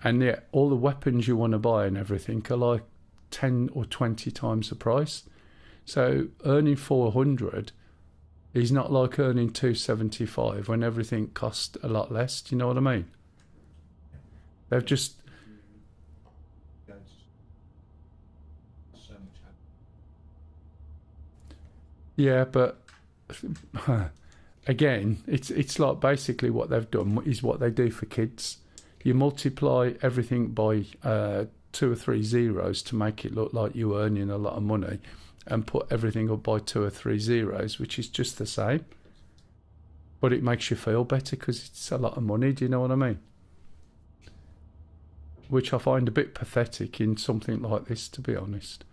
and yet all the weapons you want to buy and everything are like 10 or 20 times the price. So earning 400 is not like earning 275 when everything costs a lot less. Do you know what I mean? They've just... Yeah, but again, it's like basically what they've done is what they do for kids. You multiply everything by 2 or 3 zeros to make it look like you're earning a lot of money, and put everything up by 2 or 3 zeros, which is just the same. But it makes you feel better because it's a lot of money. Do you know what I mean? Which I find a bit pathetic in something like this, to be honest.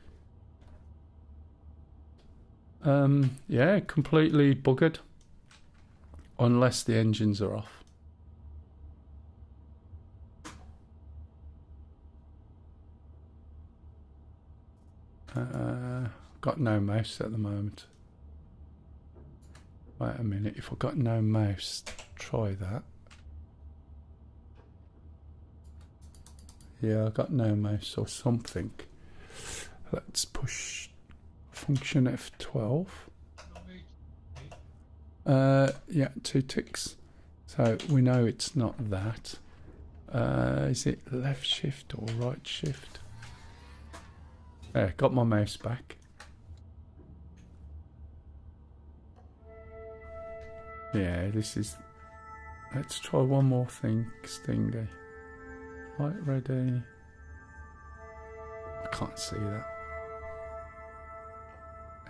Yeah, completely buggered. Unless the engines are off. Got no mouse at the moment. Wait a minute, if I've got no mouse, try that. Yeah, I've got no mouse or something. Let's push function F12. Yeah, 2 ticks. So we know it's not that. Is it left shift or right shift? There, got my mouse back. Yeah, this is... Let's try one more thing, Stingy. Right, ready. I can't see that.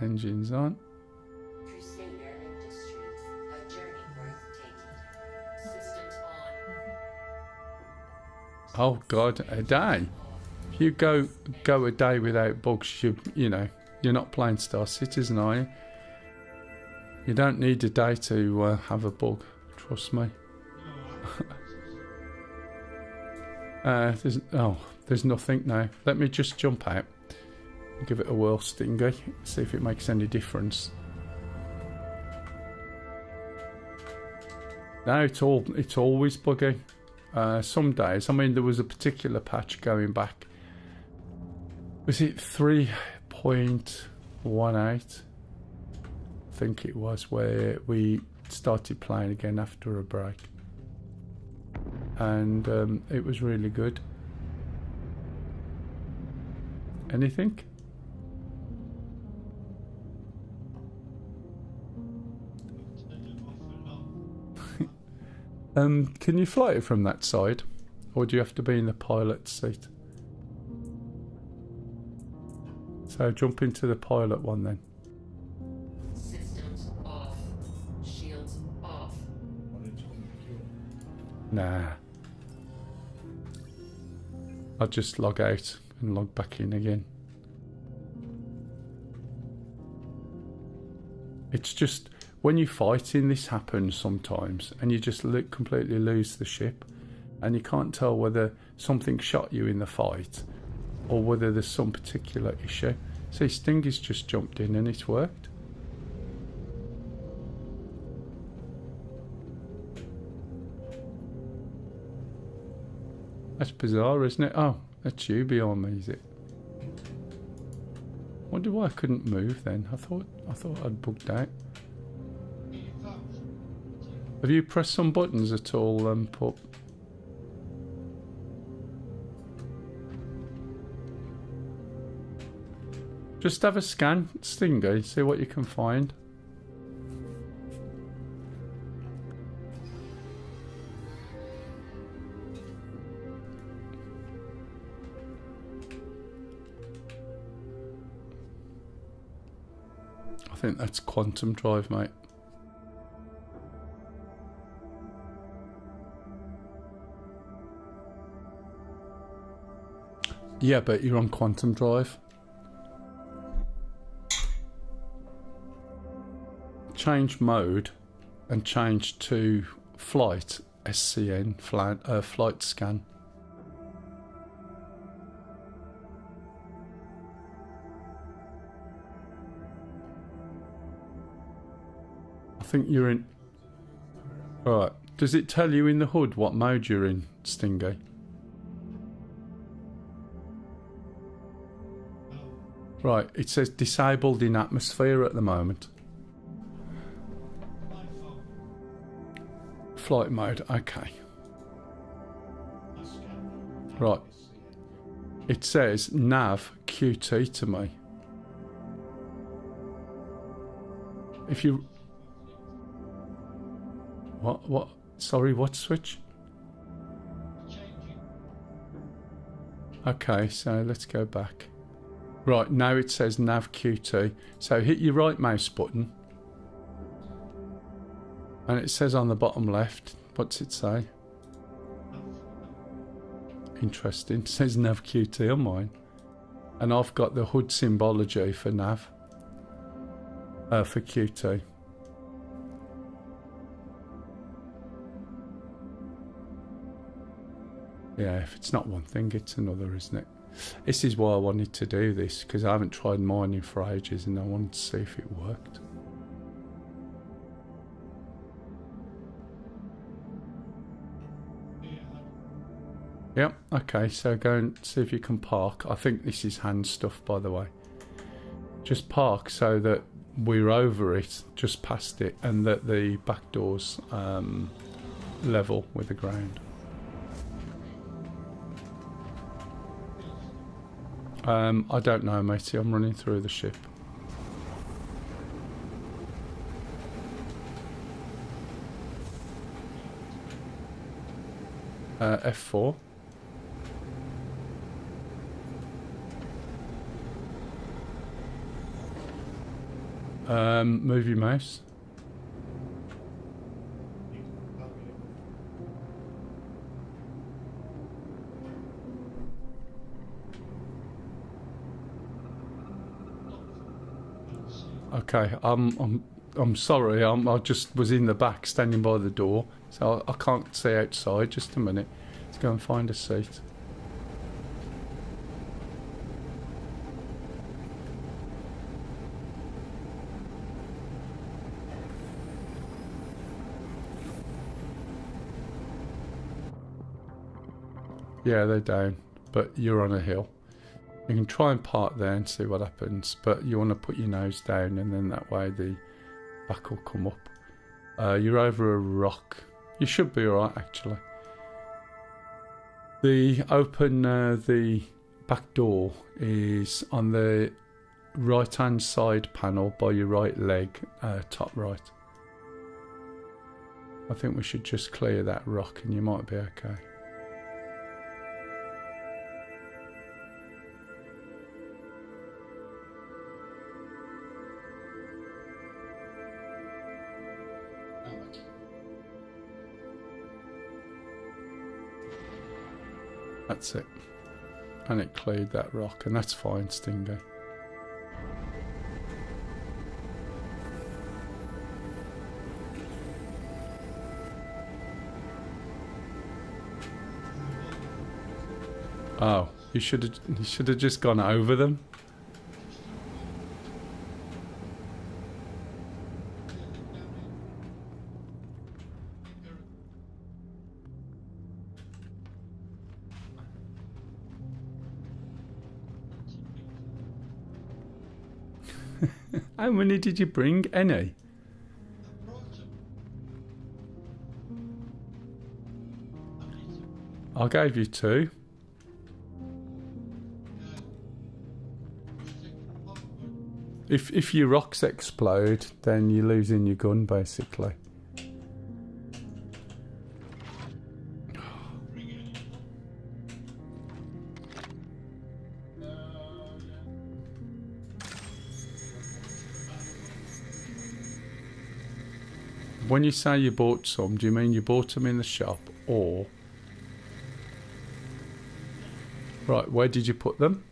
Engines on. Crusader Industries. A journey worth taking. Systems on. Oh God, a day. If you go a day without bugs, you know, you're not playing Star Citizen, are you? You don't need a day to have a bug, trust me. There's nothing now. Let me just jump out and give it a whirl, Stingy, see if it makes any difference. No, it's always buggy. Some days, I mean, there was a particular patch going back. Was it 3.18? I think it was, where we started playing again after a break, and it was really good. Anything? Can you fly it from that side, or do you have to be in the pilot's seat? So jump into the pilot one then. Systems off. Shields off. Nah. I'll just log out and log back in again. It's just, when you're fighting, this happens sometimes, and you just completely lose the ship, and you can't tell whether something shot you in the fight or whether there's some particular issue. See, Stingy's just jumped in and it's worked. That's bizarre, isn't it? Oh, that's you behind me, is it? Wonder why I couldn't move then. I thought I'd bugged out. Have you pressed some buttons at all, Pup? Just have a scan, Stingy, see what you can find. I think that's quantum drive, mate. Yeah, but you're on quantum drive. Change mode and change to flight, SCN, flight scan. I think you're in. Right. Does it tell you in the HUD what mode you're in, Stingy? Right, it says disabled in atmosphere at the moment. Flight mode, okay. Right. It says nav QT to me. If you... What? Sorry, what switch? Okay, so let's go back. Right, now it says nav QT. So hit your right mouse button. And it says on the bottom left, what's it say? Interesting, it says nav QT on mine. And I've got the HUD symbology for nav. For QT. Yeah, if it's not one thing, it's another, isn't it? This is why I wanted to do this, because I haven't tried mining for ages and I wanted to see if it worked. Yep, okay, so go and see if you can park. I think this is hand stuff, by the way. Just park so that we're over it, just past it, and that the back door's level with the ground. I don't know, matey. I'm running through the ship. F4. Move your mouse. Okay, I'm sorry. I just was in the back, standing by the door, so I can't see outside. Just a minute. Let's go and find a seat. Yeah, they're down, but you're on a hill. You can try and park there and see what happens, but you want to put your nose down, and then that way the back will come up. You're over a rock. You should be alright, actually. The back door is on the right hand side panel by your right leg, top right. I think we should just clear that rock and you might be okay. That's it. And it cleared that rock, and that's fine, Stingo. Oh, you should have just gone over them. How many did you bring? Any? I gave you 2. If your rocks explode, then you're losing your gun, basically. When you say you bought some, do you mean you bought them in the shop, or... Right, where did you put them?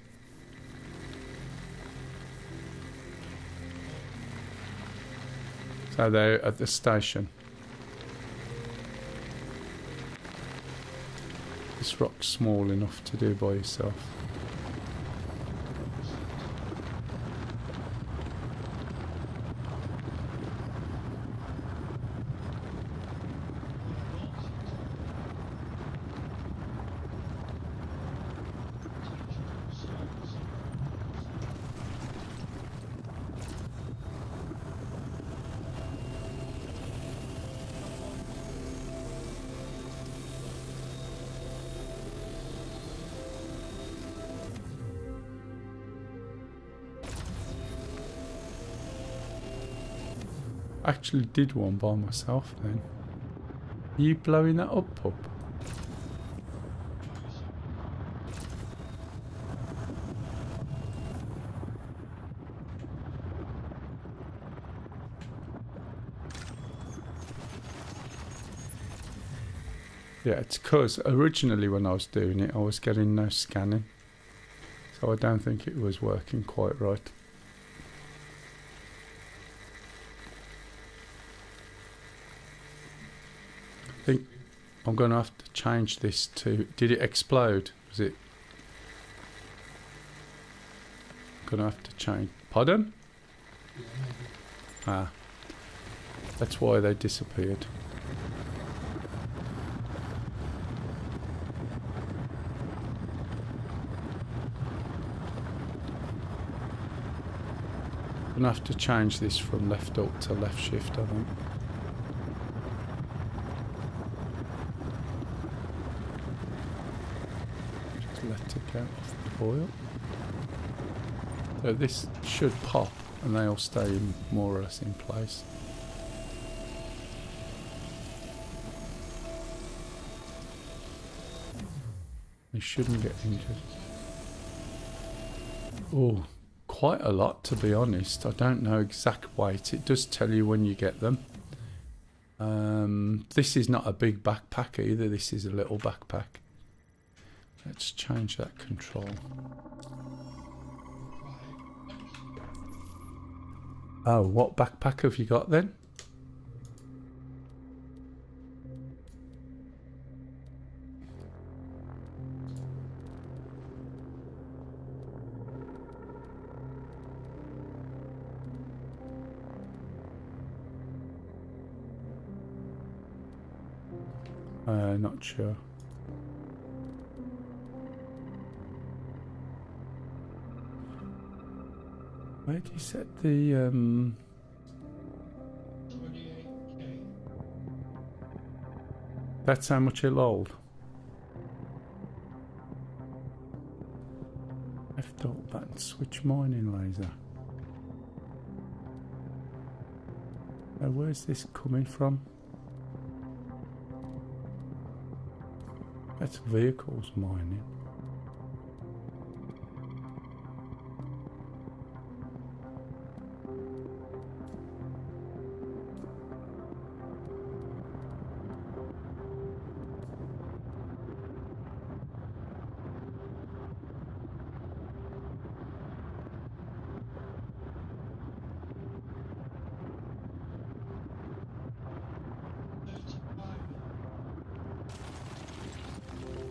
So they're at the station. This rock's small enough to do by yourself. Actually did one by myself then. Are you blowing that up, pup? Yeah, it's because originally when I was doing it I was getting no scanning. So I don't think it was working quite right. I think I'm going to have to change this to... Did it explode? Was it... I'm going to have to change... Pardon? Ah. That's why they disappeared. I'm going to have to change this from left up to left shift, I think. Let it go off the boil. So this should pop and they'll stay more or less in place. They shouldn't get injured. Oh, quite a lot, to be honest. I don't know exact weight. It does tell you when you get them. This is not a big backpack either. This is a little backpack. Let's change that control. Oh, what backpack have you got then? Not sure. Where do you set the 28K. that's how much it'll hold? Left alt button, switch mining laser. Now where's this coming from? That's vehicles mining.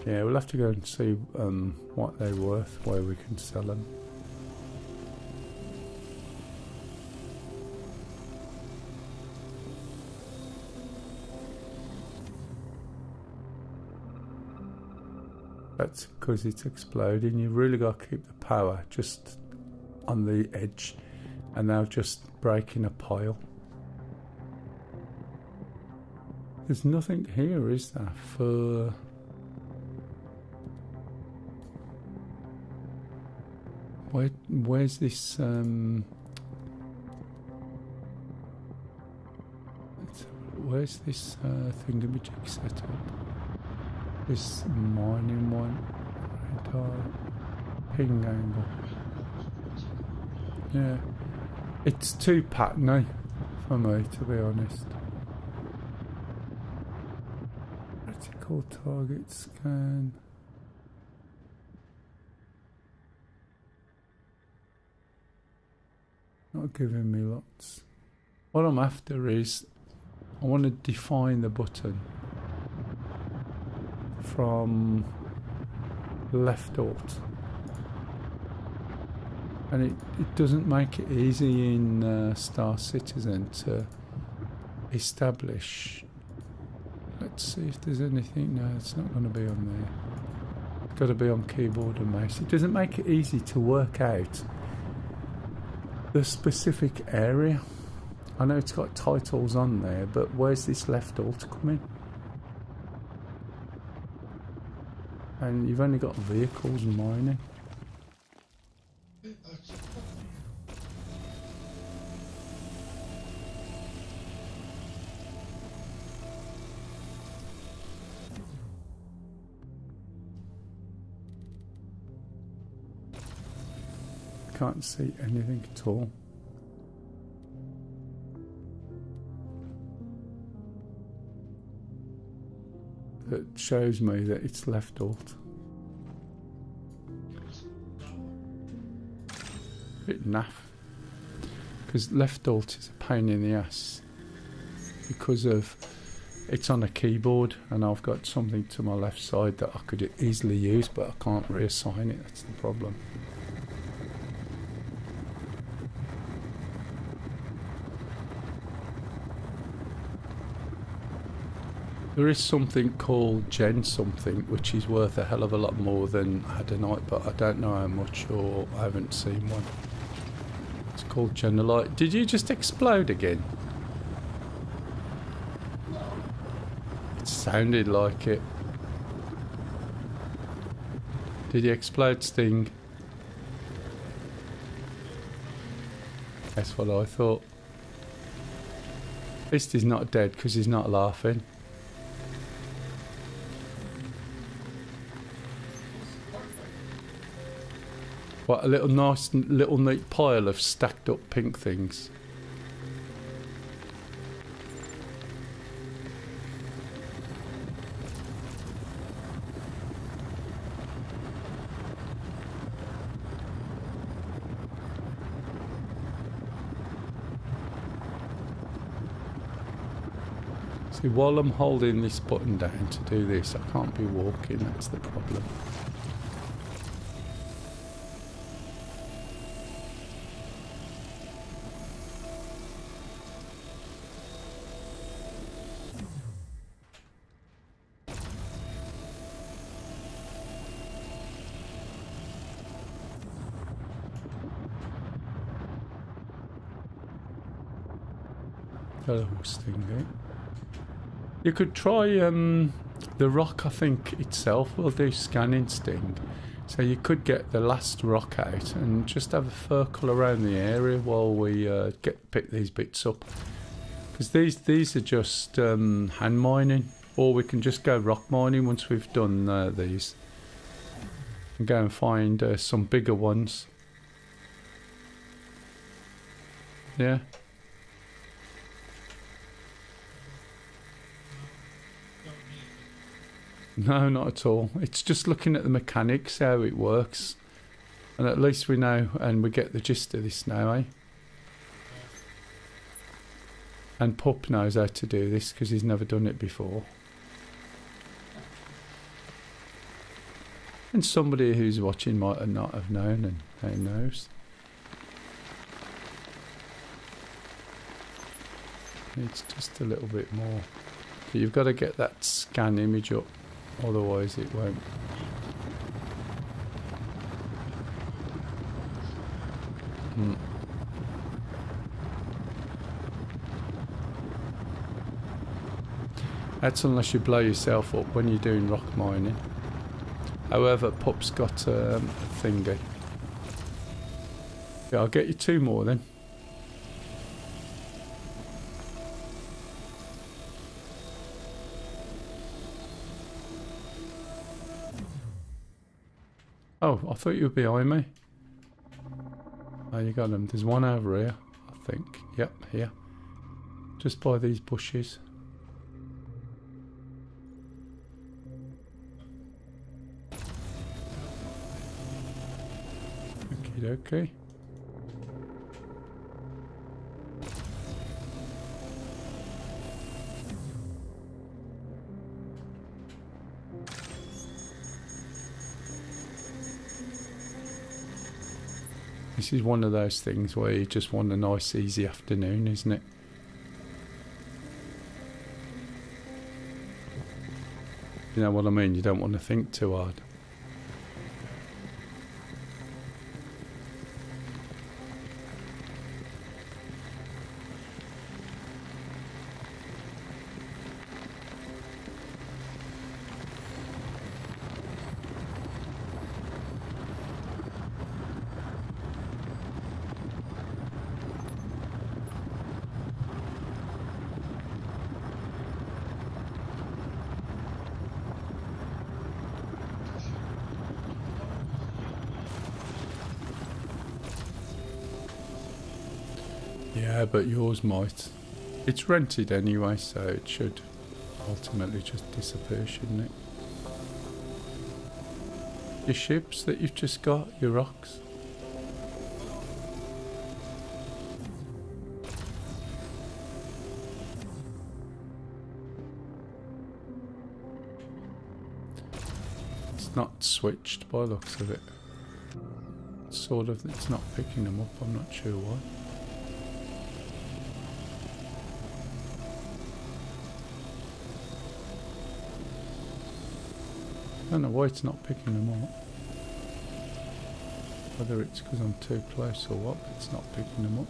Yeah, we'll have to go and see what they're worth, where we can sell them. That's because it's exploding. You've really got to keep the power just on the edge, and they'll just break in a pile. There's nothing here, is there, for... Where's this where's this thingamajig set up? This mining one, radar, ping angle. Yeah, it's too patterny for me, to be honest. Vertical target scan. Not giving me lots. What I'm after is I want to define the button from left alt, and it doesn't make it easy in Star Citizen to establish. Let's see if there's anything. No, it's not going to be on there. It's got to be on keyboard and mouse. It doesn't make it easy to work out the specific area. I know it's got titles on there, but where's this left alt coming? And you've only got vehicles and mining. Can't see anything at all. That shows me that it's left alt. Bit naff. Because left alt is a pain in the ass. Because of it's on a keyboard and I've got something to my left side that I could easily use, but I can't reassign it. That's the problem. There is something called Gen something, which is worth a hell of a lot more than Adonite, but I don't know how much, or I haven't seen one. It's called Genolite. Did you just explode again? It sounded like it. Did you explode, Sting? That's what I thought. Fist is not dead because he's not laughing. What a little nice, little neat pile of stacked up pink things. See, while I'm holding this button down to do this, I can't be walking, that's the problem. Got a little sting. You could try the rock, I think, itself will do scanning sting. So you could get the last rock out and just have a circle around the area while we pick these bits up. Because these are just hand mining, or we can just go rock mining once we've done these. And go and find some bigger ones. Yeah. No, not at all. It's just looking at the mechanics, how it works. And at least we know, and we get the gist of this now, eh? And Pup knows how to do this because he's never done it before. And somebody who's watching might not have known, and who knows. It's just a little bit more. But you've got to get that scan image up, otherwise it won't. That's unless you blow yourself up when you're doing rock mining. However, Pup's got a thingy. Yeah, I'll get you 2 more then. Oh, I thought you were behind me. Oh, you got them. There's one over here, I think. Yep, here. Just by these bushes. Okay. This is one of those things where you just want a nice easy afternoon, isn't it? You know what I mean? You don't want to think too hard. Yeah, but yours might. It's rented anyway, so it should ultimately just disappear, shouldn't it? Your ships that you've just got, your rocks. It's not switched by the looks of it. It's sort of, it's not picking them up, I'm not sure why. I don't know why it's not picking them up. Whether it's because I'm too close or what, but it's not picking them up.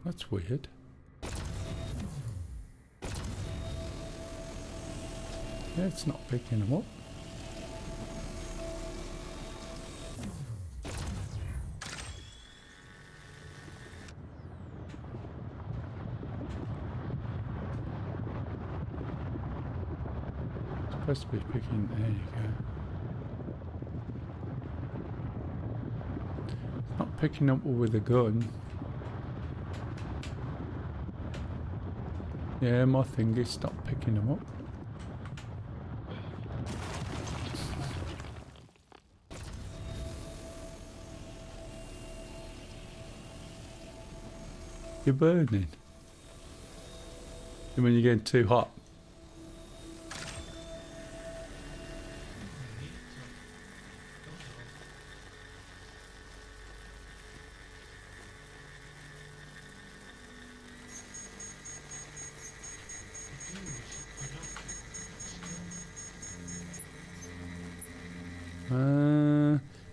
That's weird. Yeah, it's not picking them up. Supposed to be picking. There you go. Not picking up with a gun. Yeah, my thingy stopped picking them up. You're burning. You mean you're getting too hot?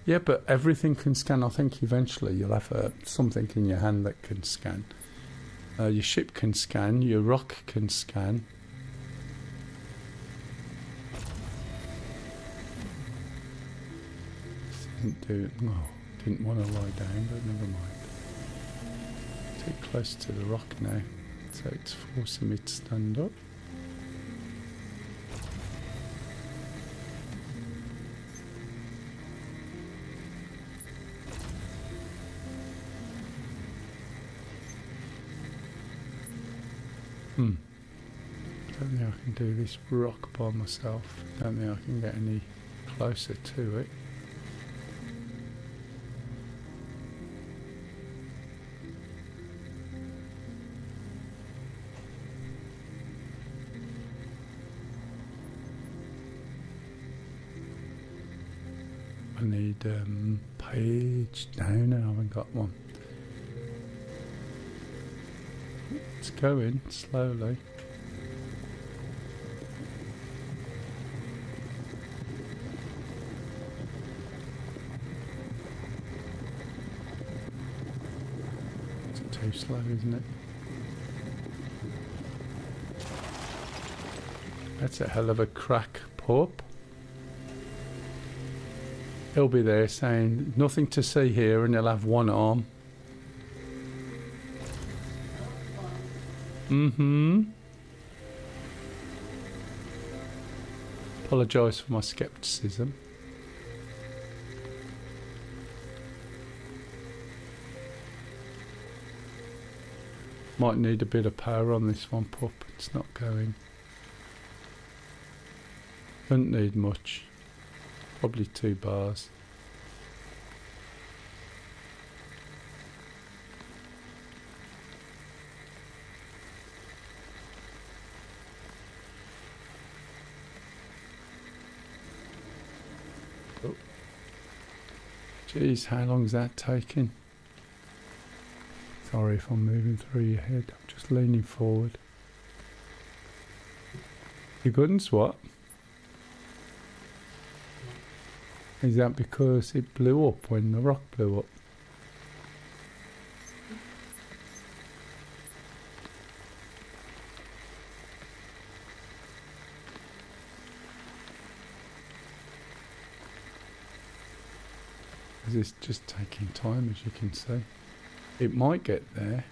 Yeah, but everything can scan. I think eventually you'll have something in your hand that can scan. Your ship can scan, your rock can scan. Didn't want to lie down, but never mind. Too close to the rock now, so it's forcing me to stand up. Don't think I can do this rock by myself. Don't think I can get any closer to it. I need page down. I haven't got one. It's going slowly. It's too slow, isn't it? That's a hell of a crack pup. He'll be there saying, nothing to see here, and he'll have one arm. Apologise for my scepticism. Might need a bit of power on this one, pup. It's not going. Doesn't need much. Probably 2 bars. Oh. Geez, how long is that taking? Sorry if I'm moving through your head. I'm just leaning forward. Your guns, what? Is that because it blew up when the rock blew up? Is this just taking time, as you can see? It might get there.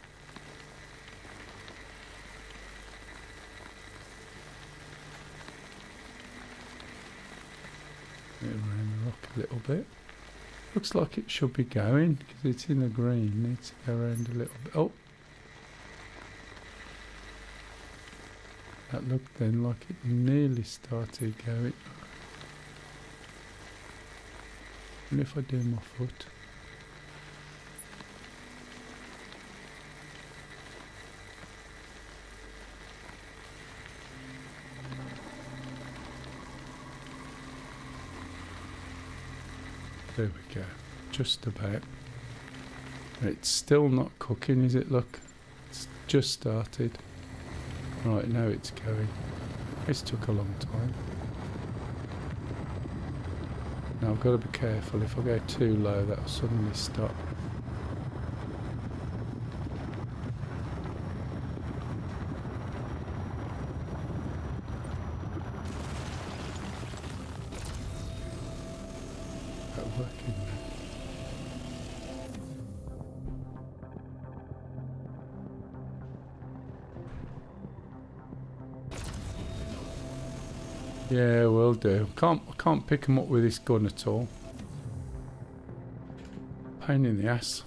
Around the rock a little bit. Looks like it should be going because it's in the green. Needs to go around a little bit. Oh, that looked then like it nearly started going. And if I do my foot. There we go, just about. It's still not cooking, is it? Look, it's just started. Right, now it's going. This took a long time. Now I've got to be careful. If I go too low, that'll suddenly stop. Working now. Yeah, will do. I can't pick them up with this gun at all. Pain in the ass.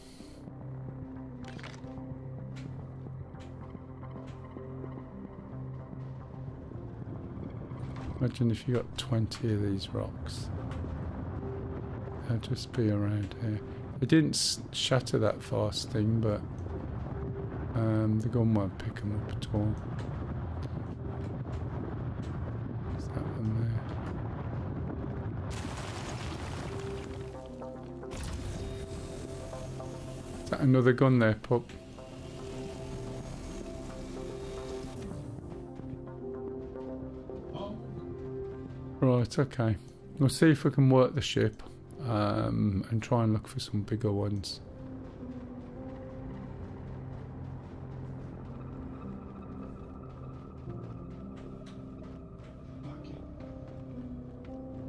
Imagine if you got 20 of these rocks. They'll just be around here. It didn't shatter that fast thing, but the gun won't pick them up at all. Is that one there? Is that another gun there, pup? Right, okay. We'll see if we can work the ship. and try and look for some bigger ones.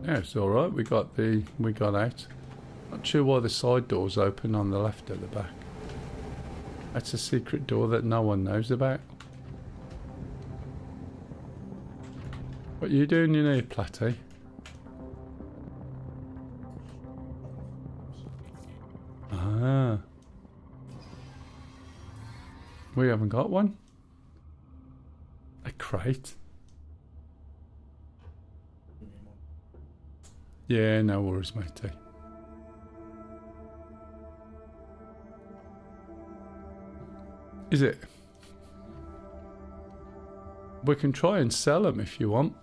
Yeah, it's all right. We got out. Not sure why the side door's open on the left at the back. That's a secret door that no one knows about. What are you doing in here, Platty? Ah. We haven't got one. A crate. Yeah, no worries, matey. Is it? We can try and sell them if you want.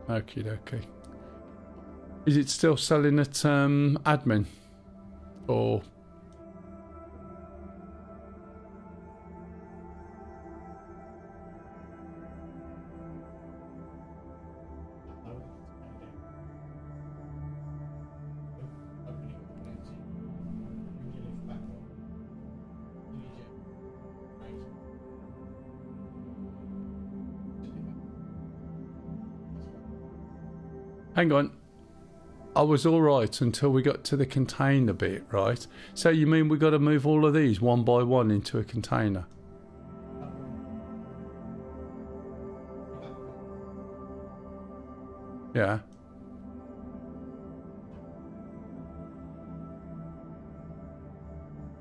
Okie dokie. Is it still selling at admin? Or... Hang on. I was alright until we got to the container bit, right? So you mean we got to move all of these one by one into a container? Yeah.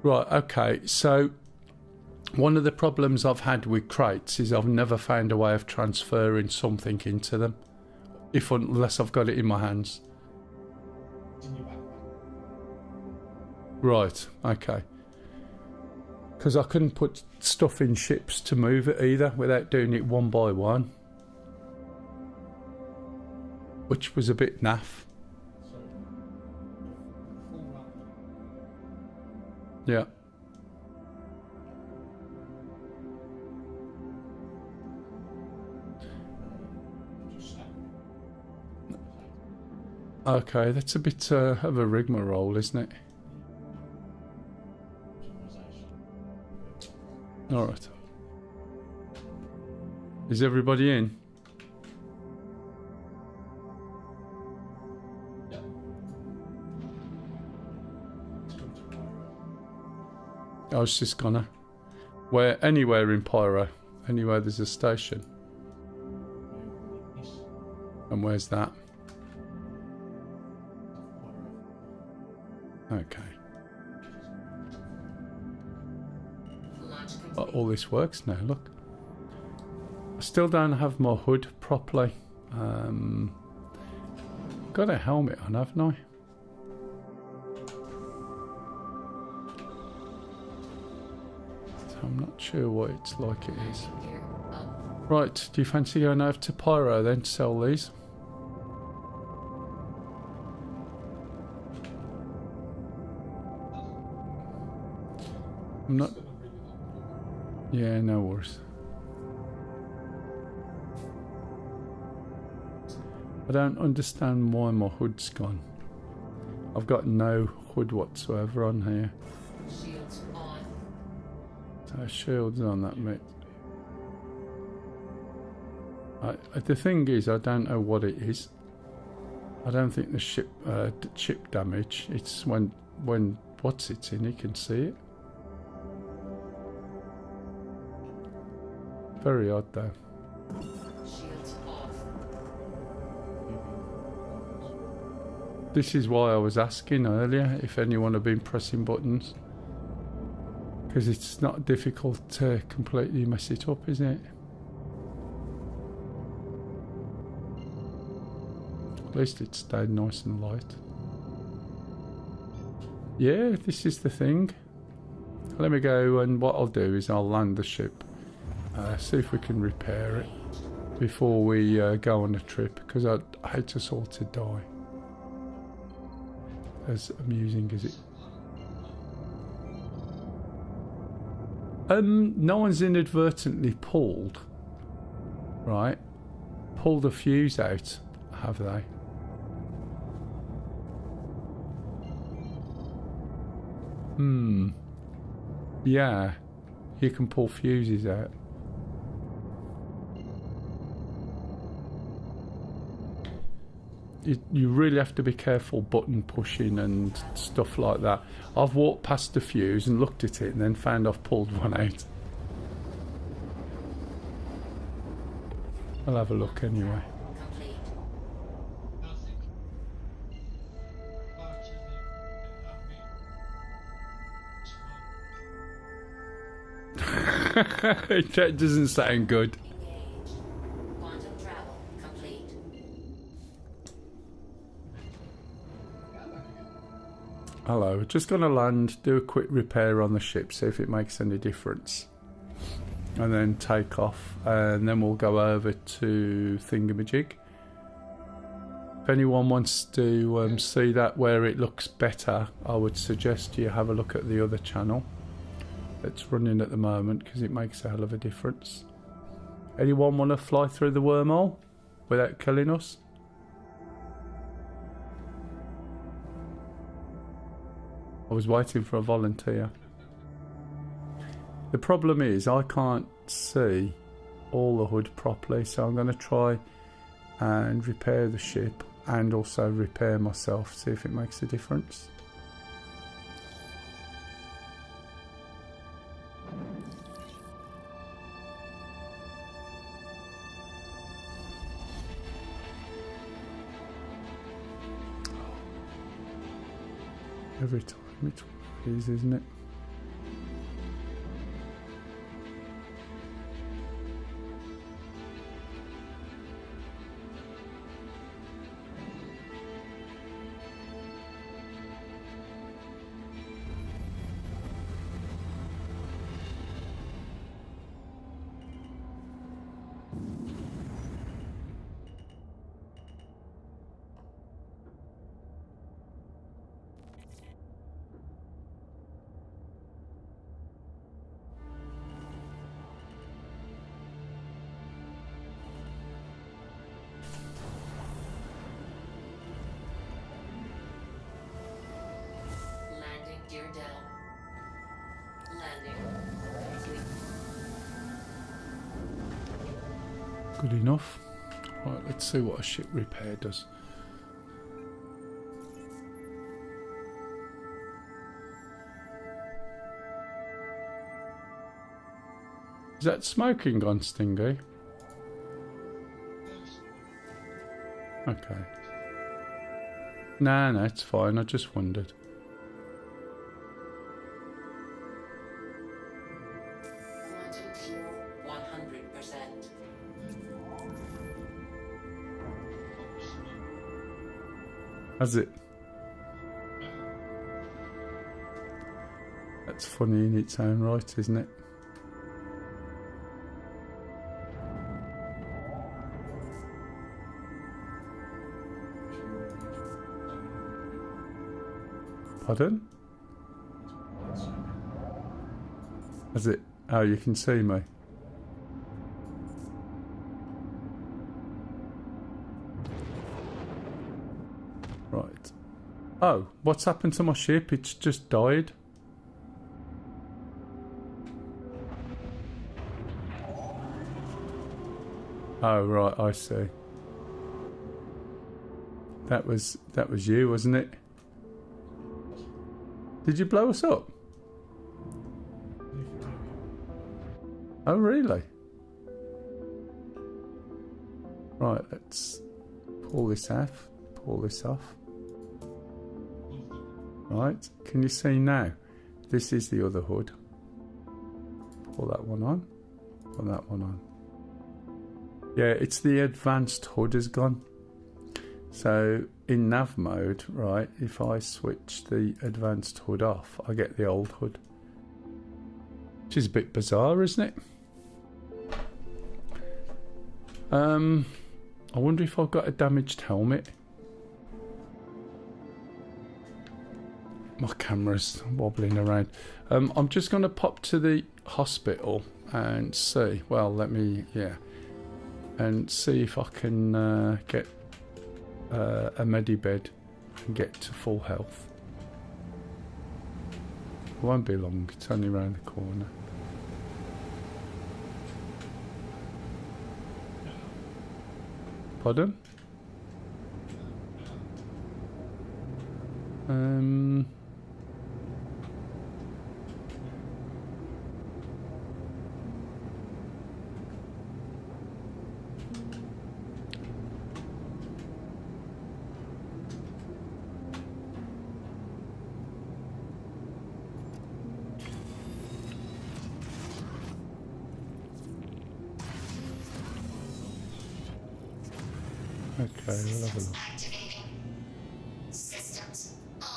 Right, okay. So one of the problems I've had with crates is I've never found a way of transferring something into them. Unless I've got it in my hands. Right, okay. Because I couldn't put stuff in ships to move it either without doing it one by one. Which was a bit naff. Yeah. Okay, that's a bit of a rigmarole, isn't it? Alright. Is everybody in? I was just gonna... Anywhere in Pyro. Anywhere there's a station. And where's that? Okay. Oh, all this works now, look. I still don't have my hood properly. Got a helmet on, haven't I? So I'm not sure what it's like it is. Right, do you fancy going over to Pyro then to sell these? I'm not... Yeah, no worries. I don't understand why my hood's gone. I've got no hood whatsoever on here. Shields on. So shield's on that mate. The thing is, I don't know what it is. I don't think the chip damage. It's when what's it's in, you can see it. Very odd though. Shields off. This is why I was asking earlier if anyone had been pressing buttons. Because it's not difficult to completely mess it up, is it? At least it stayed nice and light. Yeah, this is the thing. Let me go, and what I'll do is I'll land the ship. See if we can repair it before we go on a trip, because I'd hate us all to die. As amusing as it... no one's inadvertently pulled, right? pulled a fuse out, have they? Yeah, you can pull fuses out. You really have to be careful button pushing and stuff like that. I've walked past the fuse and looked at it and then found I've pulled one out. I'll have a look anyway. Complete. Nothing. Larger than That doesn't sound good. Engaged. Quantum travel complete. Hello, just gonna land, do a quick repair on the ship, see if it makes any difference. And then take off, and then we'll go over to Thingamajig. If anyone wants to see that where it looks better, I would suggest you have a look at the other channel that's running at the moment, because it makes a hell of a difference. Anyone want to fly through the wormhole without killing us? I was waiting for a volunteer. The problem is I can't see all the hood properly, so I'm going to try and repair the ship and also repair myself, see if it makes a difference. Every time it's one of these, isn't it? Landing gear down. Landing complete. Good enough. Right, let's see what a ship repair does. Is that smoking gone, Stingy? Okay. No, it's fine. I just wondered. Quantum fuel 100%. Has it? That's funny in its own right, isn't it? Pardon? Has it? Oh, you can see me. Right. Oh, what's happened to my ship? It's just died. Oh, right, I see. That was you, wasn't it? Did you blow us up? Oh, really? Right, let's pull this off. Pull this off. Right, can you see now? This is the other hood. Pull that one on. Pull that one on. Yeah, it's the advanced hood has gone. So in nav mode, right, if I switch the advanced hood off, I get the old hood. Which is a bit bizarre, isn't it? I wonder if I've got a damaged helmet. My camera's wobbling around. I'm just going to pop to the hospital and see. Well, let me, yeah. and see if I can get a medibed and get to full health. It won't be long, it's only around the corner. Pardon? Okay, we'll have a look. Systems on.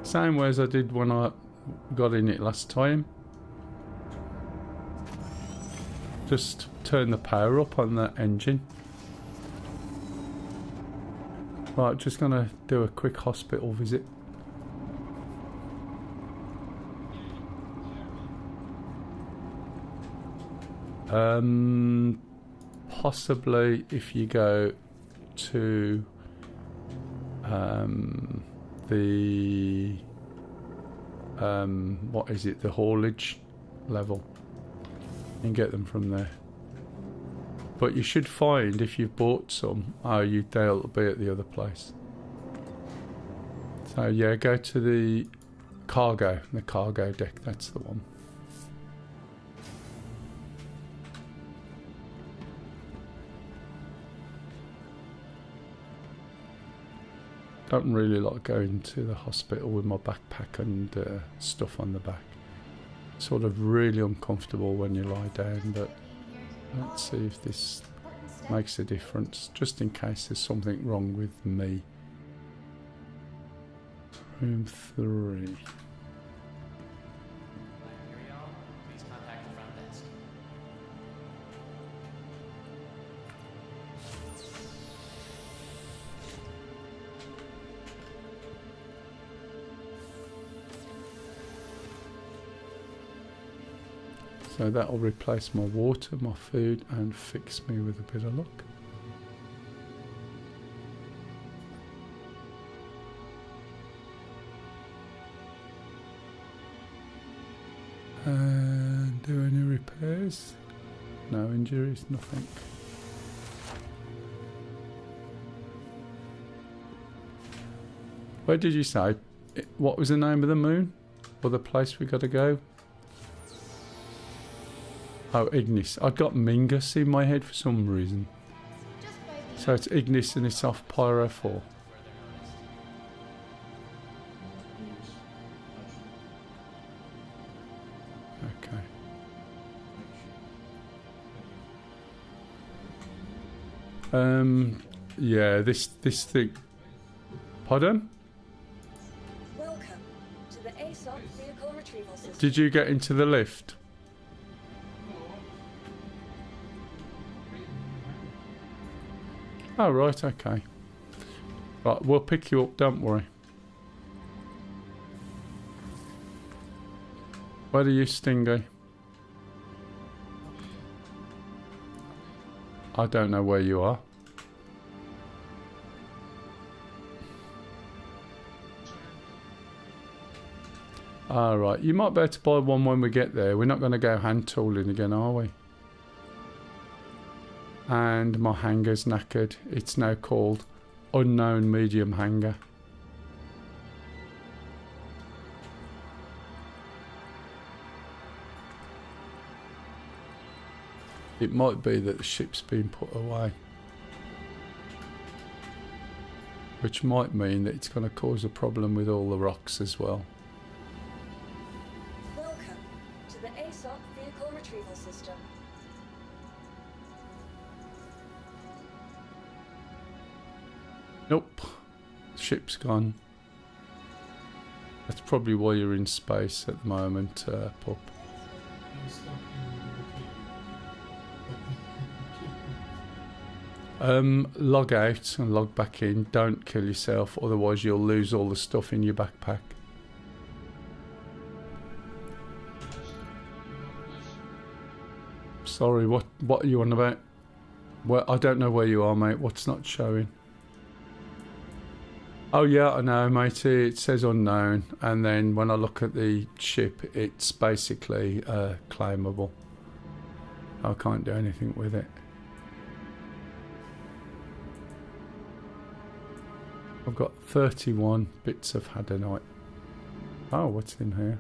Same way as I did when I got in it last time. Just turn the power up on the engine. Right, just gonna do a quick hospital visit. Possibly if you go to the what is it, the haulage level, and get them from there. But you should find, if you've bought some, they'll be at the other place. So yeah, go to the cargo deck, that's the one. Don't really like going to the hospital with my backpack and stuff on the back. Sort of really uncomfortable when you lie down, but let's see if this makes a difference, just in case there's something wrong with me. Room 3. Here we are. Please contact the front desk. So that'll replace my water, my food, and fix me with a bit of luck. And do any repairs? No injuries, nothing. Where did you say? What was the name of the moon? Or the place we got to go? Oh, Ignis. I got Mingus in my head for some reason. So it's Ignis and it's off Pyro 4. Okay. Yeah, this thing. Pardon? Welcome to the ASOP vehicle retrieval system. Did you get into the lift? Oh, right, okay. Right, we'll pick you up, don't worry. Where are you, Stingy? I don't know where you are. Alright, you might be able to buy one when we get there. We're not going to go hand tooling again, are we? And my hanger's knackered. It's now called Unknown Medium Hanger. It might be that the ship's been put away, which might mean that it's going to cause a problem with all the rocks as well. Welcome to the ASOP vehicle retrieval system. Nope, ship's gone. That's probably why you're in space at the moment, Pup. I'm stuck in the Log out and log back in. Don't kill yourself, otherwise you'll lose all the stuff in your backpack. Sorry, what are you on about? Well, I don't know where you are, mate. What's not showing? Oh yeah, I know, mate. It says unknown, and then when I look at the ship, it's basically claimable. I can't do anything with it. I've got 31 bits of hadanite. Oh, what's in here?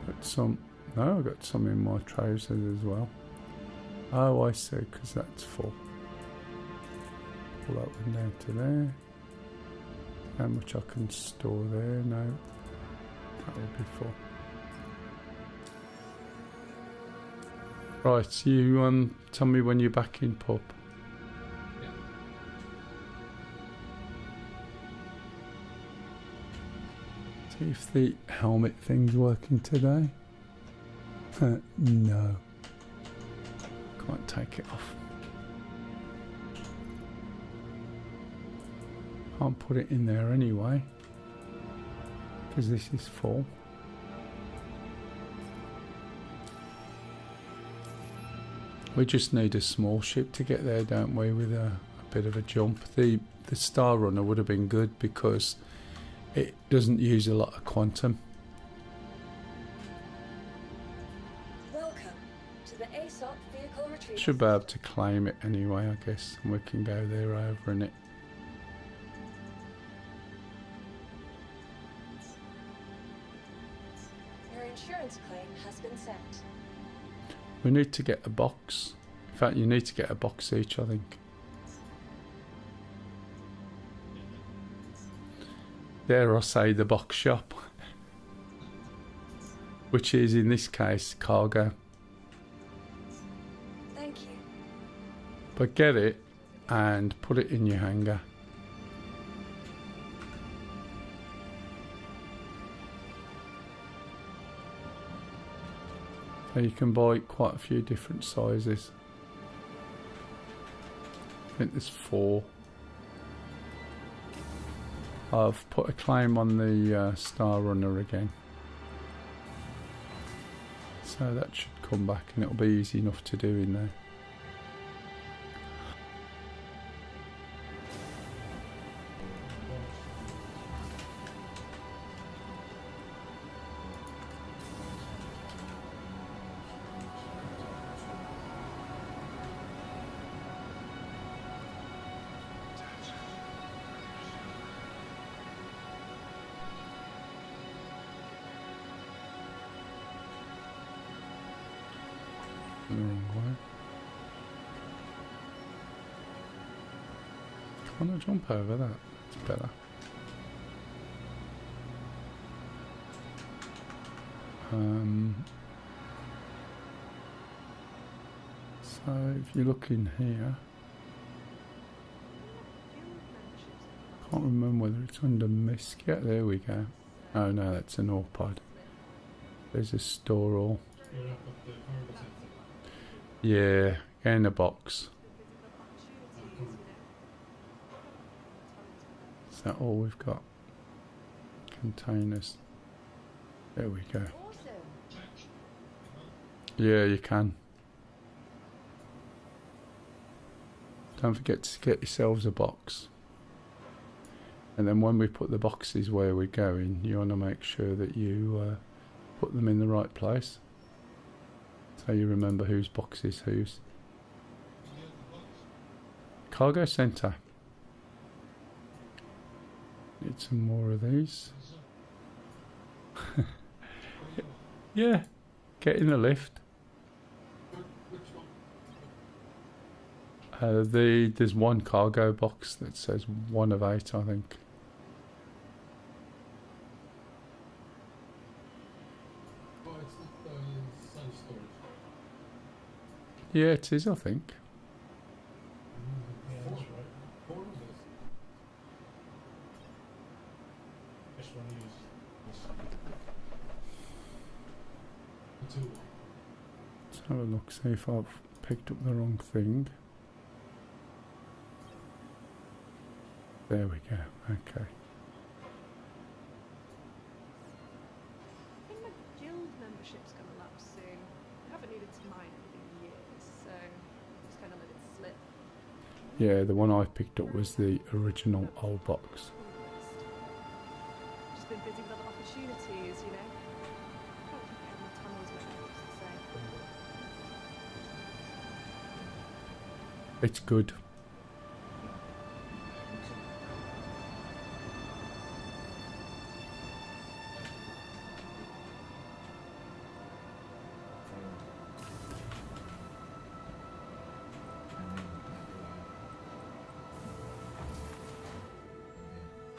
Got some. No, I've got some in my trousers as well. Oh, I see, because that's full. Pull that one down to there. How much I can store there? No, that will be full. Right, you tell me when you're back in pub. See if the helmet thing's working today. No. Can't take it off. Can't put it in there anyway, because this is full. We just need a small ship to get there, don't we, with a bit of a jump. The Star Runner would have been good because it doesn't use a lot of quantum. Welcome to the ASOP vehicle retrieval. Should be able to claim it anyway, I guess, and we can go there over in it. Your insurance claim has been sent. We need to get a box. In fact, you need to get a box each, I think. Dare I say the box shop, which is in this case cargo. Thank you. But get it and put it in your hangar. So you can buy quite a few different sizes. I think there's 4. I've put a claim on the Star Runner again. So that should come back and it'll be easy enough to do in there. The wrong way. Can't I jump over that? It's better. So if you look in here, can't remember whether it's under MISC. Yeah, there we go. Oh no, that's an ore pod. There's a store all. You're up at the cargo center. Yeah, in a box. Is that all we've got? Containers. There we go. Yeah, you can. Don't forget to get yourselves a box. And then when we put the boxes where we're going, you want to make sure that you put them in the right place. So you remember whose box is whose. Cargo centre. Need some more of these. Yeah, get in the lift. There's one cargo box that says 1 of 8, I think. Oh, it's not self-storage. Yeah, it is, I think. Yeah, that's right. 4 of this. Just want to use this. 2. Let's have a look, see if I've picked up the wrong thing. There we go. Okay. I think my guild membership's going to lapse soon. I haven't needed to mine anything in years, so just kind of let it slip. Yeah, the one I picked up was the original old box. Just been busy with other opportunities, you know. Can't keep getting the tunnels where I used to say. It's good.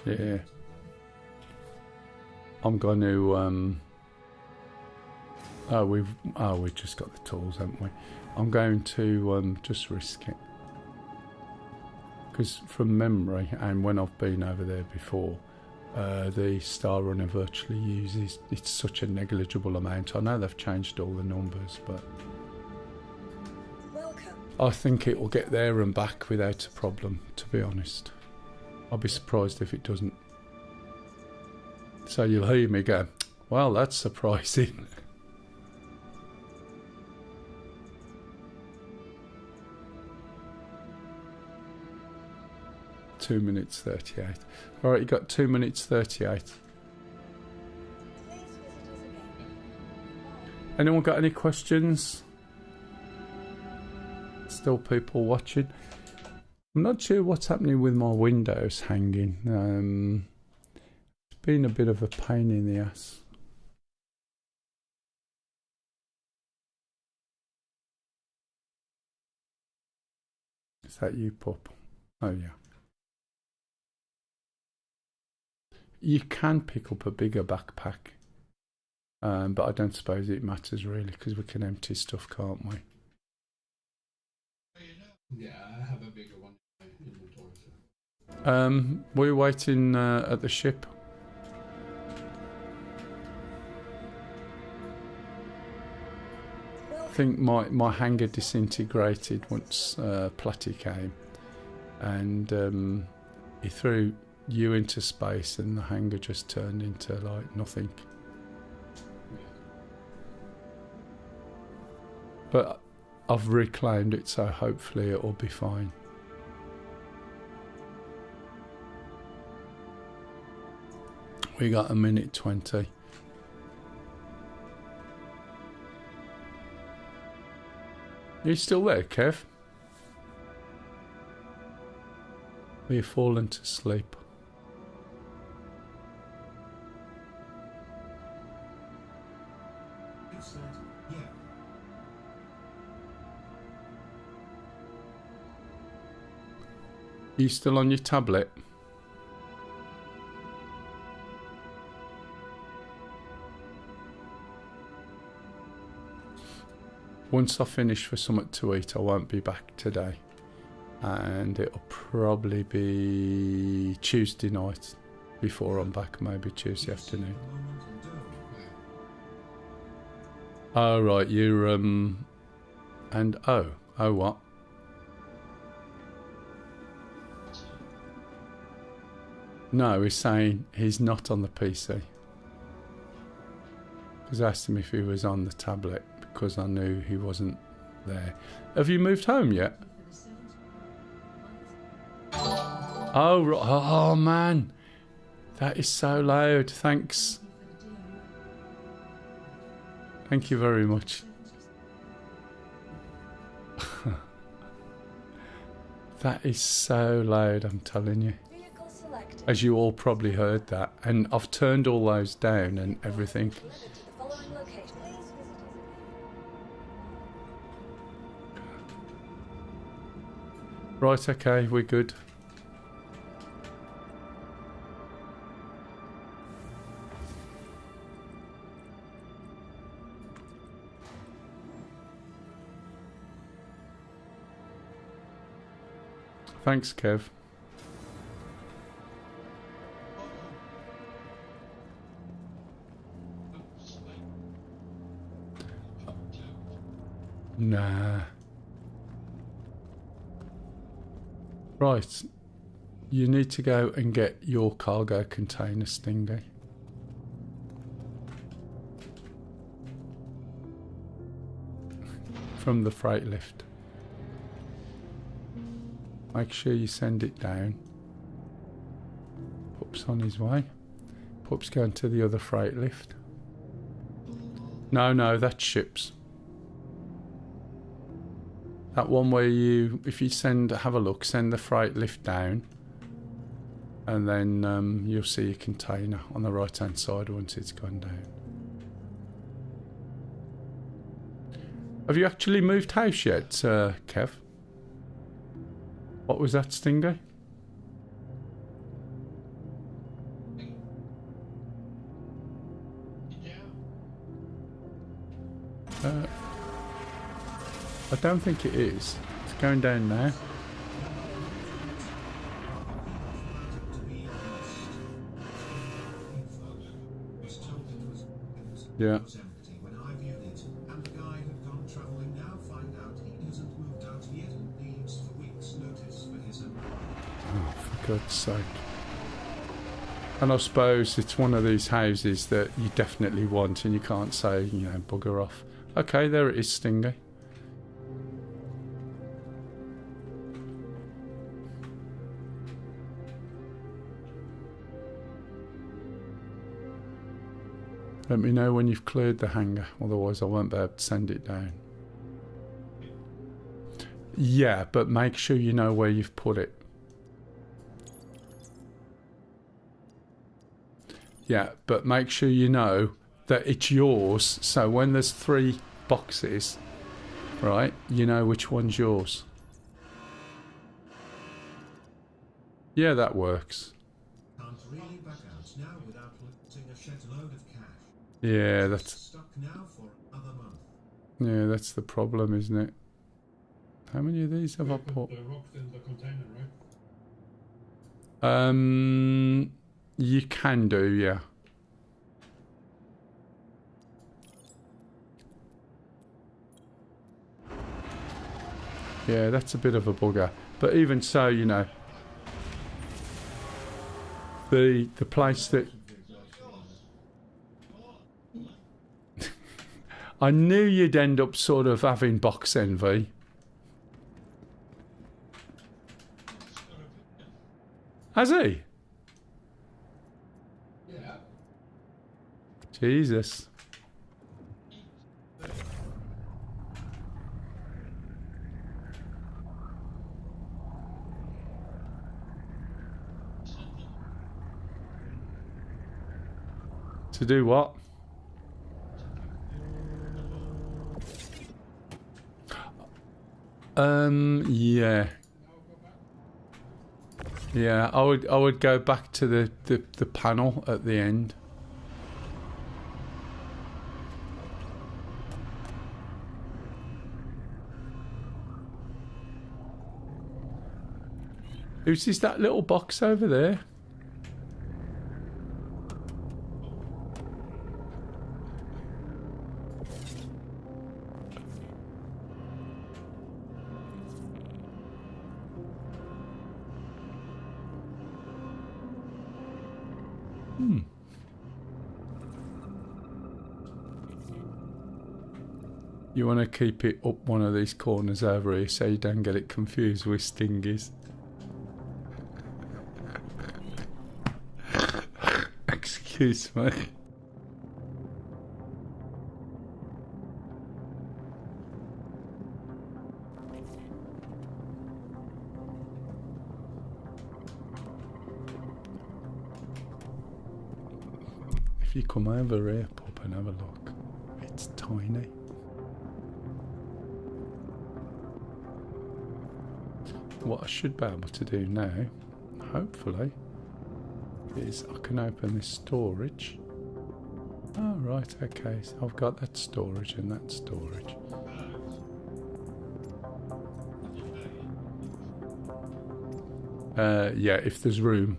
Yeah. I'm going to we just got the tools, haven't we? I'm going to just risk it. Because from memory, and when I've been over there before, the Star Runner virtually uses, it's such a negligible amount. I know they've changed all the numbers, but Welcome. I think it will get there and back without a problem, to be honest. I'll be surprised if it doesn't. So you'll hear me go, well, that's surprising. Two minutes 38. All right, you got 2 minutes 38. Please visit us again. Anyone got any questions? Still people watching. I'm not sure what's happening with my windows hanging. It's been a bit of a pain in the ass. Is that you, pup? Oh yeah. You can pick up a bigger backpack, but I don't suppose it matters really because we can empty stuff, can't we? Yeah, I have a bigger one in my inventory. So. We're waiting at the ship. I think my hanger disintegrated once Platty came, and he threw you into space, and the hanger just turned into like nothing. But I've reclaimed it, so hopefully it will be fine. We got a minute 20. Are you still there, Kev? Are you fallen to sleep? Yeah. Are you still on your tablet? Once I finish for something to eat, I won't be back today. And it'll probably be Tuesday night before I'm back, maybe Tuesday afternoon. Oh, right, you're, and, oh what? No, he's saying he's not on the PC. Because I asked him if he was on the tablet, because I knew he wasn't there. Have you moved home yet? Oh, oh man, that is so loud. Thanks. Thank you very much. That is so loud, I'm telling you. Vehicle selected. As you all probably heard that. And I've turned all those down and everything. Delivered to the following location. Please visit us again. Right, okay, we're good. Thanks, Kev. Nah. Right. You need to go and get your cargo container, Stingy. From the freight lift. Make sure you send it down. Pup's on his way. Pup's going to the other freight lift. No, that's ships. That one where you, if you have a look, send the freight lift down. And then you'll see a container on the right hand side once it's gone down. Have you actually moved house yet, Kev? What was that, Stingy? I don't think it is. It's going down now. Yeah. When I viewed it, and the guy had gone travelling now, find out he hasn't moved out yet and leaves for weeks' notice for his own. Oh, for God's sake. And I suppose it's one of these houses that you definitely want and you can't say, you know, bugger off. Okay, there it is, Stingy. Let me know when you've cleared the hangar, otherwise I won't be able to send it down. Yeah, but make sure you know where you've put it. Yeah, but make sure you know that it's yours, so when there's 3 boxes, right, you know which one's yours. Yeah, that works. Can't really back out now without losing a shed load of cash. Yeah, that's... Stuck now for another month. Yeah, that's the problem, isn't it? How many of these have I put? The rocks in the container, right? You can do, yeah. Yeah, that's a bit of a bugger. But even so, you know, the place that... I knew you'd end up sort of having box envy. Has he? Yeah. Jesus. To do what? Yeah. Yeah, I would go back to the panel at the end. Who's this, that little box over there? You want to keep it up one of these corners over here so you don't get it confused with stingies. Excuse me. If you come over here, Pop, and have a look, it's tiny. What I should be able to do now, hopefully, is I can open this storage. Oh, right, okay, so I've got that storage and that storage. Yeah, if there's room.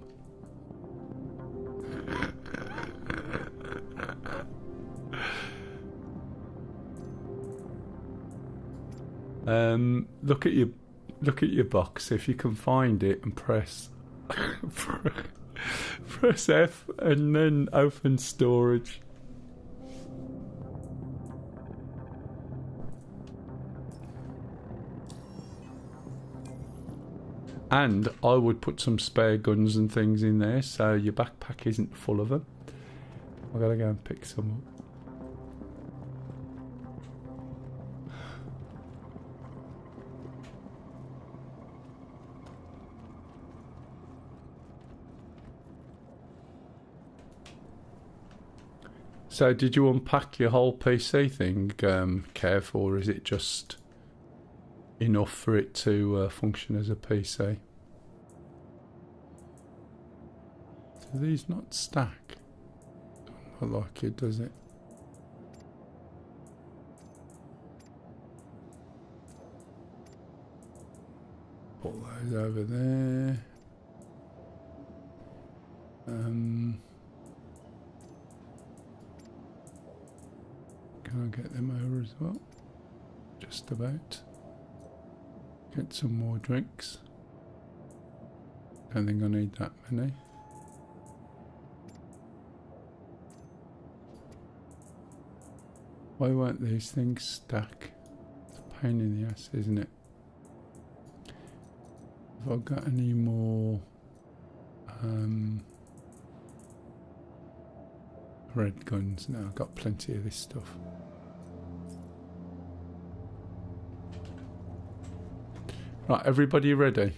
Look at your box if you can find it and press Press F and then open storage. And I would put some spare guns and things in there so your backpack isn't full of them. I've got to go and pick some up. So did you unpack your whole PC thing, Kev, or is it just enough for it to function as a PC? Do these not stack? Don't look like it, does it? Put those over there. Can I get them over as well? Just about. Get some more drinks. Don't think I need that many. Why won't these things stack? It's a pain in the ass, isn't it? Have I got any more red guns? No, I've got plenty of this stuff. Right, everybody ready?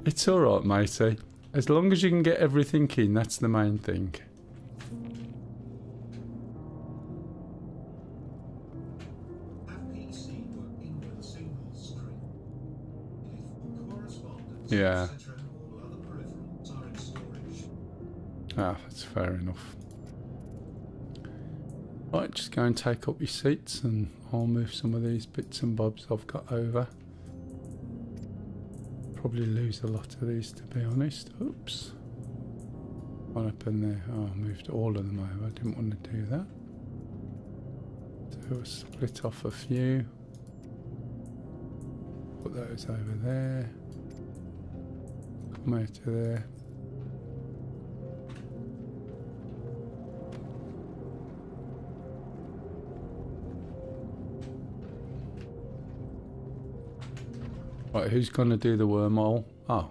It's alright, matey. As long as you can get everything in, that's the main thing. Have PC working with a single screen. It is for correspondence, Yeah. etc. All other peripherals are in storage. Ah, that's fair enough. Right, just go and take up your seats and I'll move some of these bits and bobs I've got over. Probably lose a lot of these, to be honest. Oops. What happened there? Oh, I moved all of them over. I didn't want to do that. So we'll split off a few. Put those over there. Come out to there. Right, who's going to do the wormhole? Oh.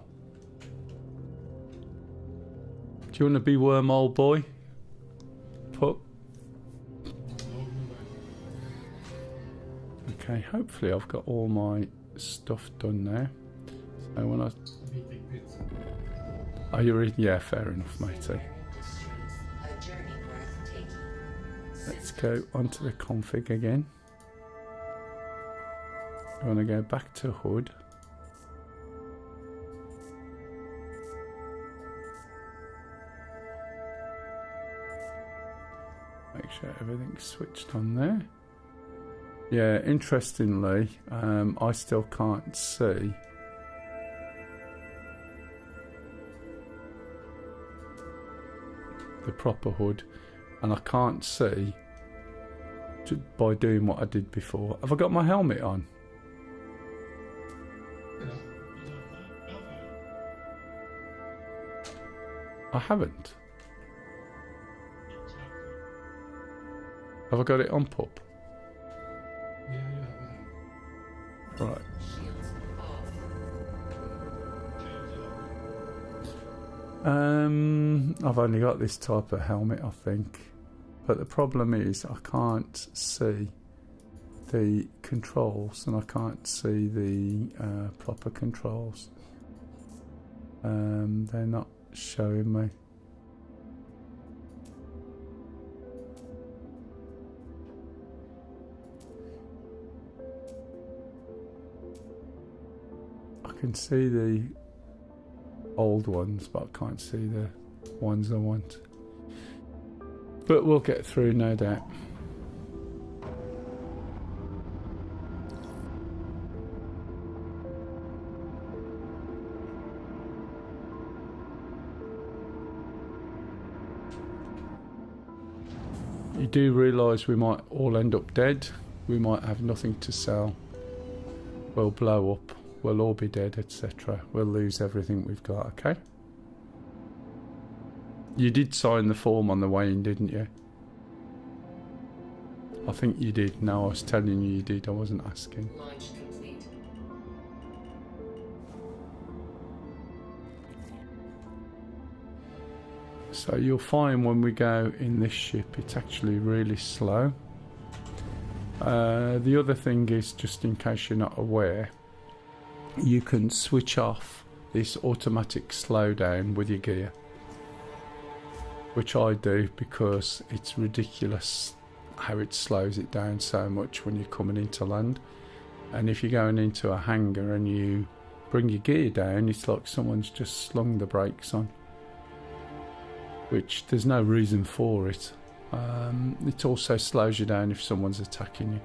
Do you want to be wormhole boy? Put. Okay, hopefully I've got all my stuff done now. So when I... Are you reading? Yeah, fair enough, matey. A journey worth taking. Let's go onto the config again. I want to go back to HUD. Make sure everything's switched on there. Yeah, interestingly, I still can't see the proper HUD, and I can't see by doing what I did before. Have I got my helmet on? I haven't. Have I got it on, pup? Right. I've only got this type of helmet, I think. But the problem is I can't see the controls and I can't see the proper controls. They're not showing me. I can see the old ones, but I can't see the ones I want. But we'll get through, no doubt. you do realise we might all end up dead. We might have nothing to sell. We'll blow up. We'll all be dead, etc. We'll lose everything we've got, okay? You did sign the form on the way in, didn't you? I think you did. No, I was telling you did. I wasn't asking. Launch complete. So you'll find when we go in this ship, it's actually really slow. The other thing is, just in case you're not aware, you can switch off this automatic slowdown with your gear, which I do because it's ridiculous how it slows it down so much when you're coming into land. And if you're going into a hangar and you bring your gear down, it's like someone's just slung the brakes on, which there's no reason for it. It also slows you down if someone's attacking you.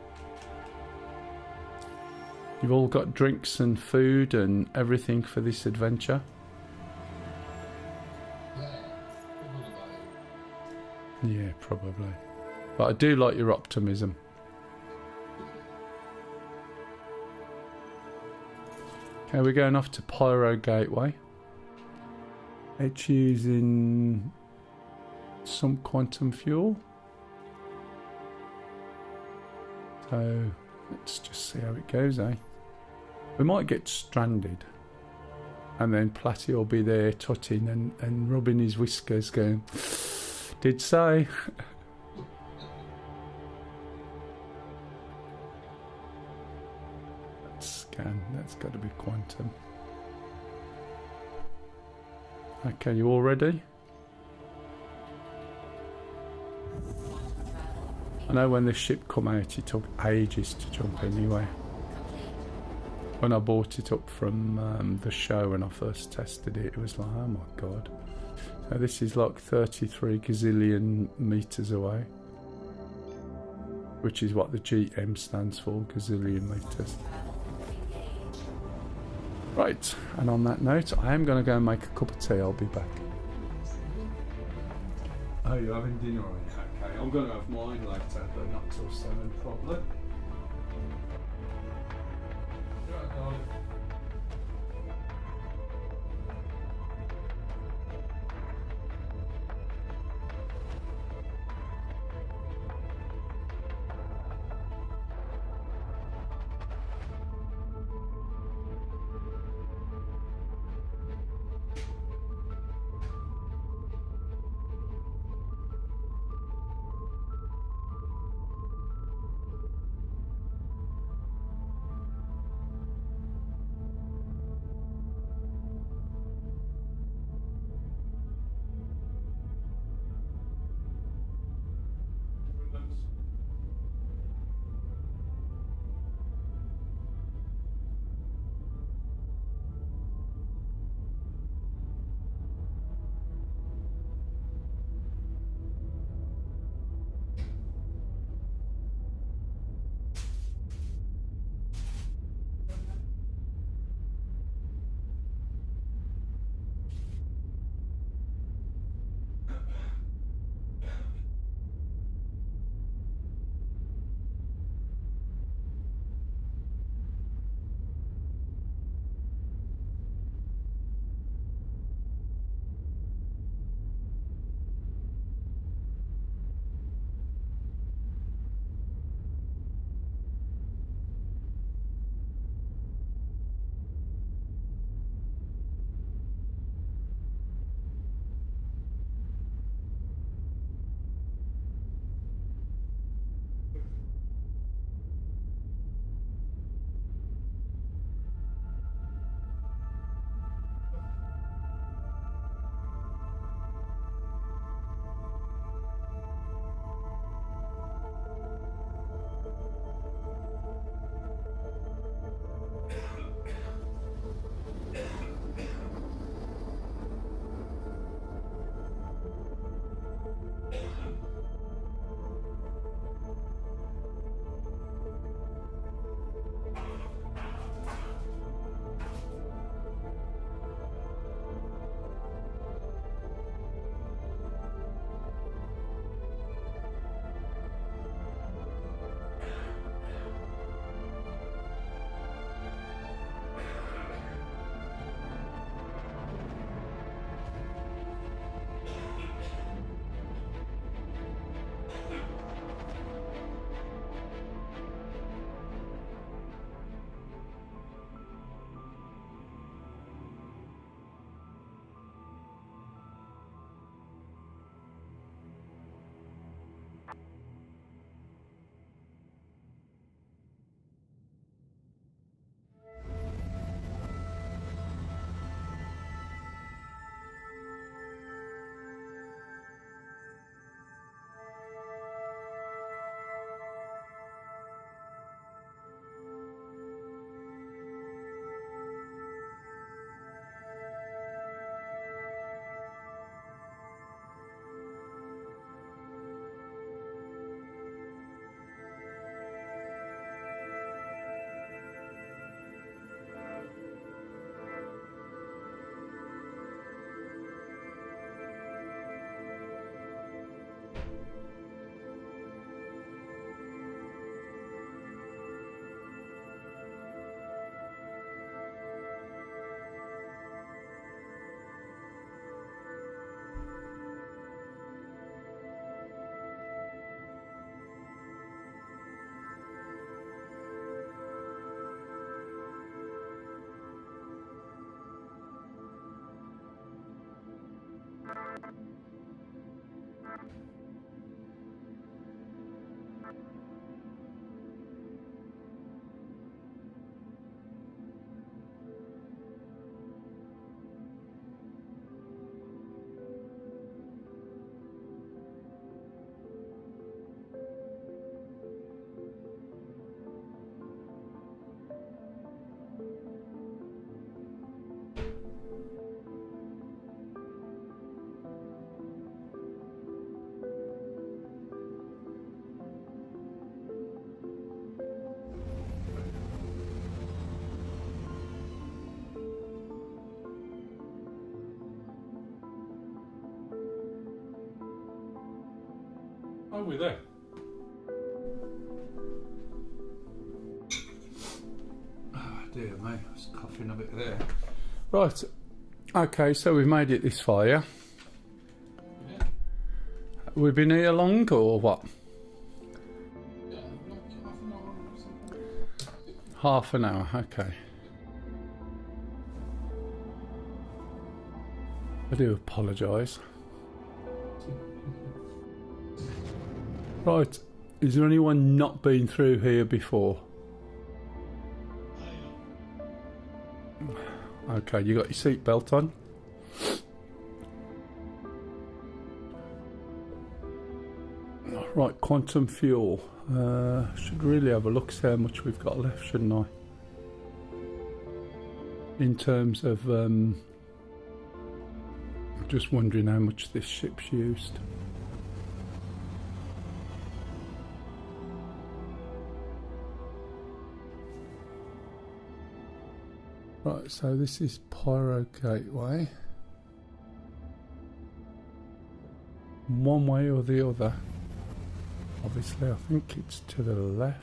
You've all got drinks and food and everything for this adventure. Yeah, probably. But I do like your optimism. Okay, we're going off to Pyro Gateway. It's using some quantum fuel. So let's just see how it goes, eh? We might get stranded. And then Platty will be there tutting and rubbing his whiskers going, did say. Let's scan. That's got to be quantum. Okay, you all ready? I know when this ship come out it took ages to jump anyway. When I bought it up from the show when I first tested it, it was like, oh my god. So this is like 33 gazillion meters away, which is what the GM stands for, gazillion meters. Right, and on that note, I am going to go and make a cup of tea. I'll be back. Oh, you're having dinner already? Okay, I'm going to have mine later, but not till 7 probably. Right, darling. Oh, we're there. Oh dear me, I was coughing a bit there. Right, okay, so we've made it this far, yeah? Yeah. We've been here long or what? Yeah, like half an hour or something. Half an hour, okay. I do apologise. Right, is there anyone not been through here before? Okay, you got your seatbelt on? Right, quantum fuel. Should really have a look, see how much we've got left, shouldn't I? In terms of, just wondering how much this ship's used. Right, so this is Pyro Gateway. One way or the other. Obviously, I think it's to the left.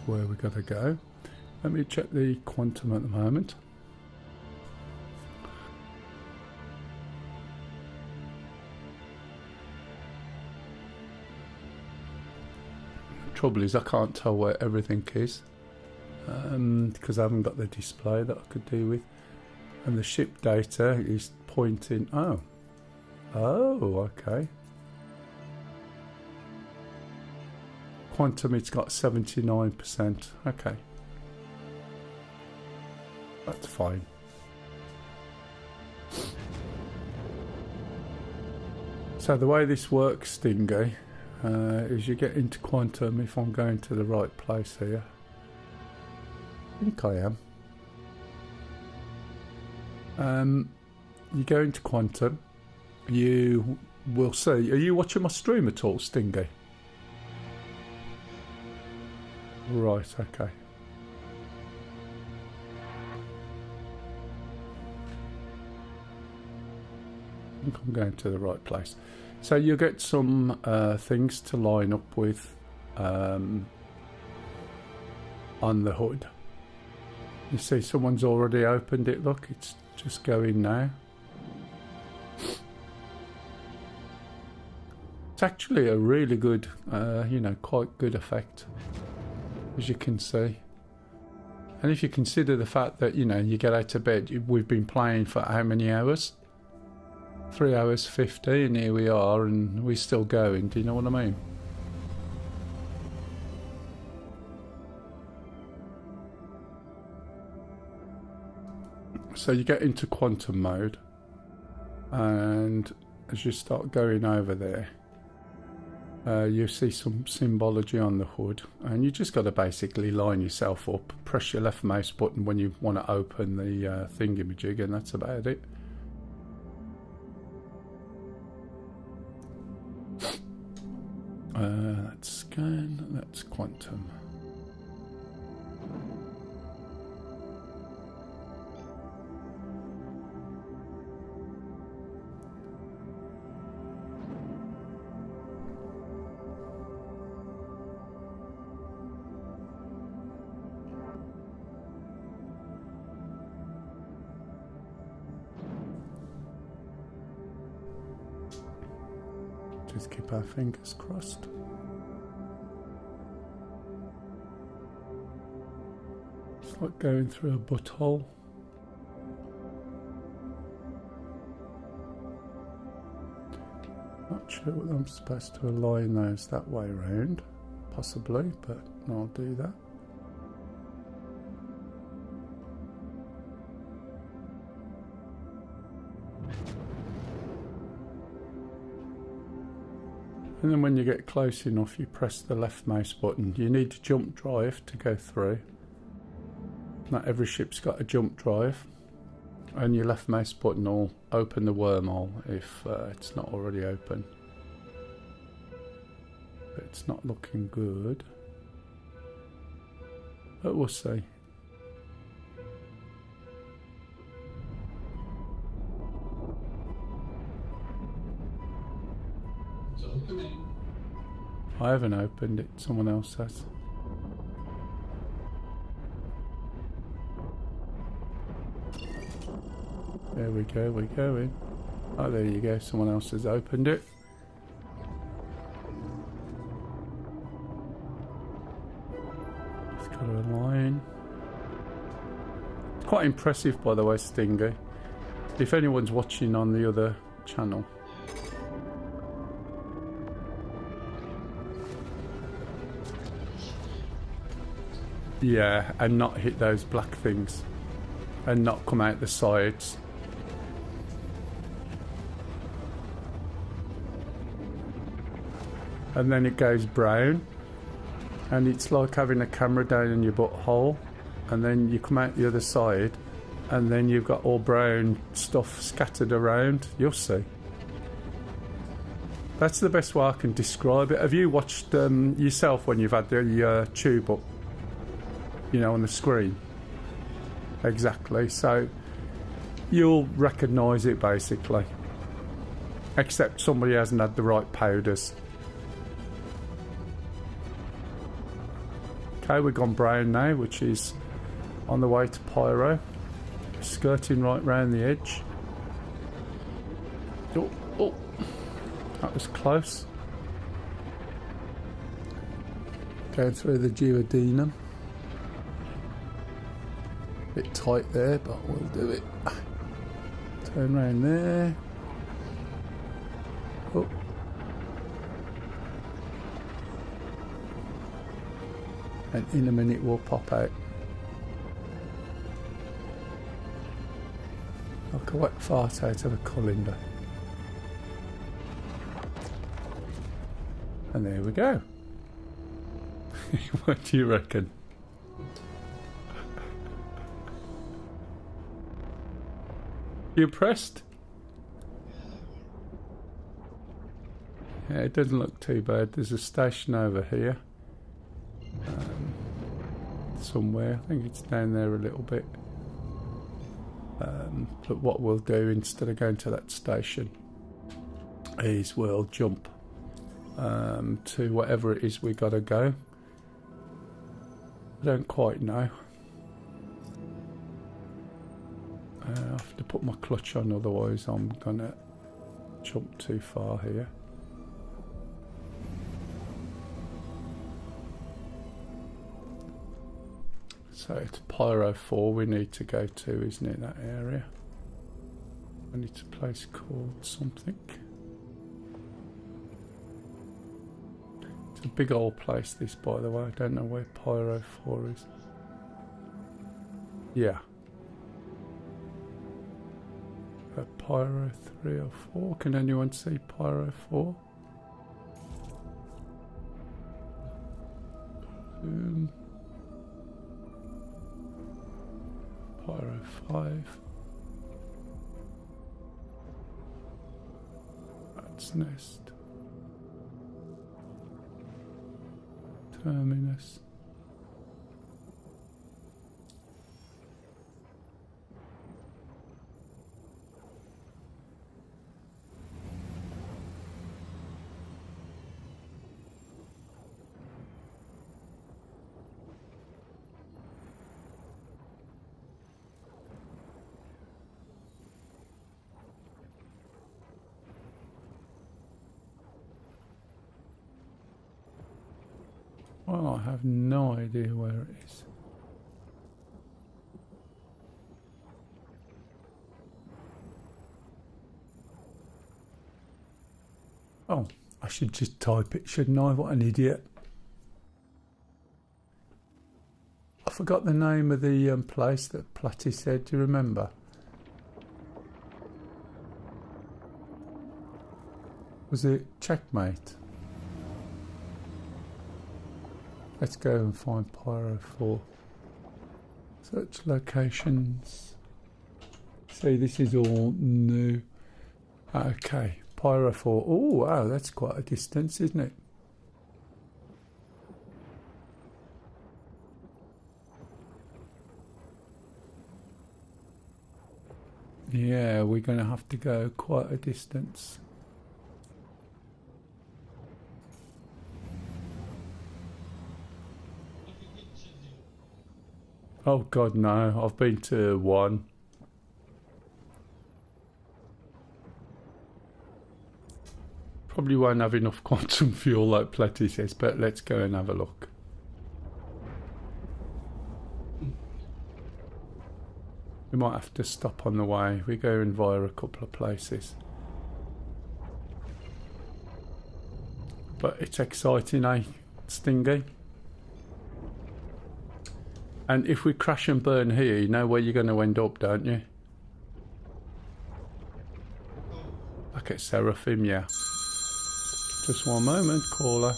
Where we gotta go. Let me check the quantum at the moment. The trouble is I can't tell where everything is. Because I haven't got the display that I could do with, and the ship data is pointing. Oh, okay. Quantum, it's got 79%. Okay, that's fine. So the way this works, Stingy, is you get into quantum. If I'm going to the right place here. I think I am. You go into quantum. You will see. Are you watching my stream at all, Stingy? Right. Okay. I think I'm going to the right place. So you get some things to line up with on the hood. You see someone's already opened it, look, it's just going now. It's actually a really good, quite good effect, as you can see. And if you consider the fact that, you get out of bed, we've been playing for how many hours? 3 hours 50, and here we are, and we're still going, do you know what I mean? So you get into quantum mode, and as you start going over there, you see some symbology on the hood, and you just got to basically line yourself up, press your left mouse button when you want to open the thingamajig, and that's about it. That's scan, that's quantum. Just keep our fingers crossed. It's like going through a butthole. Not sure whether I'm supposed to align those that way around, possibly, but I'll do that. And then when you get close enough, you press the left mouse button. You need to jump drive to go through. Not every ship's got a jump drive. And your left mouse button will open the wormhole if it's not already open. But it's not looking good. But we'll see. I haven't opened it, someone else has. There we go, we're going. Oh, there you go, someone else has opened it. It's got a line. It's quite impressive, by the way, Stinger. If anyone's watching on the other channel. Yeah, and not hit those black things. And not come out the sides. And then it goes brown. And it's like having a camera down in your butthole. And then you come out the other side. And then you've got all brown stuff scattered around. You'll see. That's the best way I can describe it. Have you watched yourself when you've had the tube up? You know, on the screen? Exactly. So you'll recognise it basically. Except somebody hasn't had the right powders. Okay, we've gone brown now, which is on the way to Pyro. Skirting right round the edge. Oh, oh. That was close. Going through the duodenum. Bit tight there, but we'll do it. Turn round there. Oh. And in a minute we'll pop out. Like a wet fart out of a colander. And there we go. What do you reckon? You impressed? Yeah, it doesn't look too bad. There's a station over here. Somewhere. I think it's down there a little bit. But what we'll do instead of going to that station is we'll jump to whatever it is we gotta go. I don't quite know. I have to put my clutch on, otherwise I'm gonna jump too far here. So it's Pyro 4 we need to go to, isn't it, that area? I need a place called something. It's a big old place this, by the way. I don't know where Pyro 4 is. Yeah. Pyro 3 or 4. Can anyone see Pyro 4? Pyro 5. Rat's Nest. Terminus. Well, I have no idea where it is. Oh, I should just type it, shouldn't I? What an idiot. I forgot the name of the place that Platty said. Do you remember? Was it Checkmate? Let's go and find Pyro 4. Search locations. See, this is all new. Okay, Pyro 4. Oh, wow, that's quite a distance, isn't it? Yeah, we're going to have to go quite a distance. Oh God, no. I've been to one. Probably won't have enough quantum fuel like Pletty says, but let's go and have a look. We might have to stop on the way. We're going via a couple of places. But it's exciting, eh, Stingy? And if we crash and burn here, you know where you're going to end up, don't you? Back at Seraphim, yeah. Just one moment, caller.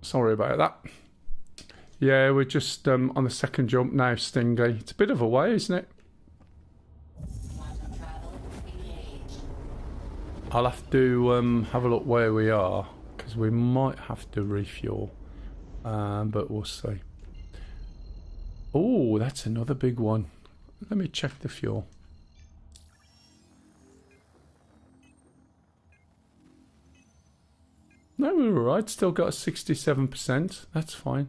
Sorry about that. Yeah, we're just on the second jump now, Stingy. It's a bit of a way, isn't it? Quantum travel engaged. I'll have to have a look where we are, because we might have to refuel. But we'll see. Oh, that's another big one. Let me check the fuel. No, we were right. Still got a 67%. That's fine.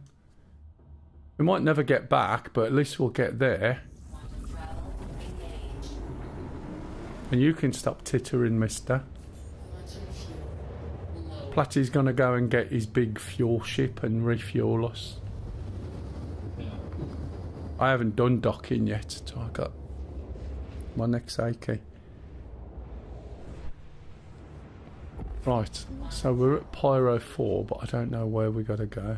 We might never get back, but at least we'll get there. Quantum travel engaged. And you can stop tittering, mister. Quantum fuel low. Platty's gonna go and get his big fuel ship and refuel us. Yeah. I haven't done docking yet, so I got my next AK. Right, so we're at Pyro 4, but I don't know where we gotta go.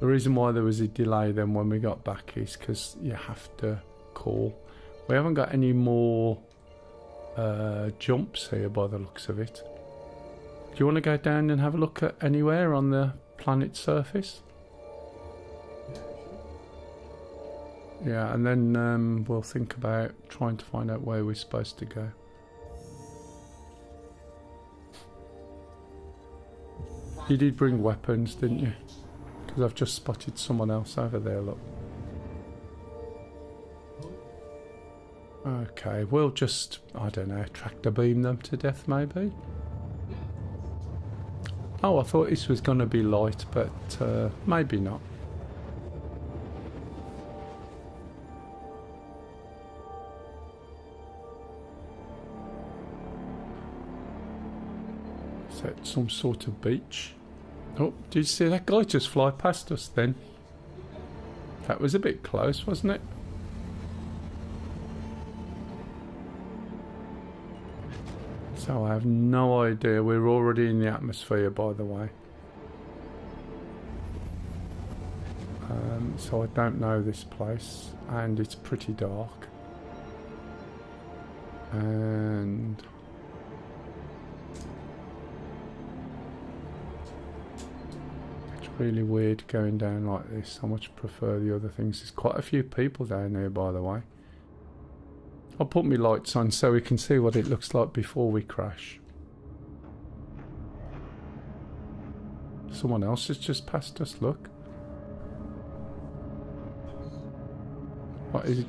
The reason why there was a delay then when we got back is because you have to call. We haven't got any more jumps here by the looks of it. Do you want to go down and have a look at anywhere on the planet's surface? Yeah, and then we'll think about trying to find out where we're supposed to go. You did bring weapons, didn't you? Because I've just spotted someone else over there, look. Okay, we'll just, I don't know, tractor beam them to death maybe? Oh, I thought this was going to be light, but maybe not. Is that some sort of beach? Oh, did you see that guy just fly past us then? That was a bit close, wasn't it? So I have no idea. We're already in the atmosphere, by the way. So I don't know this place, and it's pretty dark. And it's really weird going down like this. I much prefer the other things. There's quite a few people down there, by the way. I'll put my lights on so we can see what it looks like before we crash. Someone else has just passed us, look. What is it?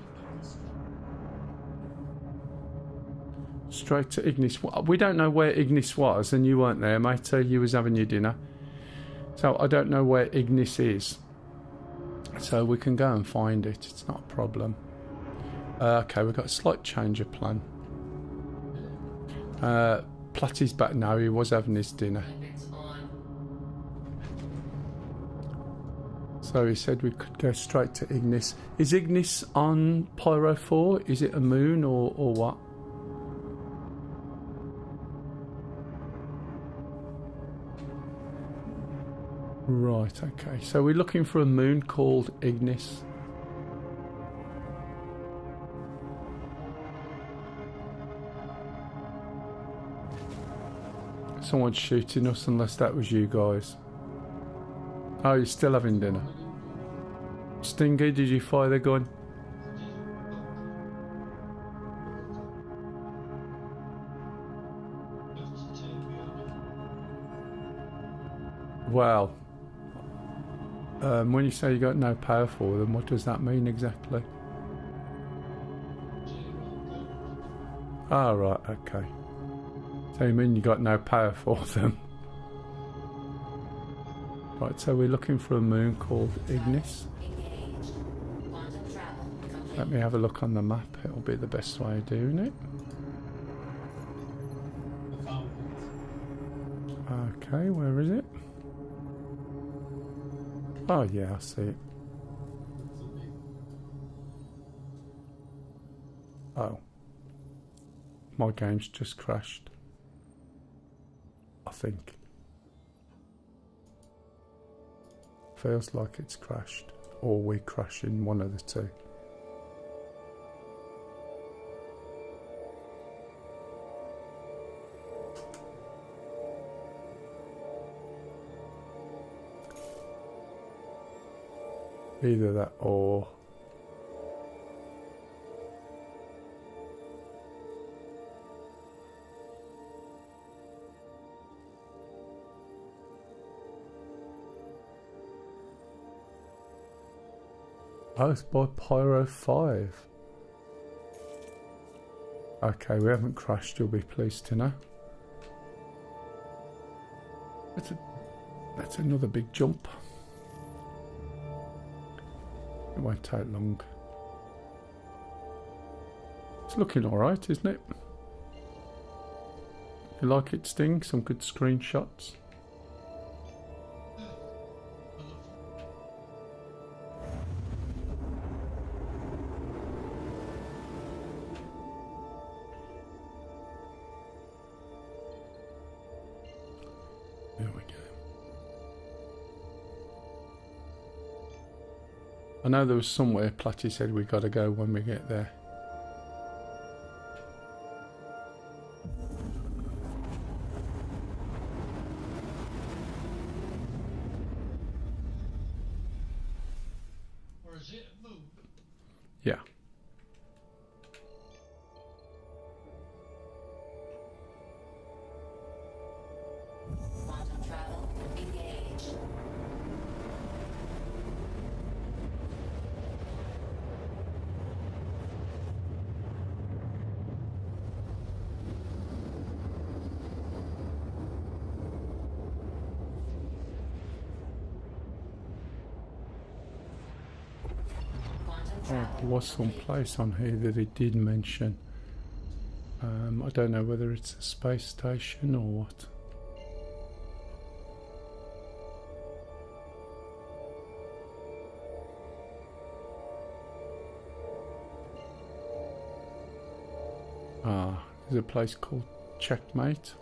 Straight to Ignis. We don't know where Ignis was, and you weren't there, mate. So you was having your dinner. So I don't know where Ignis is. So we can go and find it. It's not a problem. Okay, we've got a slight change of plan. Platty's back now. He was having his dinner. Weapons on. So he said we could go straight to Ignis. Is Ignis on Pyro 4? Is it a moon or what? Right, okay. So we're looking for a moon called Ignis. Someone's shooting us unless that was you guys. Oh, you're still having dinner. Stingy, did you fire the gun? Well, when you say you got no power for them, what does that mean exactly? Oh, right, okay. So you mean you got no power for them? Right, so we're looking for a moon called Ignis. Engaged. Quantum travel complete. Let me have a look on the map. It'll be the best way of doing it. I found it. Okay, where is it? Oh yeah, I see it. It's a big Oh. My game's just crashed. I think. Feels like it's crashed. Or we're crashing, one of the two. Either that or... Oh, it's by Pyro 5. Okay, we haven't crashed, you'll be pleased to know. That's another big jump. It won't take long. It's looking alright, isn't it? You like it, Sting? Some good screenshots. There we go. I know there was somewhere Platty said we got to go when we get there. Or is it a move? Yeah. Quantum travel engaged. Oh, there was some place on here that it did mention. I don't know whether it's a space station or what. Ah, there's a place called Checkmate.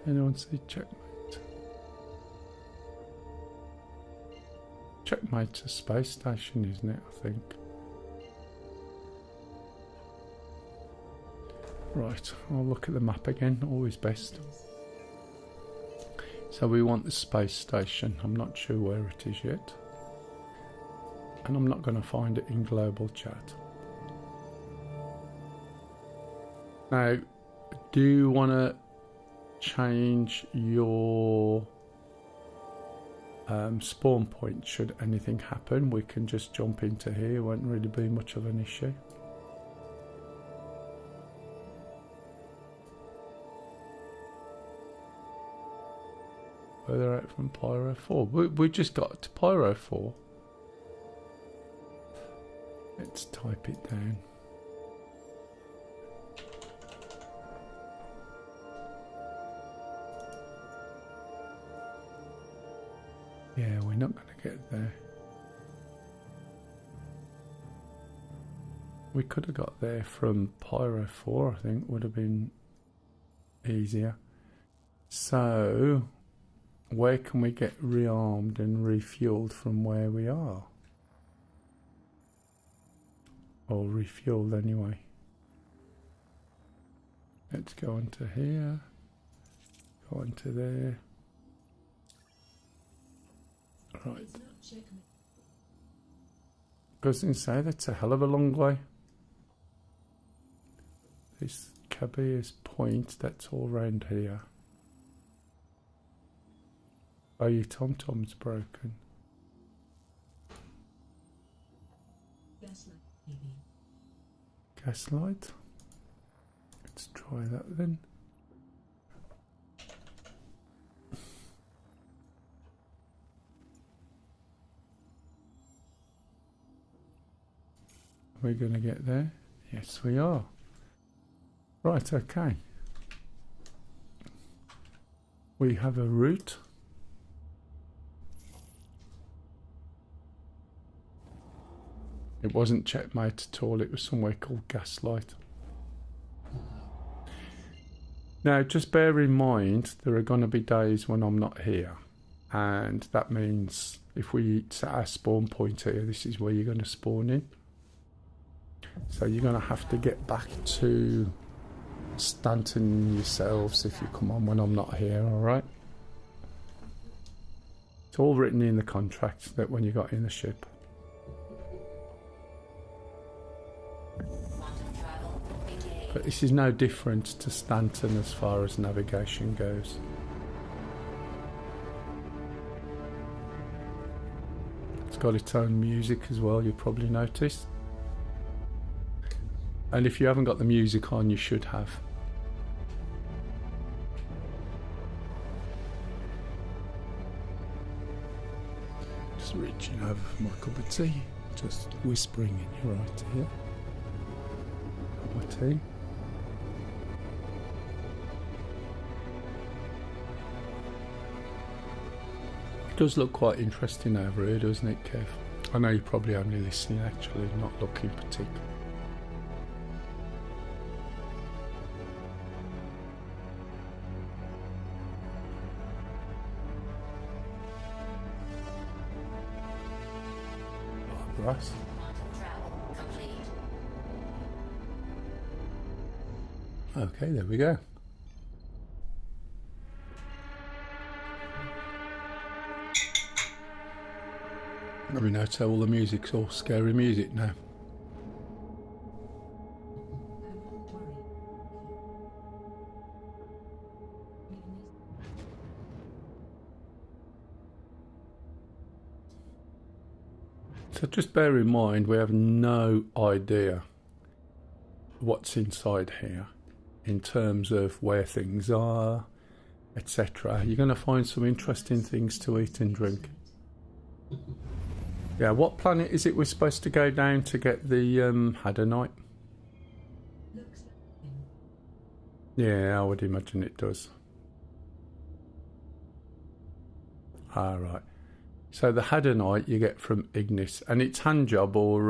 Anyone see Checkmate? Checkmate's a space station, isn't it? I think. Right, I'll look at the map again, always best. So we want the space station. I'm not sure where it is yet. And I'm not going to find it in global chat. Now, do you want to change your spawn point should anything happen? We can just jump into here, won't really be much of an issue. Further out from Pyro 4. We just got to Pyro 4. Let's type it down. Yeah, we're not going to get there. We could have got there from Pyro 4, I think, would have been easier. So, where can we get rearmed and refueled from where we are? Or refueled anyway. Let's go onto here. Go onto there. Right. Goes and say that's a hell of a long way. This Cabir's Point, that's all round here. Oh, your TomTom's broken. Gaslight? Let's try that then. We're going to get there? Yes, we are. Right, okay. We have a route. It wasn't Checkmate at all, it was somewhere called Gaslight. Now, just bear in mind, there are going to be days when I'm not here. And that means if we set our spawn point here, this is where you're going to spawn in. So you're going to have to get back to Stanton yourselves if you come on when I'm not here, alright? It's all written in the contract that when you got in the ship. Quantum travel engaged. But this is no different to Stanton as far as navigation goes. It's got its own music as well, you'll probably notice. And if you haven't got the music on, you should have. Just reaching over for my cup of tea, just whispering in your right ear. Cup of tea. It does look quite interesting over here, doesn't it, Kev? I know you're probably only listening, actually, not looking particularly. Brass. Quantum travel complete. Okay, there we go. Let me notice how all the music's all scary music now. So just bear in mind, we have no idea what's inside here in terms of where things are, etc. You're going to find some interesting things to eat and drink. Yeah, what planet is it we're supposed to go down to get the Hadonite? Yeah, I would imagine it does. Ah, right. So the Hadonite you get from Ignis, and it's hand job or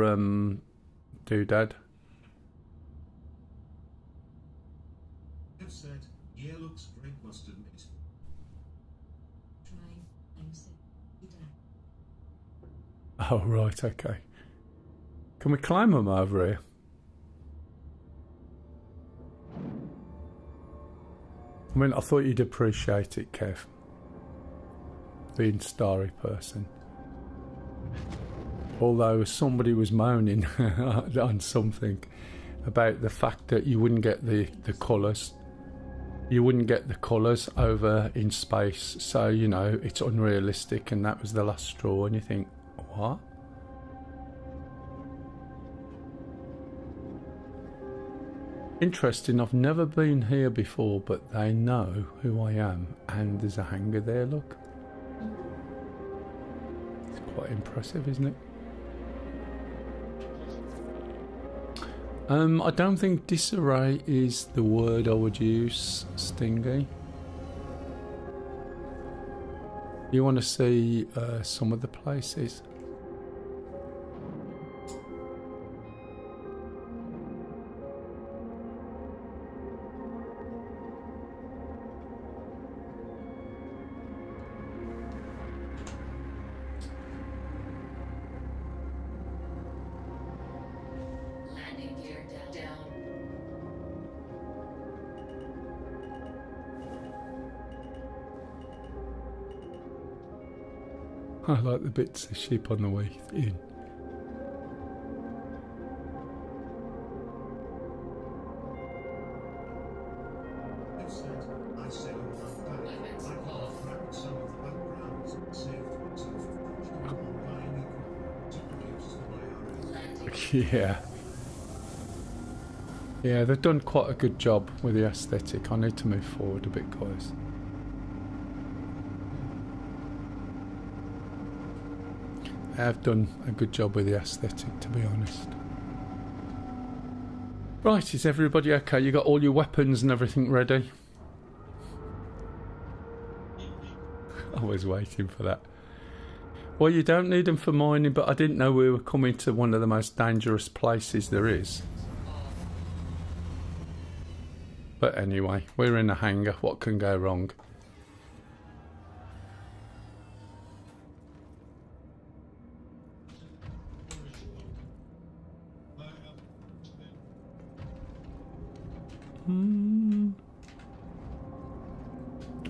doodad? Have said, yeah, looks great, must admit. Oh, right, okay. Can we climb them over here? I mean, I thought you'd appreciate it, Kev. Being starry person. Although somebody was moaning on something about the fact that you wouldn't get the colours. You wouldn't get the colours over in space. So, you know, it's unrealistic, and that was the last straw. And you think, what? Interesting, I've never been here before, but they know who I am, and there's a hangar there, look. It's quite impressive, isn't it? I don't think disarray is the word I would use, Stingy. You want to see some of the places? Landing gear down. I like the bits of ship on the way in. Have said, I said on that back, I half cracked some of the backgrounds and saved myself from buying equipment to produce the IRA. Yeah. Yeah, they've done quite a good job with the aesthetic. I need to move forward a bit, guys. They have done a good job with the aesthetic, to be honest. Right, is everybody okay? You got all your weapons and everything ready? I was waiting for that. Well, you don't need them for mining, but I didn't know we were coming to one of the most dangerous places there is. But anyway, we're in a hangar. What can go wrong?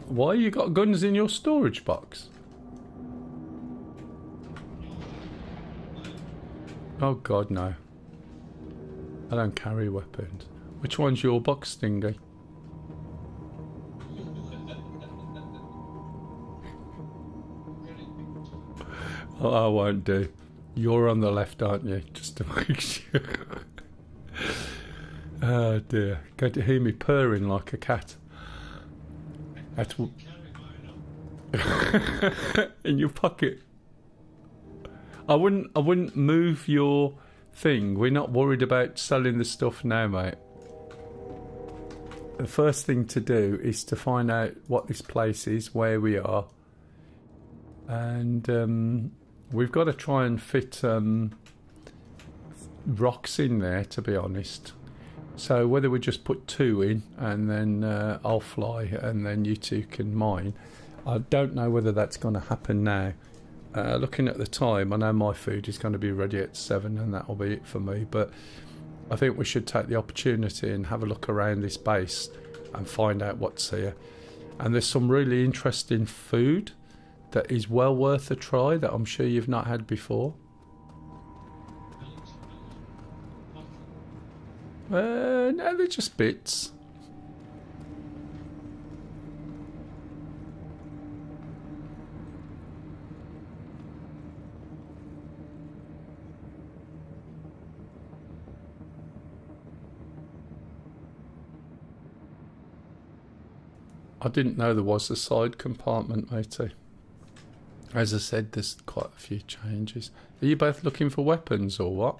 Why you got guns in your storage box? Oh God, no. I don't carry weapons. Which one's your box, Stingy? Oh, I won't do. You're on the left, aren't you? Just to make sure. Oh dear. Going to hear me purring like a cat. That's in your pocket. I wouldn't move your thing. We're not worried about selling the stuff now, mate. The first thing to do is to find out what this place is, where we are, and we've got to try and fit rocks in there, to be honest. So whether we just put 2 in and then I'll fly and then you two can mine. I don't know whether that's going to happen now. Looking at the time, I know my food is going to be ready at 7 and that'll be it for me, but I think we should take the opportunity and have a look around this base and find out what's here. And there's some really interesting food that is well worth a try that I'm sure you've not had before. No, they're just bits. I didn't know there was a side compartment, matey. As I said, there's quite a few changes. Are you both looking for weapons or what?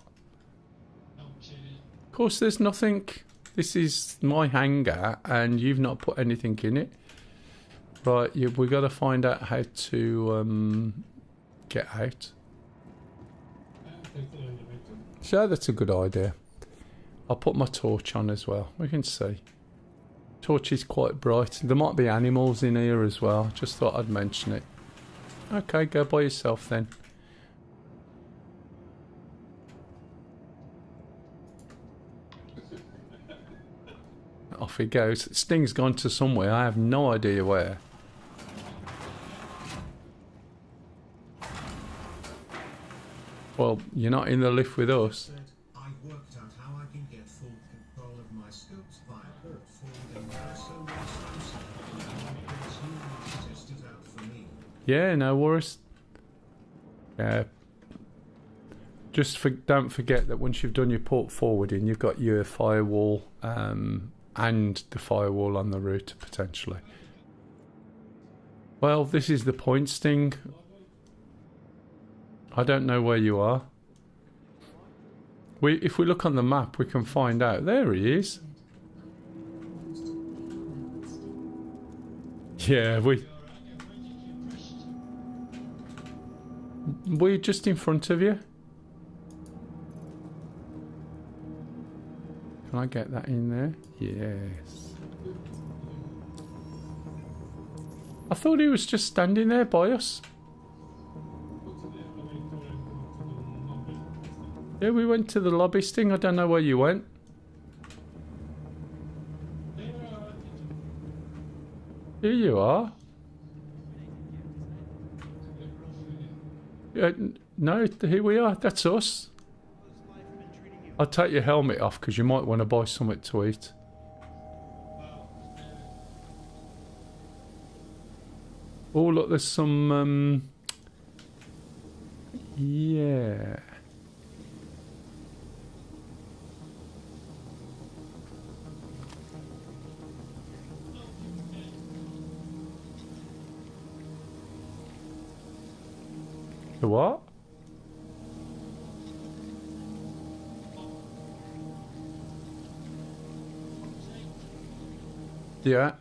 Of course, there's nothing. This is my hangar, and you've not put anything in it. Right, we got to find out how to get out. So that's a good idea. I'll put my torch on as well. We can see. Torch is quite bright. There might be animals in here as well. Just thought I'd mention it. Okay, go by yourself then. Off he goes. Sting's gone to somewhere. I have no idea where. Well, you're not in the lift with us. I've worked out how I can get full control of my scopes via forwarding so test it out for me. Yeah, no worries. Just don't forget that once you've done your port forwarding, you've got your firewall and the firewall on the route, potentially. Well, this is the point, Sting. I don't know where you are. If we look on the map, we can find out. There he is. Yeah, we're just in front of you. Can I get that in there? Yes. I thought he was just standing there by us. Yeah, we went to the lobby, Sting. I don't know where you went. Here you are. Yeah, no, here we are. That's us. I'll take your helmet off because you might want to buy something to eat. Oh, look, there's some... yeah. The what? Yeah.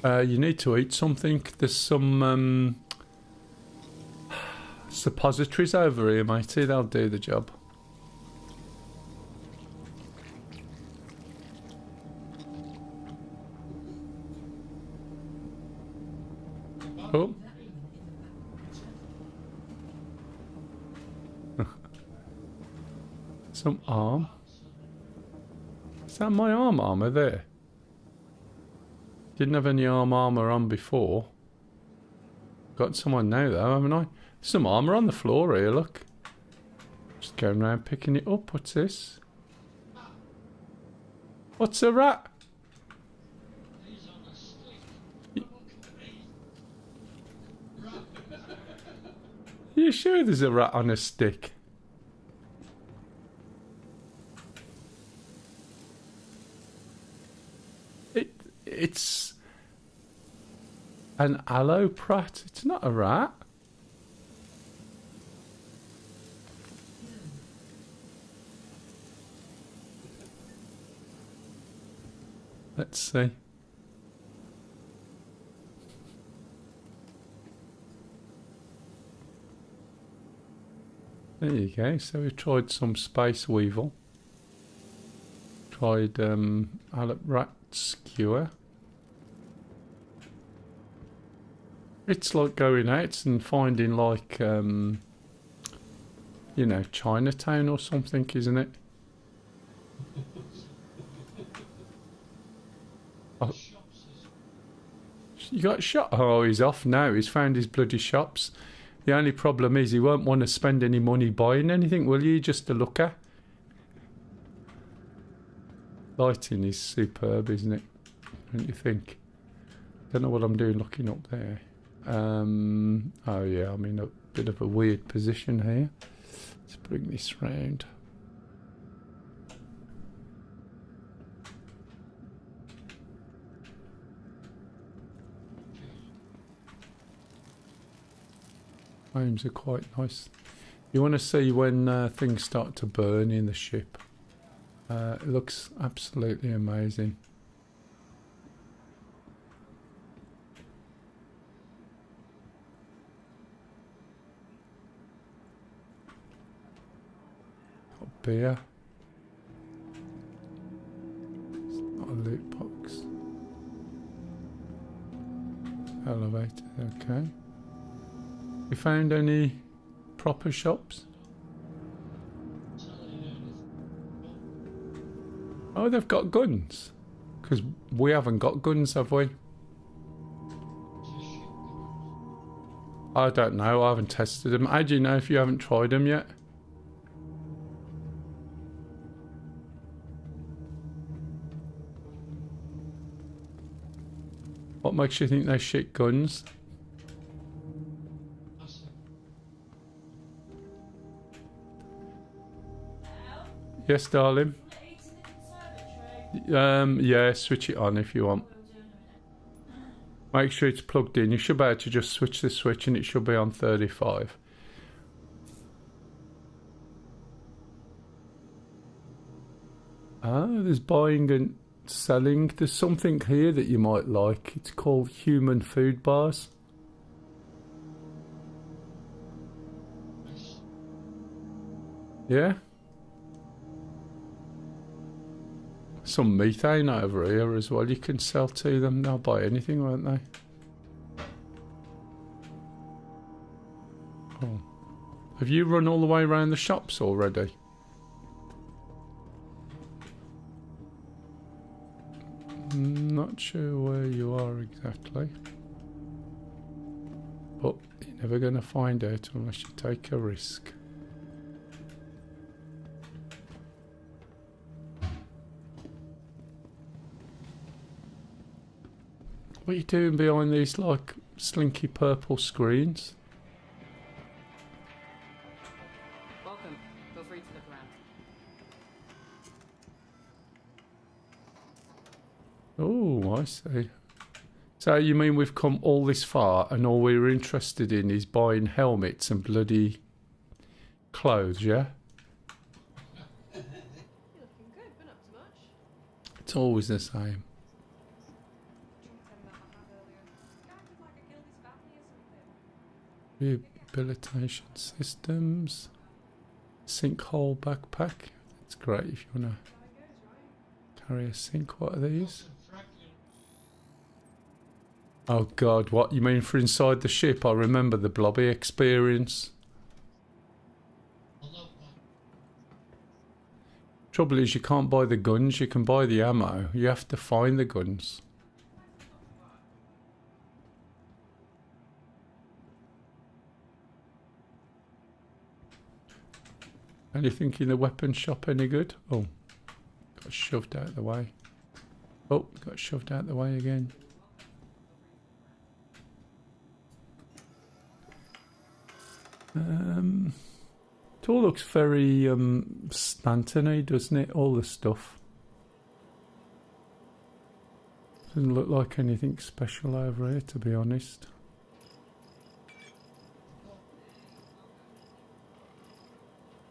You need to eat something. There's some suppositories over here, matey. They'll do the job. Oh. Some arm. Is that my arm armour there? Didn't have any arm armour on before. Got someone now though, haven't I? Some armour on the floor here, look. Just going around picking it up. What's this? What's a rat? He's on a stick. Look at me. You sure there's a rat on a stick? It's an alloprat. It's not a rat. Let's see. There you go. So we tried some space weevil. Tried rat skewer. It's like going out and finding like you know, Chinatown or something, isn't it? Oh. You got shot? Oh, he's off now. He's found his bloody shops. The only problem is he won't want to spend any money buying anything, will you? Just a looker. Lighting is superb, isn't it? Don't you think? Don't know what I'm doing looking up there. Oh yeah, I'm in a bit of a weird position here. Let's bring this round. Frames are quite nice. You want to see when things start to burn in the ship. It looks absolutely amazing. Got beer. It's not a loot box. Elevator, okay. You found any proper shops? Oh, they've got guns. Because we haven't got guns, have we? I don't know. I haven't tested them. How do you know if you haven't tried them yet? What makes you think they shit guns? Yes, darling. Yeah, switch it on if you want. Make sure it's plugged in. You should be able to just switch the switch and it should be on 35. Ah, there's buying and selling. There's something here that you might like. It's called human food bars. Yeah? Some methane over here as well. You can sell to them. They'll buy anything, won't they? Oh. Have you run all the way around the shops already? Not sure where you are exactly. But you're never going to find out unless you take a risk. What are you doing behind these, like, slinky purple screens? Welcome. Feel free to look around. Oh, I see. So you mean we've come all this far and all we're interested in is buying helmets and bloody clothes, yeah? You're looking good, been up to much? It's always the same. Rehabilitation systems. Sinkhole backpack. It's great if you want to carry a sink. What are these? Oh god, what? You mean for inside the ship? I remember the blobby experience. Trouble is you can't buy the guns, you can buy the ammo. You have to find the guns. Anything in the weapon shop any good? Oh, got shoved out of the way. Oh, got shoved out of the way again. It all looks very Stanton-y, doesn't it? All the stuff. Doesn't look like anything special over here, to be honest.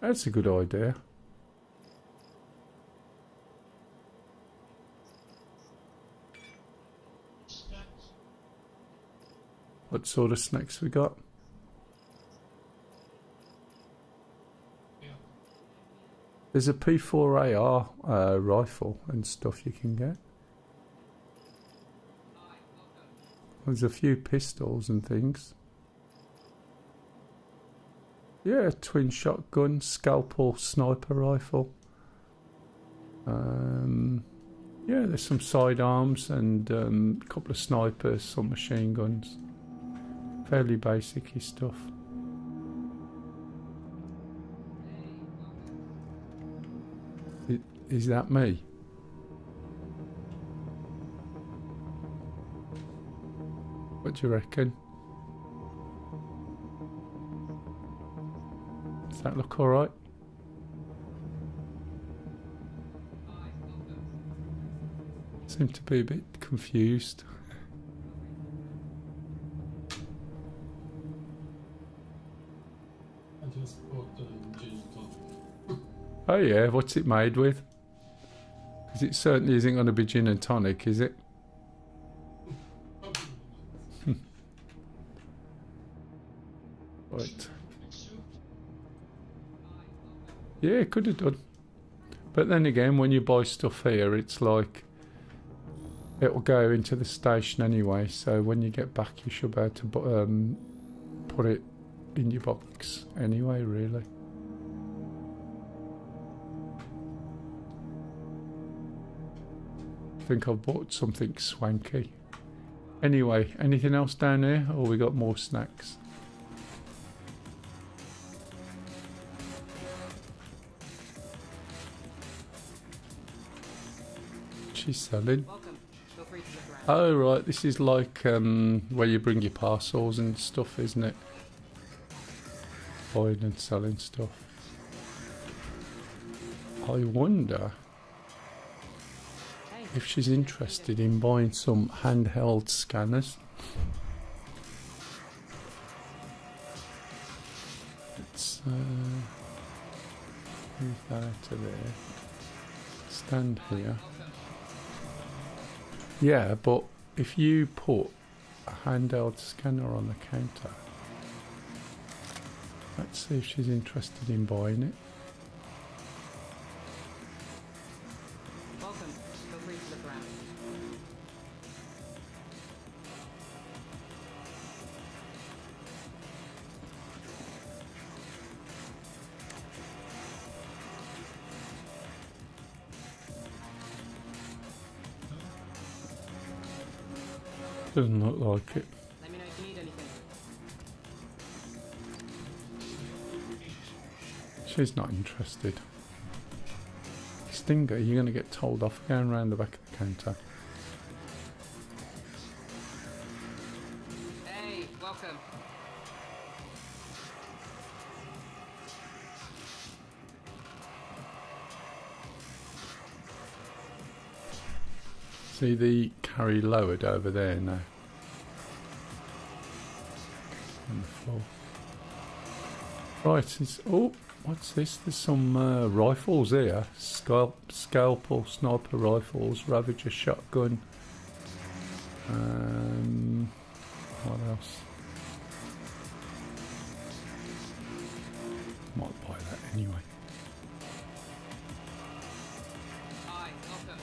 That's a good idea. What sort of snacks we got? There's a P4AR rifle and stuff you can get. There's a few pistols and things. Yeah, twin shotgun, scalpel, sniper rifle. Yeah, there's some sidearms and a couple of snipers, some machine guns. Fairly basic-y stuff. Is that me? What do you reckon? Does that look alright? Seem to be a bit confused. I just bought the gin tonic. Oh yeah, what's it made with? Because it certainly isn't going to be gin and tonic, is it? Right. Yeah, it could have done. But then again, when you buy stuff here, it's like it will go into the station anyway. So when you get back, you should be able to put it in your box anyway, really. I think I've bought something swanky. Anyway, anything else down here, or we got more snacks? She's selling. Welcome. Feel free to look around. Oh right, this is like where you bring your parcels and stuff, isn't it? Buying and selling stuff. I wonder Hey, if she's interested in buying some handheld scanners. Let's move that out of there. Stand here. Yeah, but if you put a handheld scanner on the counter, let's see if she's interested in buying it. welcome. Feel free to look around. Doesn't look like it. Let me know if you need anything. She's not interested. Stinger, you're going to get told off going round the back of the counter. Hey, welcome. See the carry lowered over there now. On the floor. Right, oh, what's this? There's some rifles here. Scalpel, sniper rifles, Ravager shotgun. What else? Might buy that anyway. Hi, welcome.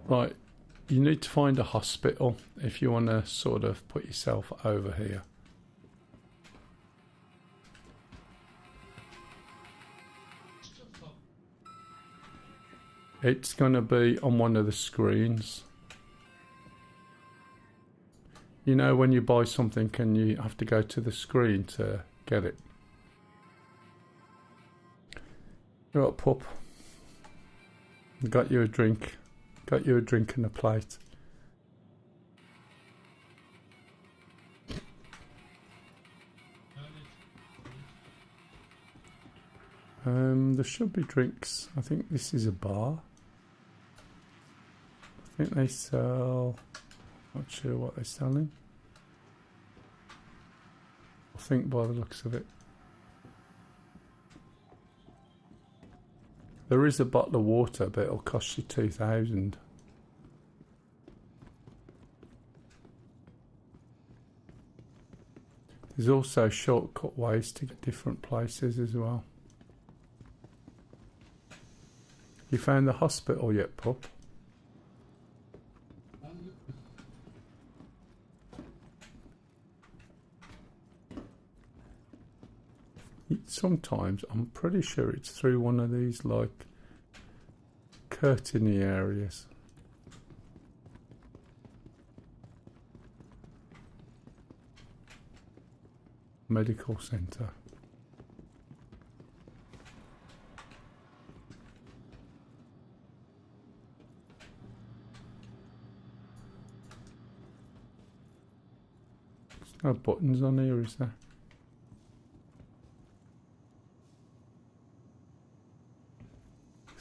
Right, you need to find a hospital if you want to sort of put yourself over here. It's going to be on one of the screens. You know when you buy something and you have to go to the screen to get it. Right, pup. Got you a drink. Got you a drink and a plate. There should be drinks. I think this is a bar. I think they sell... Not sure what they're selling. I think by the looks of it. There is a bottle of water, but it'll cost you 2,000. There's also shortcut ways to get different places as well. You found the hospital yet, pup? Sometimes, I'm pretty sure it's through one of these, like, curtainy areas. Medical centre. There's no buttons on here, is there?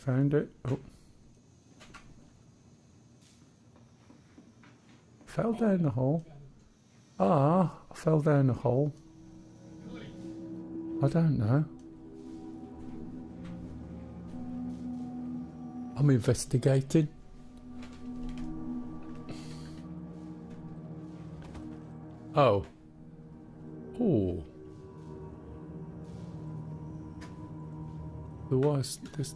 Found it. Oh. Fell down the hole. Ah, I fell down the hole. I don't know. I'm investigating. Oh. Oh. There was this.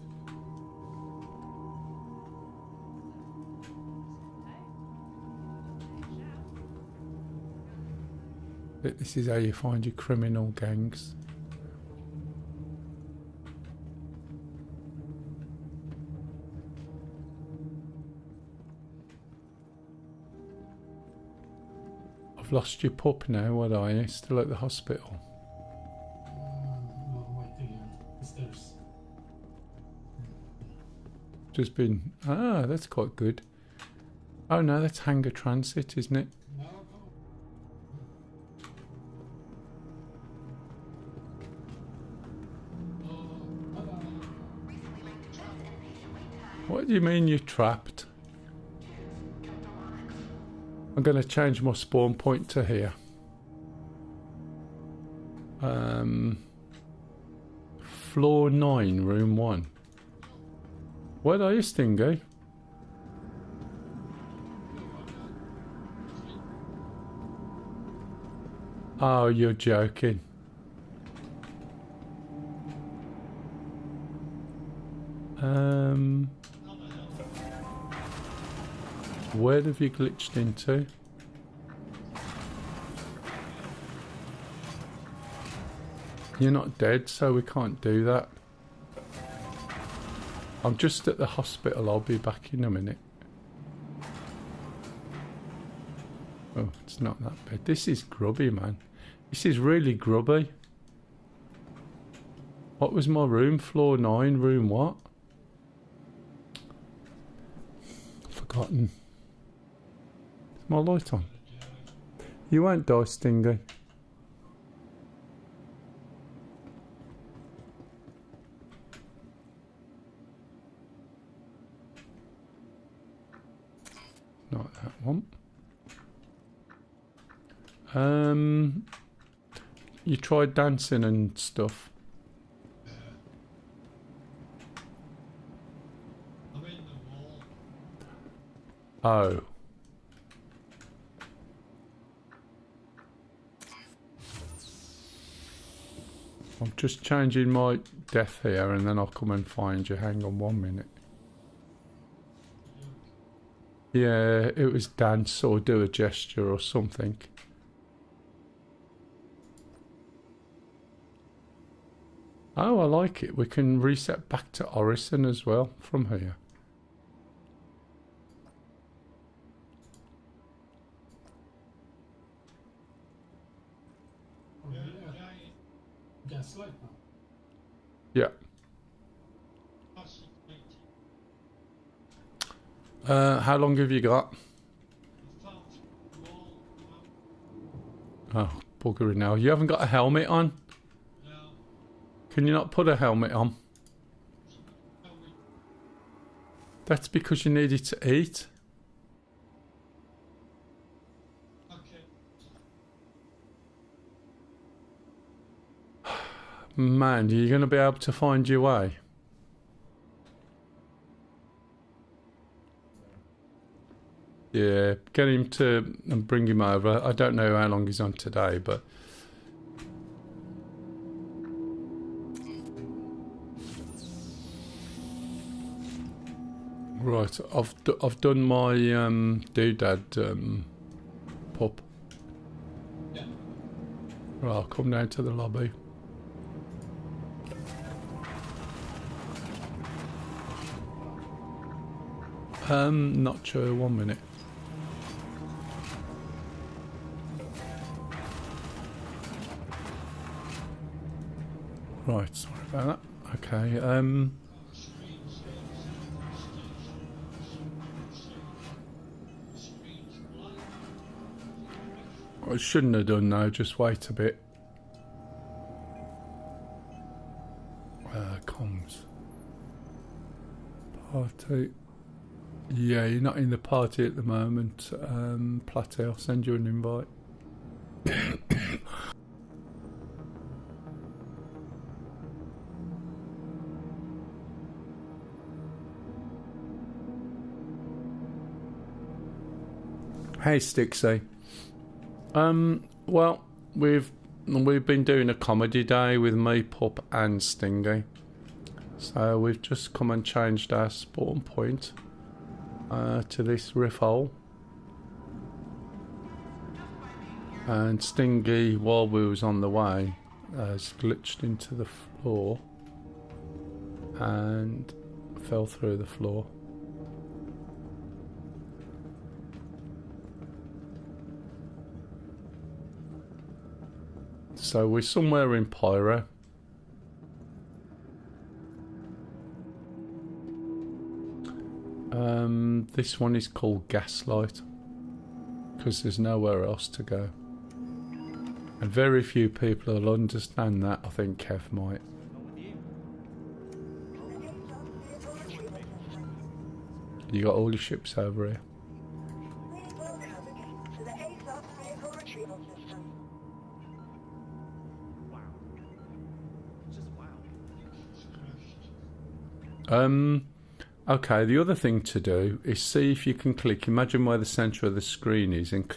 This is how you find your criminal gangs. I've lost your pup now, what are you? Still at the hospital? No, waiting at the stairs. Just been... Ah, that's quite good. Oh no, that's Hangar Transit, isn't it? No, no. What do you mean you're trapped? I'm going to change my spawn point to here. Floor 9, room 1. Where are you, Stingy? Oh, you're joking. Where have you glitched into? You're not dead, so we can't do that. I'm just at the hospital. I'll be back in a minute. Oh, it's not that bad. This is grubby, man. This is really grubby. What was my room? Floor 9, room what? Forgotten. Is my light on? You won't die, Stingy. Not that one. You tried dancing and stuff. I'm in the wall. Oh. I'm just changing my death here and then I'll come and find you. Hang on 1 minute. Yeah, it was dance or do a gesture or something. Oh, I like it. We can reset back to Orison as well from here. gaslight now. Yeah. That's great. How long have you got? In fact, wall Oh, buggering now. You haven't got a helmet on? now. Can you not put a helmet on? Tell me, That's because you needed to eat. okay. Man, are you going to be able to find your way? Yeah, get him to and bring him over. I don't know how long he's on today, but right. I've done my doodad pup. Yeah. Right, I'll come down to the lobby. Not sure. 1 minute. Right, sorry about that. Okay, I shouldn't have done though, just wait a bit. Comms. Party. Yeah, you're not in the party at the moment. Platy, I'll send you an invite. Hey, Stixie. Well, we've been doing a comedy day with me, Pup, and Stingy. So we've just come and changed our spawn point to this riff hole. And Stingy, while we was on the way, has glitched into the floor and fell through the floor. So we're somewhere in Pyro. This one is called Gaslight because there's nowhere else to go. And very few people will understand that. I think Kev might. You got all your ships over here. Okay, the other thing to do is see if you can click, imagine where the centre of the screen is, and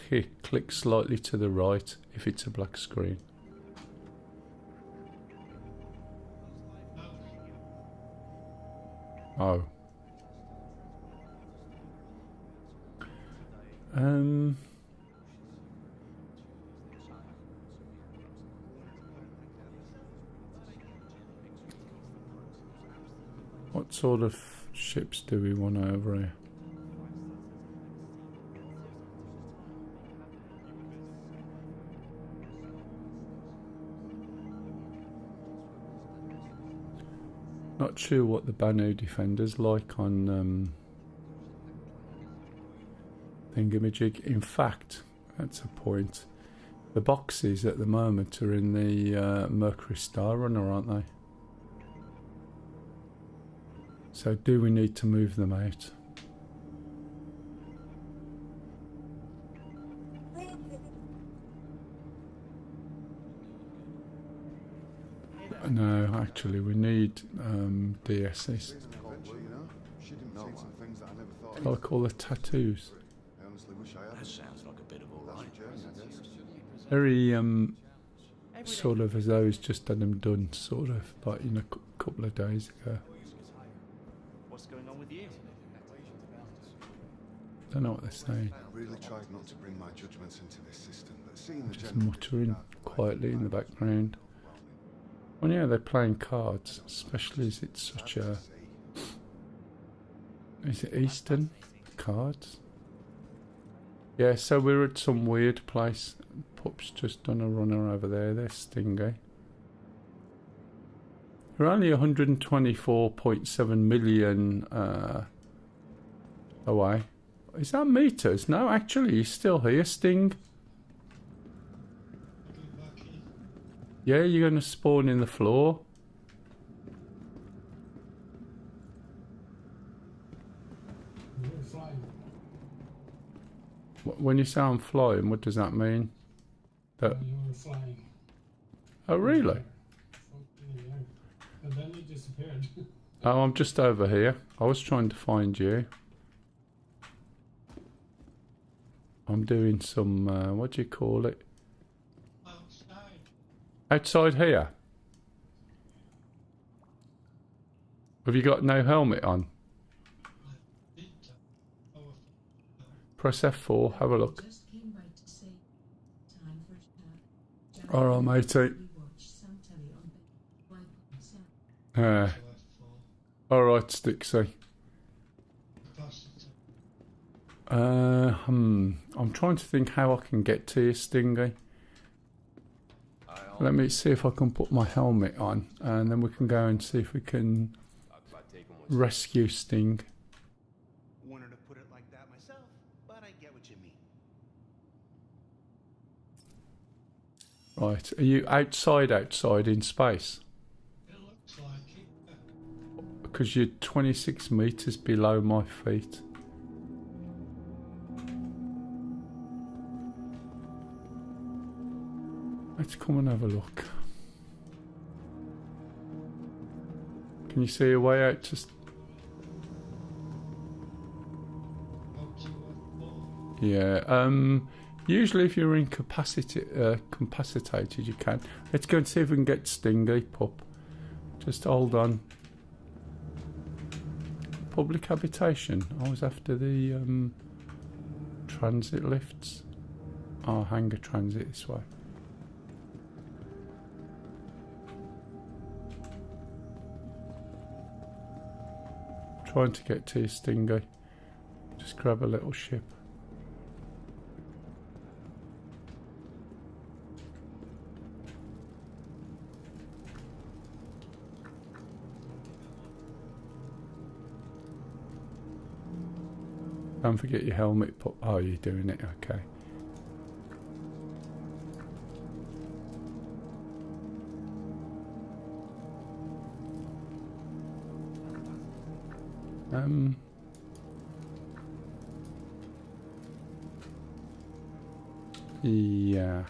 click slightly to the right if it's a black screen. Oh. What sort of ships do we want over here? Not sure what the Banu Defender's like on Thingamajig. In fact, that's a point. The boxes at the moment are in the Mercury Star Runner, aren't they? So do we need to move them out? No, actually we need DSs. Like all the tattoos. That sounds like a bit of alright. Very sort of as though he's just had them done, sort of like a couple of days ago. What's going on with you? Don't know what they're saying. I really tried not to bring my judgments into this system, but seeing the Just general muttering quietly in the background. Well, yeah, they're playing cards, especially as it's such a... Is it Eastern cards? Yeah, so we're at some weird place. Pup's just done a runner over there. There's Stingy. We're only 124.7 million away. Is that meters? No, actually, he's still here, Sting. Yeah, you're going to spawn in the floor. You're flying. When you say I'm flying, what does that mean? That... You were flying. Oh, really? In the air. And then you disappeared. Oh, I'm just over here. I was trying to find you. I'm doing some, what do you call it? Outside. Outside here? Have you got no helmet on? Press F4, have a look. Alright, matey. Alright, Stixie. I'm trying to think how I can get to you, Stingy. Let me see if I can put my helmet on, and then we can go and see if we can rescue Sting. Wanted to put it like that myself, but I get what you mean. Right, are you outside in space? It looks like it. Because you're 26 meters below my feet. Let's come and have a look. Can you see a way out to... Yeah, usually if you're incapacitated you can. Let's go and see if we can get Stingy, pup. Just hold on. Public habitation. I was after the transit lifts. Oh, hangar transit this way. Trying to get to you, Stingy. Just grab a little ship. Don't forget your helmet. Oh, you're doing it, okay. Yeah.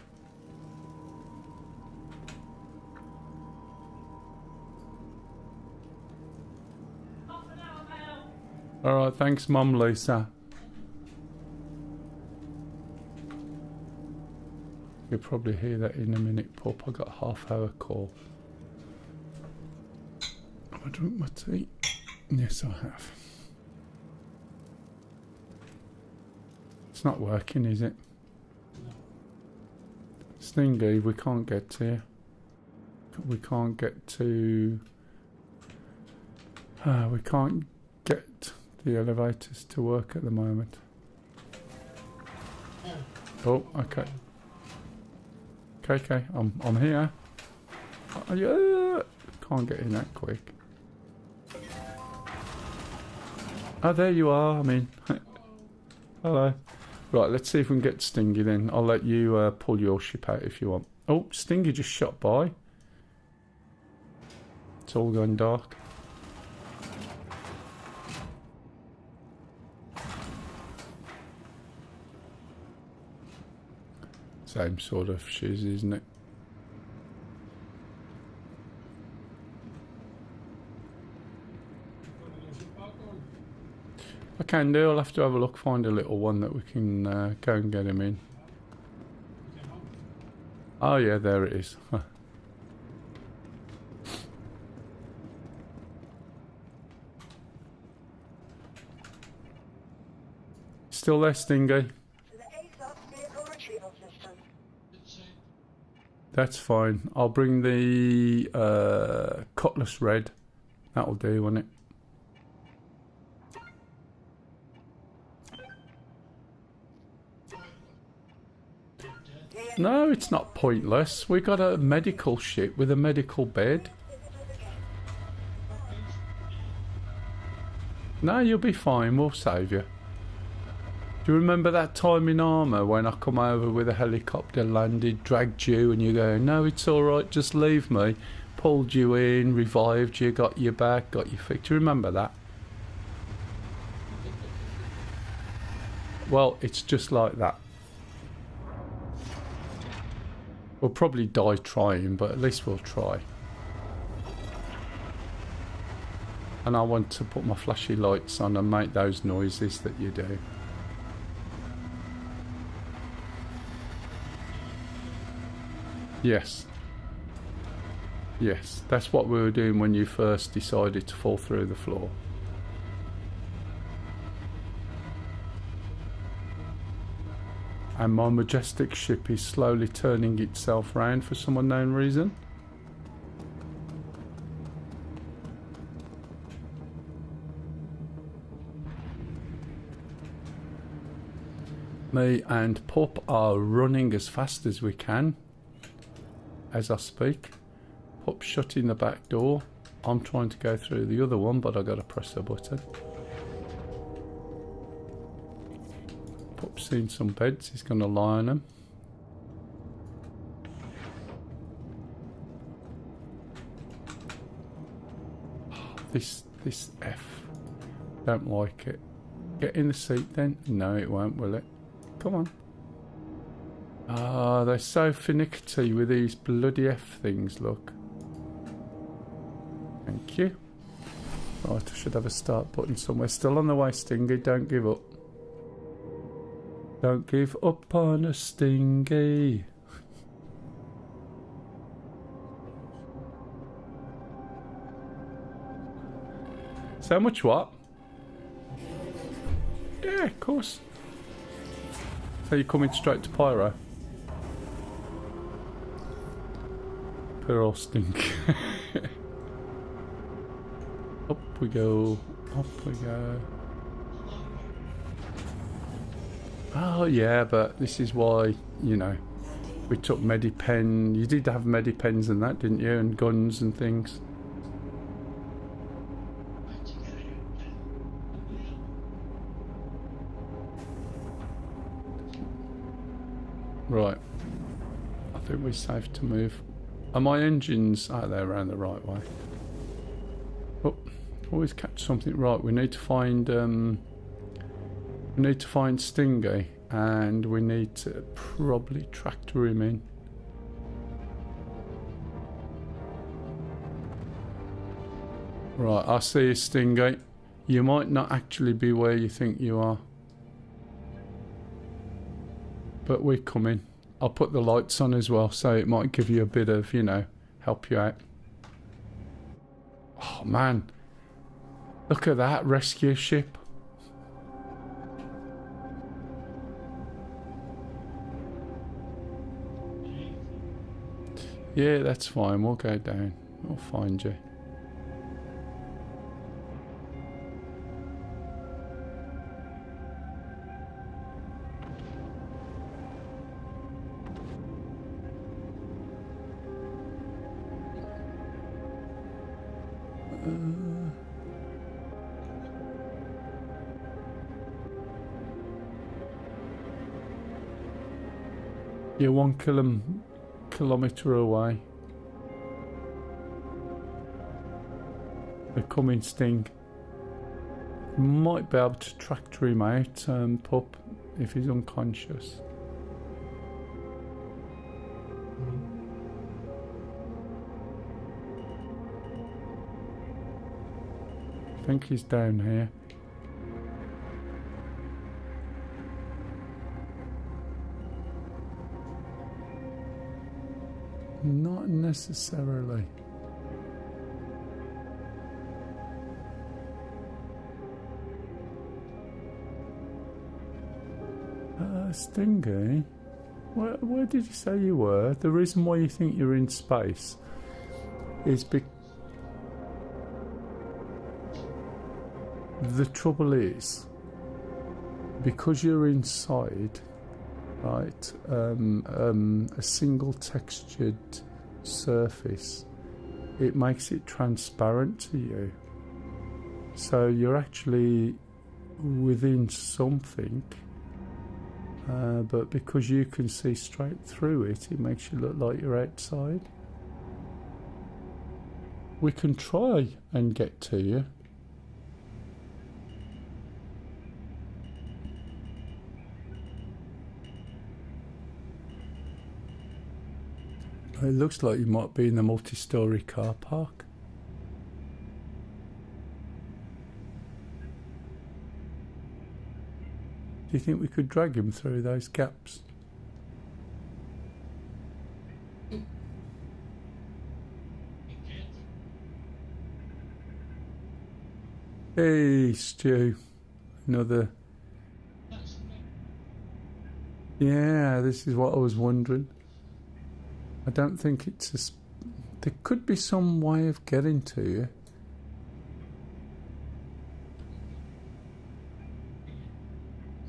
Alright, thanks Mum Lisa. You'll probably hear that in a minute, pup. I got a half-hour call. Have I drunk my tea? Yes, I have. It's not working, is it? Stingy, we can't get to you. We can't get to... we can't get the elevators to work at the moment. Oh, okay. Okay, I'm here. Yeah, can't get in that quick. Oh, there you are. I mean, hello. Right, let's see if we can get Stingy then. I'll let you pull your ship out if you want. Oh, Stingy just shot by. It's all going dark. Same sort of shiz, isn't it? I can do. I'll have to have a look, find a little one that we can go and get him in. Oh yeah, there it is. Still there, Stingy? That's fine. I'll bring the Cutlass Red. That'll do, won't it? No, it's not pointless. We got a medical ship with a medical bed. No, you'll be fine. We'll save you. Do you remember that time in Armour when I come over with a helicopter, landed, dragged you, and you go, no, it's all right, just leave me. Pulled you in, revived you, got you back, got you fixed. Do you remember that? Well, it's just like that. We'll probably die trying, but at least we'll try. And I want to put my flashy lights on and make those noises that you do. Yes. Yes, that's what we were doing when you first decided to fall through the floor. And my majestic ship is slowly turning itself round for some unknown reason. Me and Pup are running as fast as we can as I speak. Pup shutting the back door. I'm trying to go through the other one, but I gotta press a button. Pup's seen some beds, he's gonna lie on them. This F. Don't like it. Get in the seat then. No, it won't, will it? Come on. Ah, they're so finicky with these bloody F things, look. Thank you. Right, I should have a start button somewhere. Still on the way, Stingy. Don't give up. Don't give up on a Stingy. So much what? Yeah, of course. So you're coming straight to Pyro? Poor Stink. Up we go. Up we go. Oh yeah, but this is why, you know, we took Medipen. You did have Medipens and that, didn't you? And guns and things. Right. I think we're safe to move. Are my engines out there around the right way? Oh, always catch something right. We need to find Stingy, and we need to probably tractor him in. Right, I see you, Stingy. You might not actually be where you think you are. But we're coming. I'll put the lights on as well, so it might give you a bit of, you know, help you out. Oh man, look at that rescue ship. Yeah, that's fine. We'll go down. We'll find you. You're 1 kilometre away. They're coming, Sting. You might be able to tractor him out, Pup, if he's unconscious. I think he's down here. Not necessarily. Stingy? Where did you say you were? The reason why you think you're in space is because the trouble is, because you're inside, right, a single textured surface, it makes it transparent to you. So you're actually within something, but because you can see straight through it, it makes you look like you're outside. We can try and get to you. It looks like you might be in the multi-storey car park. Do you think we could drag him through those gaps? Hey, Stu. Another... Yeah, this is what I was wondering. I don't think it's a... There could be some way of getting to you.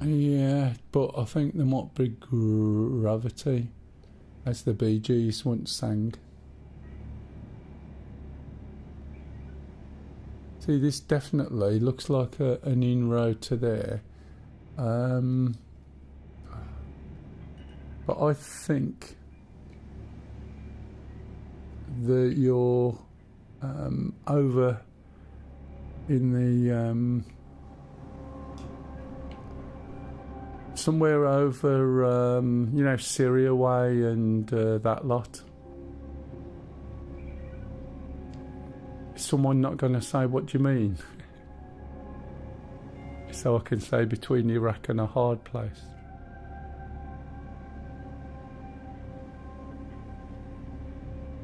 Yeah, but I think there might be gravity, as the Bee Gees once sang. See, this definitely looks like an inroad to there. But I think that you're over in the somewhere over you know, Syria way and that lot. Is someone not going to say what do you mean? So I can say between Iraq and a hard place.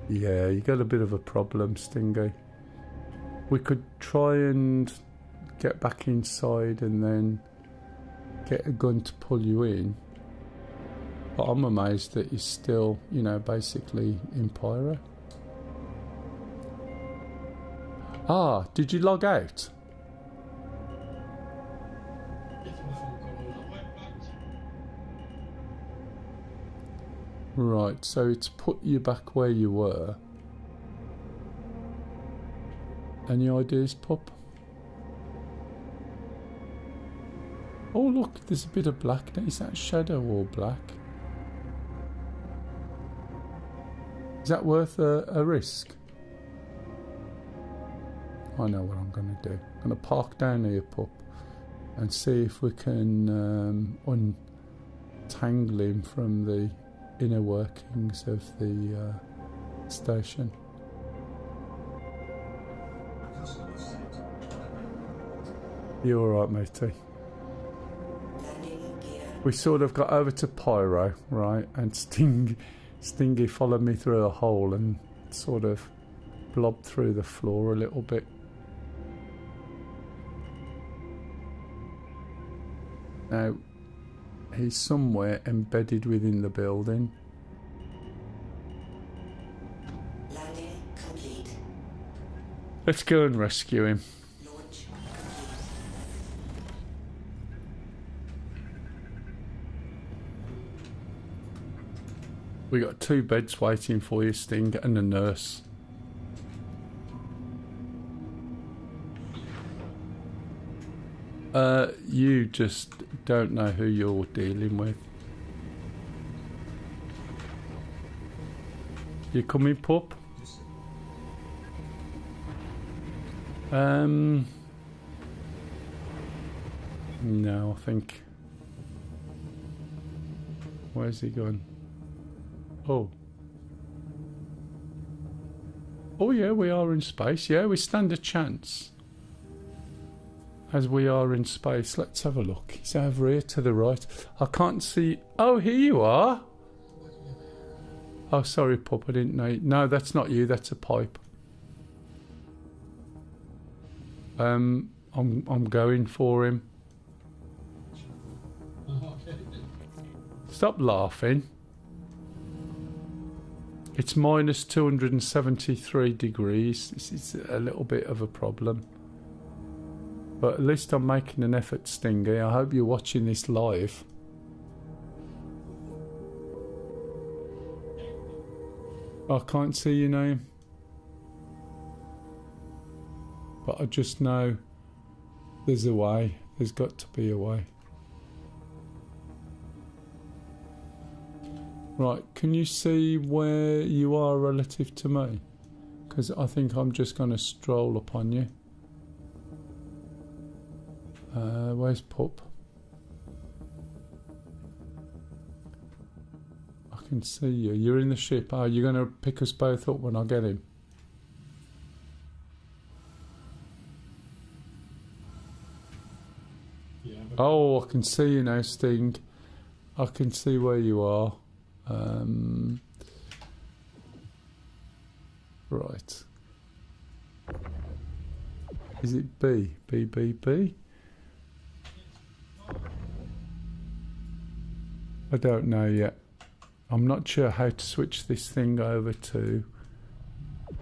Yeah, you got a bit of a problem, Stingy. We could try and get back inside and then get a gun to pull you in. But I'm amazed that you're still, you know, basically in Pyro. Ah, did you log out? Right, so it's put you back where you were. Any ideas, Pup? Oh look, there's a bit of black there. Is that shadow or black? Is that worth a risk? I know what I'm going to do. I'm going to park down here, Pup, and see if we can untangle him from the inner workings of the station. You alright, matey? We sort of got over to Pyro, right, and Stingy followed me through a hole and sort of blobbed through the floor a little bit. Now, he's somewhere embedded within the building. Landing complete. Let's go and rescue him. Launch complete. We got 2 beds waiting for you, Sting, and a nurse. You just don't know who you're dealing with. You coming, Pup? No, I think... Where's he gone? Oh. Oh yeah, we are in space. Yeah, we stand a chance. As we are in space. Let's have a look. He's over here to the right. I can't see... Oh, here you are. Oh, sorry, Pup. I didn't know. No, that's not you. That's a pipe. I'm going for him. Stop laughing. It's minus 273 degrees. This is a little bit of a problem. But at least I'm making an effort, Stingy. I hope you're watching this live. I can't see your name. But I just know There's a way. There's got to be a way. Right, can you see where you are relative to me? Because I think I'm just going to stroll upon you. Where's Pup? I can see you. You're in the ship. Oh, you're going to pick us both up when I get him? Yeah, Oh, I can see you now, Sting. I can see where you are. Right. Is it B? B, B, B? I don't know yet. I'm not sure how to switch this thing over to,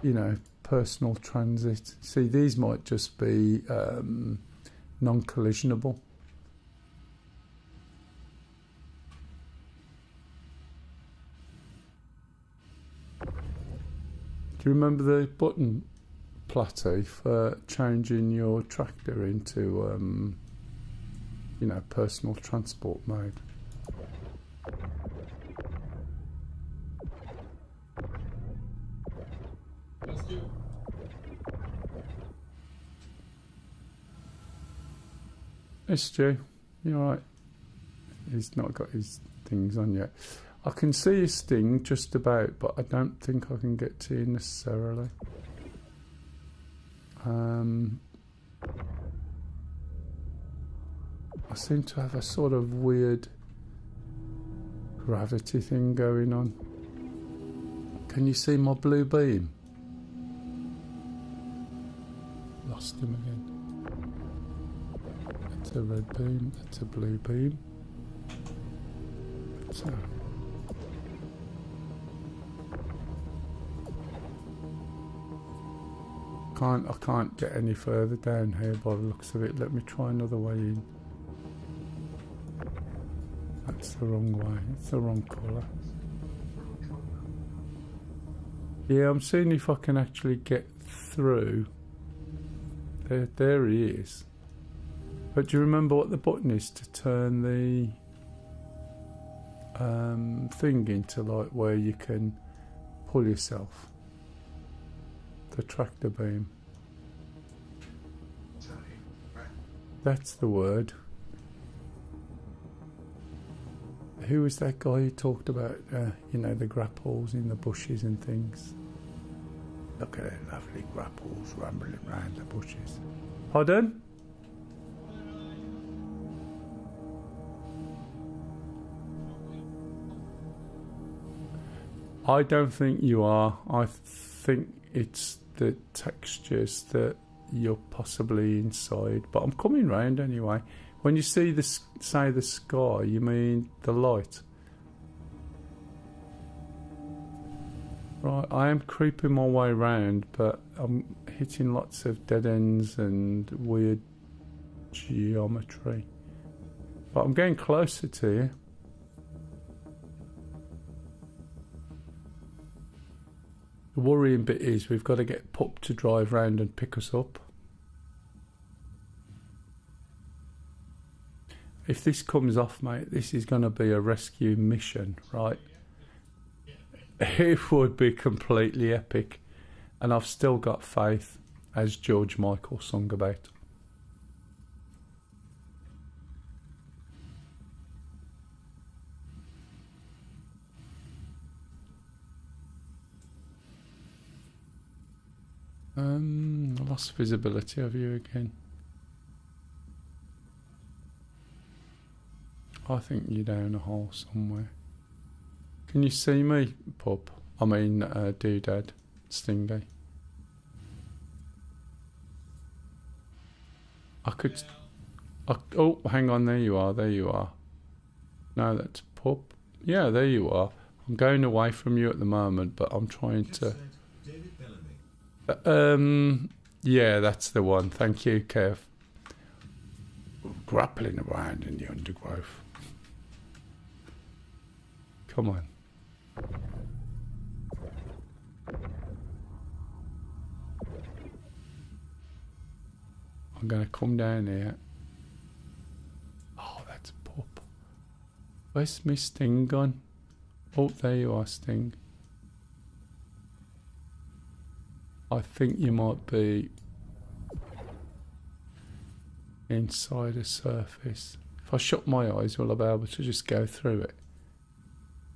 you know, personal transit. See, these might just be non-collisionable. Do you remember the button, Platty, for changing your tractor into, you know, personal transport mode? that's you. Hey Stu, you alright? He's not got his things on yet. I can see his Sting just about, but I don't think I can get to you necessarily. I seem to have a sort of weird gravity thing going on. Can you see my blue beam? Lost him again. That's a red beam, that's a blue beam. That's a... I can't get any further down here by the looks of it. Let me try another way in. That's the wrong way. It's the wrong colour. Yeah, I'm seeing if I can actually get through. There he is. But do you remember what the button is to turn the thing into, like, where you can pull yourself? The tractor beam. That's the word. Who was that guy who talked about, you know, the grapples in the bushes and things? Look at it, lovely grapples rambling round the bushes. Pardon? I don't think you are. I think it's the textures that you're possibly inside. But I'm coming round anyway. When you see the say the sky, you mean the light? Right, I am creeping my way round, but I'm hitting lots of dead ends and weird geometry. But I'm getting closer to you. The worrying bit is we've got to get Pup to drive round and pick us up. If this comes off, mate, this is going to be a rescue mission, right? It would be completely epic. And I've still got faith, as George Michael sung about. I lost visibility of you again. I think you're down a hole somewhere. Can you see me, Pup? I mean, Doodad, Stingy. I could... oh, hang on, there you are, there you are. No, that's Pup. Yeah, there you are. I'm going away from you at the moment, but I'm trying to... yeah, that's the one. Thank you, Kev. Grappling around in the undergrowth. Come on. I'm going to come down here. Oh, that's a pup. Where's my Sting gone? Oh, there you are, Sting. I think you might be inside a surface. If I shut my eyes, will I be able to just go through it?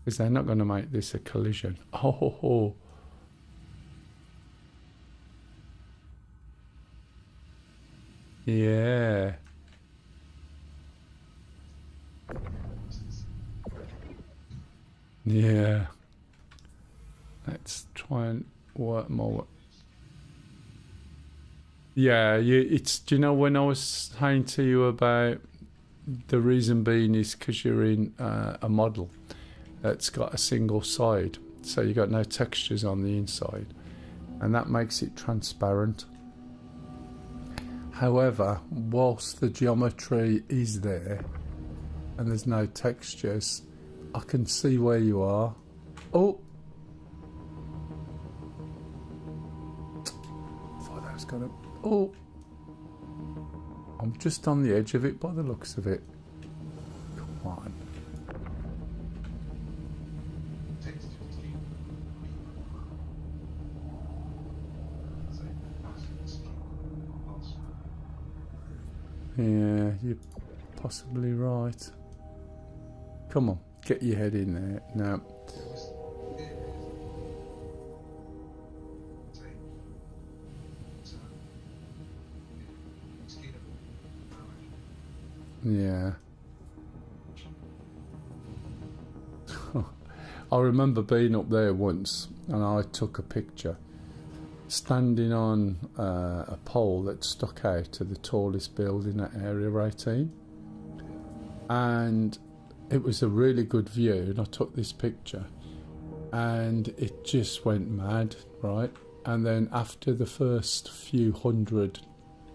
Because they're not going to make this a collision. Oh. Yeah. Yeah. Let's try and work more. Yeah, it's. Do you know when I was saying to you about the reason being is because you're in a model that's got a single side, so you got no textures on the inside, and that makes it transparent. However, whilst the geometry is there and there's no textures, I can see where you are. Oh! Thought I was gonna... Oh! I'm just on the edge of it by the looks of it. Come on. Yeah, you're possibly right. Come on, get your head in there. No. Yeah. I remember being up there once and I took a picture standing on a pole that stuck out to the tallest building at Area 18, and it was a really good view, and I took this picture and it just went mad, right? And then after the first few hundred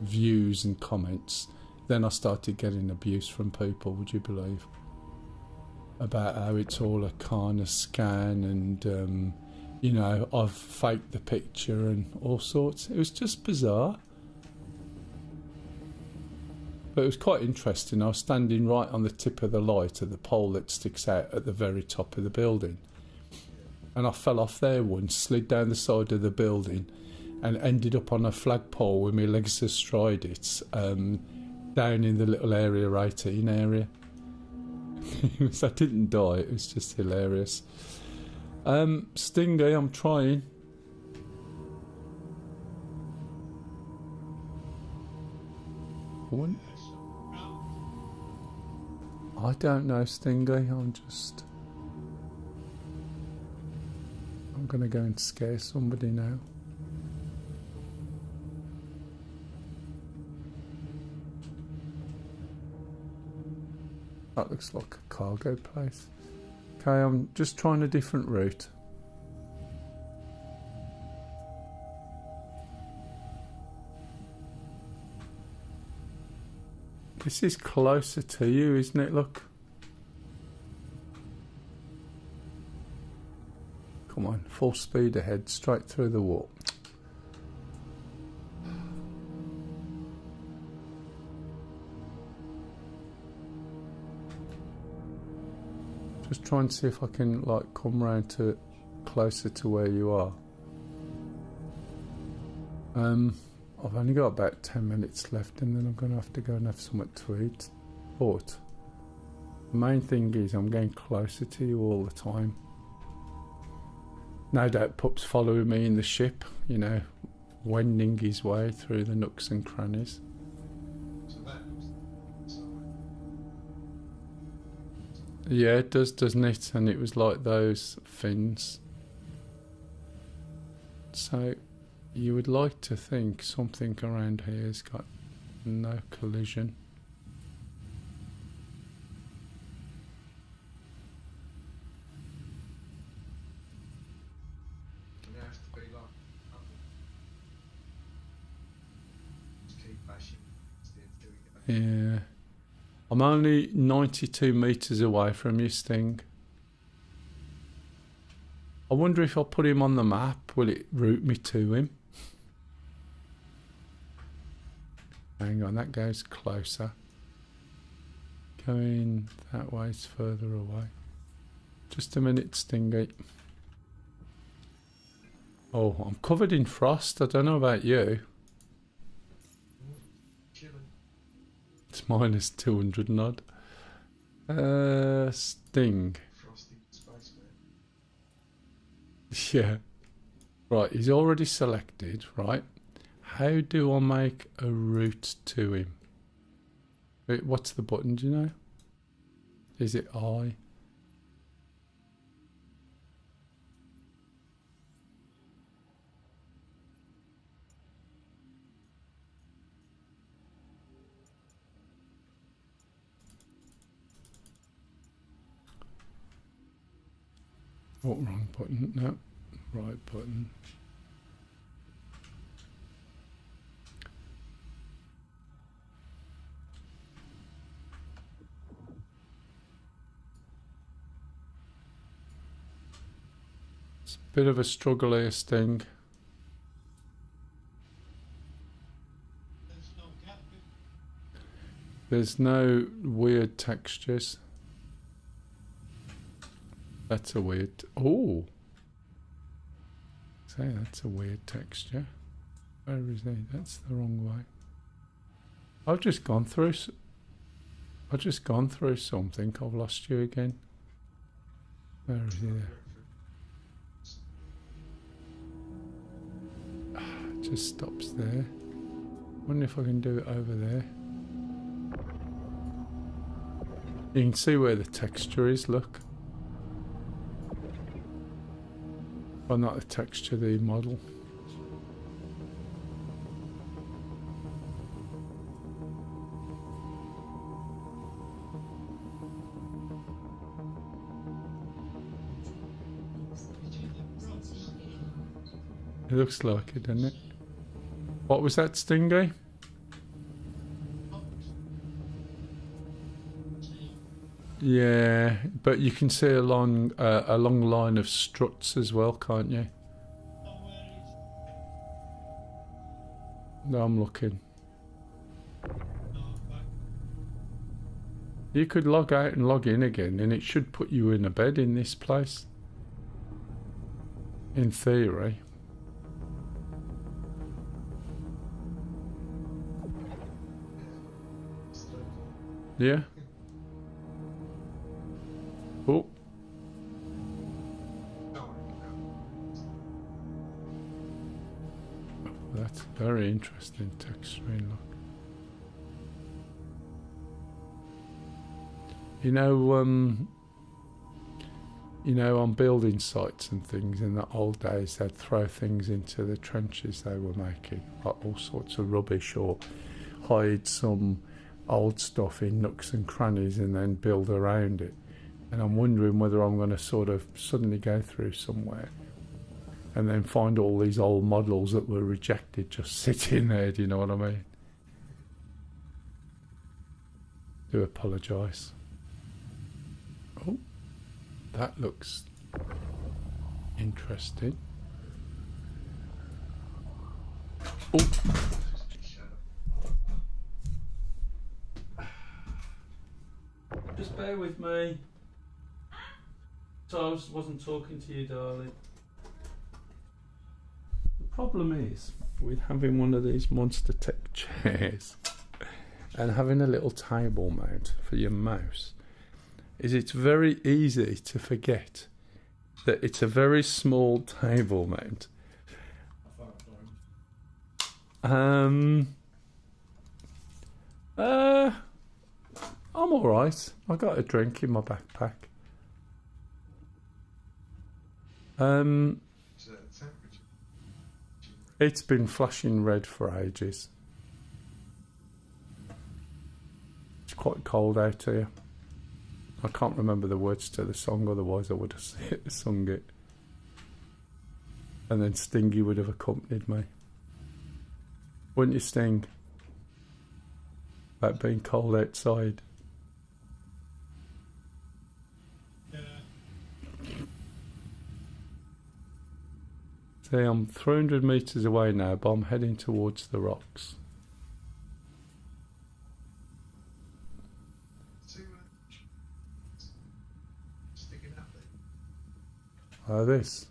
views and comments, then I started getting abuse from people, would you believe, about how it's all a kind of scan and you know, I've faked the picture and all sorts. It was just bizarre. But it was quite interesting. I was standing right on the tip of the light of the pole that sticks out at the very top of the building. And I fell off there once, slid down the side of the building and ended up on a flagpole with my legs astride it, down in the little Area 18 area. I didn't die, it was just hilarious. Stingy, I'm trying. What? I don't know, Stingy. I'm gonna go and scare somebody now. That looks like a cargo place. Okay, I'm just trying a different route. This is closer to you, isn't it? Look. Come on, full speed ahead, straight through the wall. Just try and see if I can like come round to closer to where you are. I've only got about 10 minutes left and then I'm going to have to go and have something to eat. But the main thing is I'm getting closer to you all the time. No doubt Pup's following me in the ship, you know, wending his way through the nooks and crannies. Yeah, it does, doesn't it? And it was like those fins. So you would like to think something around here has got no collision. Yeah. I'm only 92 metres away from you, Sting. I wonder if I put him on the map, will it route me to him? Hang on, that goes closer. Going that way is further away. Just a minute, Stingy. Oh, I'm covered in frost. I don't know about you. Chilling. It's minus 200 and odd. Sting. Frosty Spaceman. Yeah. Right, he's already selected, right? How do I make a route to him? Wait, what's the button, do you know? Is it I? Oh, wrong button. No, right button. It's a bit of a struggle here, Sting. There's no gap. There's no weird textures. That's a weird... Oh! Say, that's a weird texture. Where is he? That's the wrong way. I've just gone through... I've just gone through something. I've lost you again. Where is he there? It just stops there. Wonder if I can do it over there. You can see where the texture is, look. Well, not the texture, the model. It looks like it, doesn't it? What was that, Stingy? Yeah, but you can see a long line of struts as well, can't you? No, I'm looking. You could log out and log in again, and it should put you in a bed in this place. In theory. Yeah. Oh. That's very interesting texturing, look. You know, on building sites and things in the old days, they'd throw things into the trenches they were making, like all sorts of rubbish, or hide some old stuff in nooks and crannies and then build around it. And I'm wondering whether I'm going to sort of suddenly go through somewhere and then find all these old models that were rejected just sitting there, do you know what I mean? Do apologise. Oh, that looks interesting. Oh. Just bear with me. So I wasn't talking to you, darling. The problem is with having one of these Monster Tech chairs and having a little table mount for your mouse is it's very easy to forget that it's a very small table mount. I'm alright. I got a drink in my backpack. It's been flashing red for ages. It's quite cold out here. I can't remember the words to the song, otherwise I would have sung it. And then Stingy would have accompanied me. Wouldn't you, Sting? About being cold outside. See, I'm 300 metres away now, but I'm heading towards the rocks. This.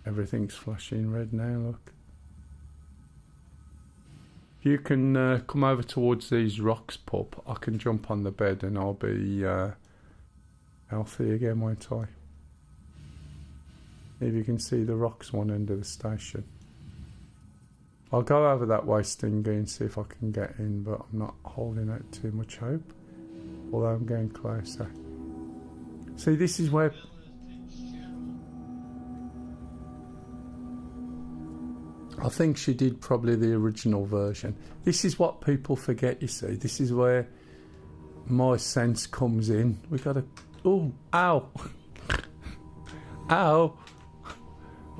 Everything's flashing red now, look. If you can come over towards these rocks, pup, I can jump on the bed and I'll be healthy again, won't I? If you can see the rocks one end of the station. I'll go over that way, Stingy, and see if I can get in, but I'm not holding out too much hope. Although I'm getting closer. See, this is where... I think she did probably the original version. This is what people forget, you see. This is where my sense comes in. We got a... Oh, ow! Ow!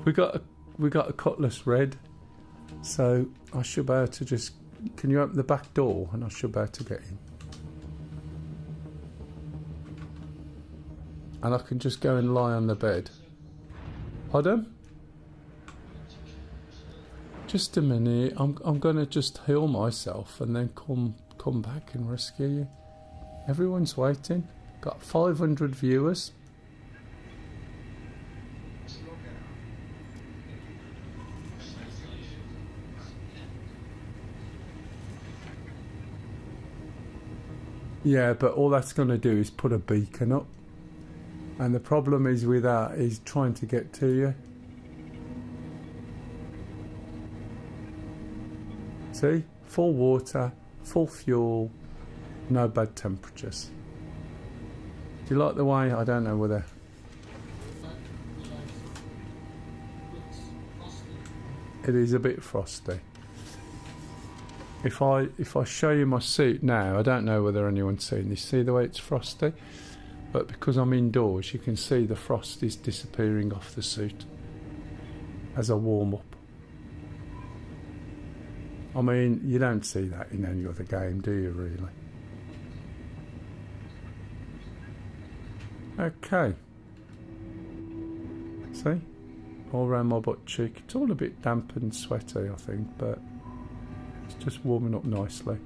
We got a cutlass red. So I should be able to just... Can you open the back door? And I should be able to get in. And I can just go and lie on the bed. Pardon? Just a minute. I'm gonna just heal myself and then come back and rescue you. Everyone's waiting. Got 500 viewers. Yeah, but all that's going to do is put a beacon up. And the problem is with that is trying to get to you. See? Full water, full fuel, no bad temperatures. Do you like the way? I don't know whether... It is a bit frosty. If I show you my suit now, I don't know whether anyone's seen this. See the way it's frosty? But because I'm indoors, you can see the frost is disappearing off the suit as I warm up. I mean, you don't see that in any other game, do you, really? Okay. See? All around my butt cheek. It's all a bit damp and sweaty, I think, but it's just warming up nicely.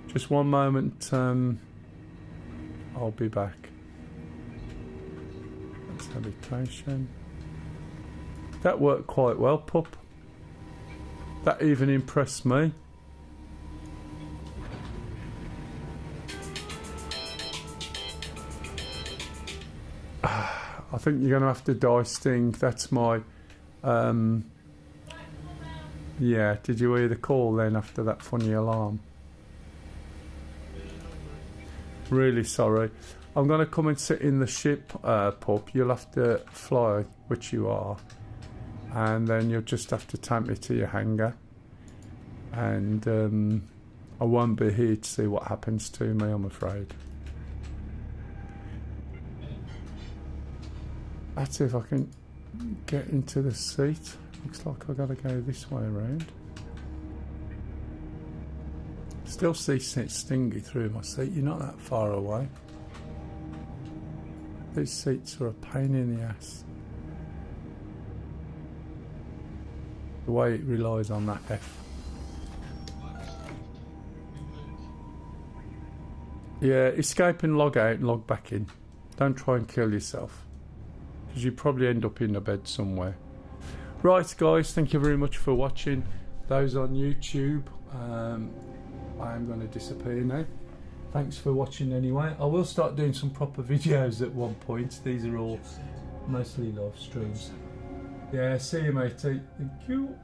Just one moment, I'll be back. That's habitation. That worked quite well, pup. That even impressed me. I think you're going to have to die, Sting. That's my... Yeah, did you hear the call then after that funny alarm? Really sorry. I'm going to come and sit in the ship, pup. You'll have to fly, which you are. And then you'll just have to take me to your hangar. And I won't be here to see what happens to me, I'm afraid. Let's see if I can get into the seat. Looks like I've got to go this way around. Still see Stingy through my seat. You're not that far away. These seats are a pain in the ass. The way it relies on that F. Yeah, escape and log out and log back in. Don't try and kill yourself, because you probably end up in a bed somewhere. Right guys, thank you very much for watching. Those on YouTube, I am going to disappear now. Thanks for watching anyway. I will start doing some proper videos at one point. These are all mostly live streams. Yeah, see you matey. Thank you.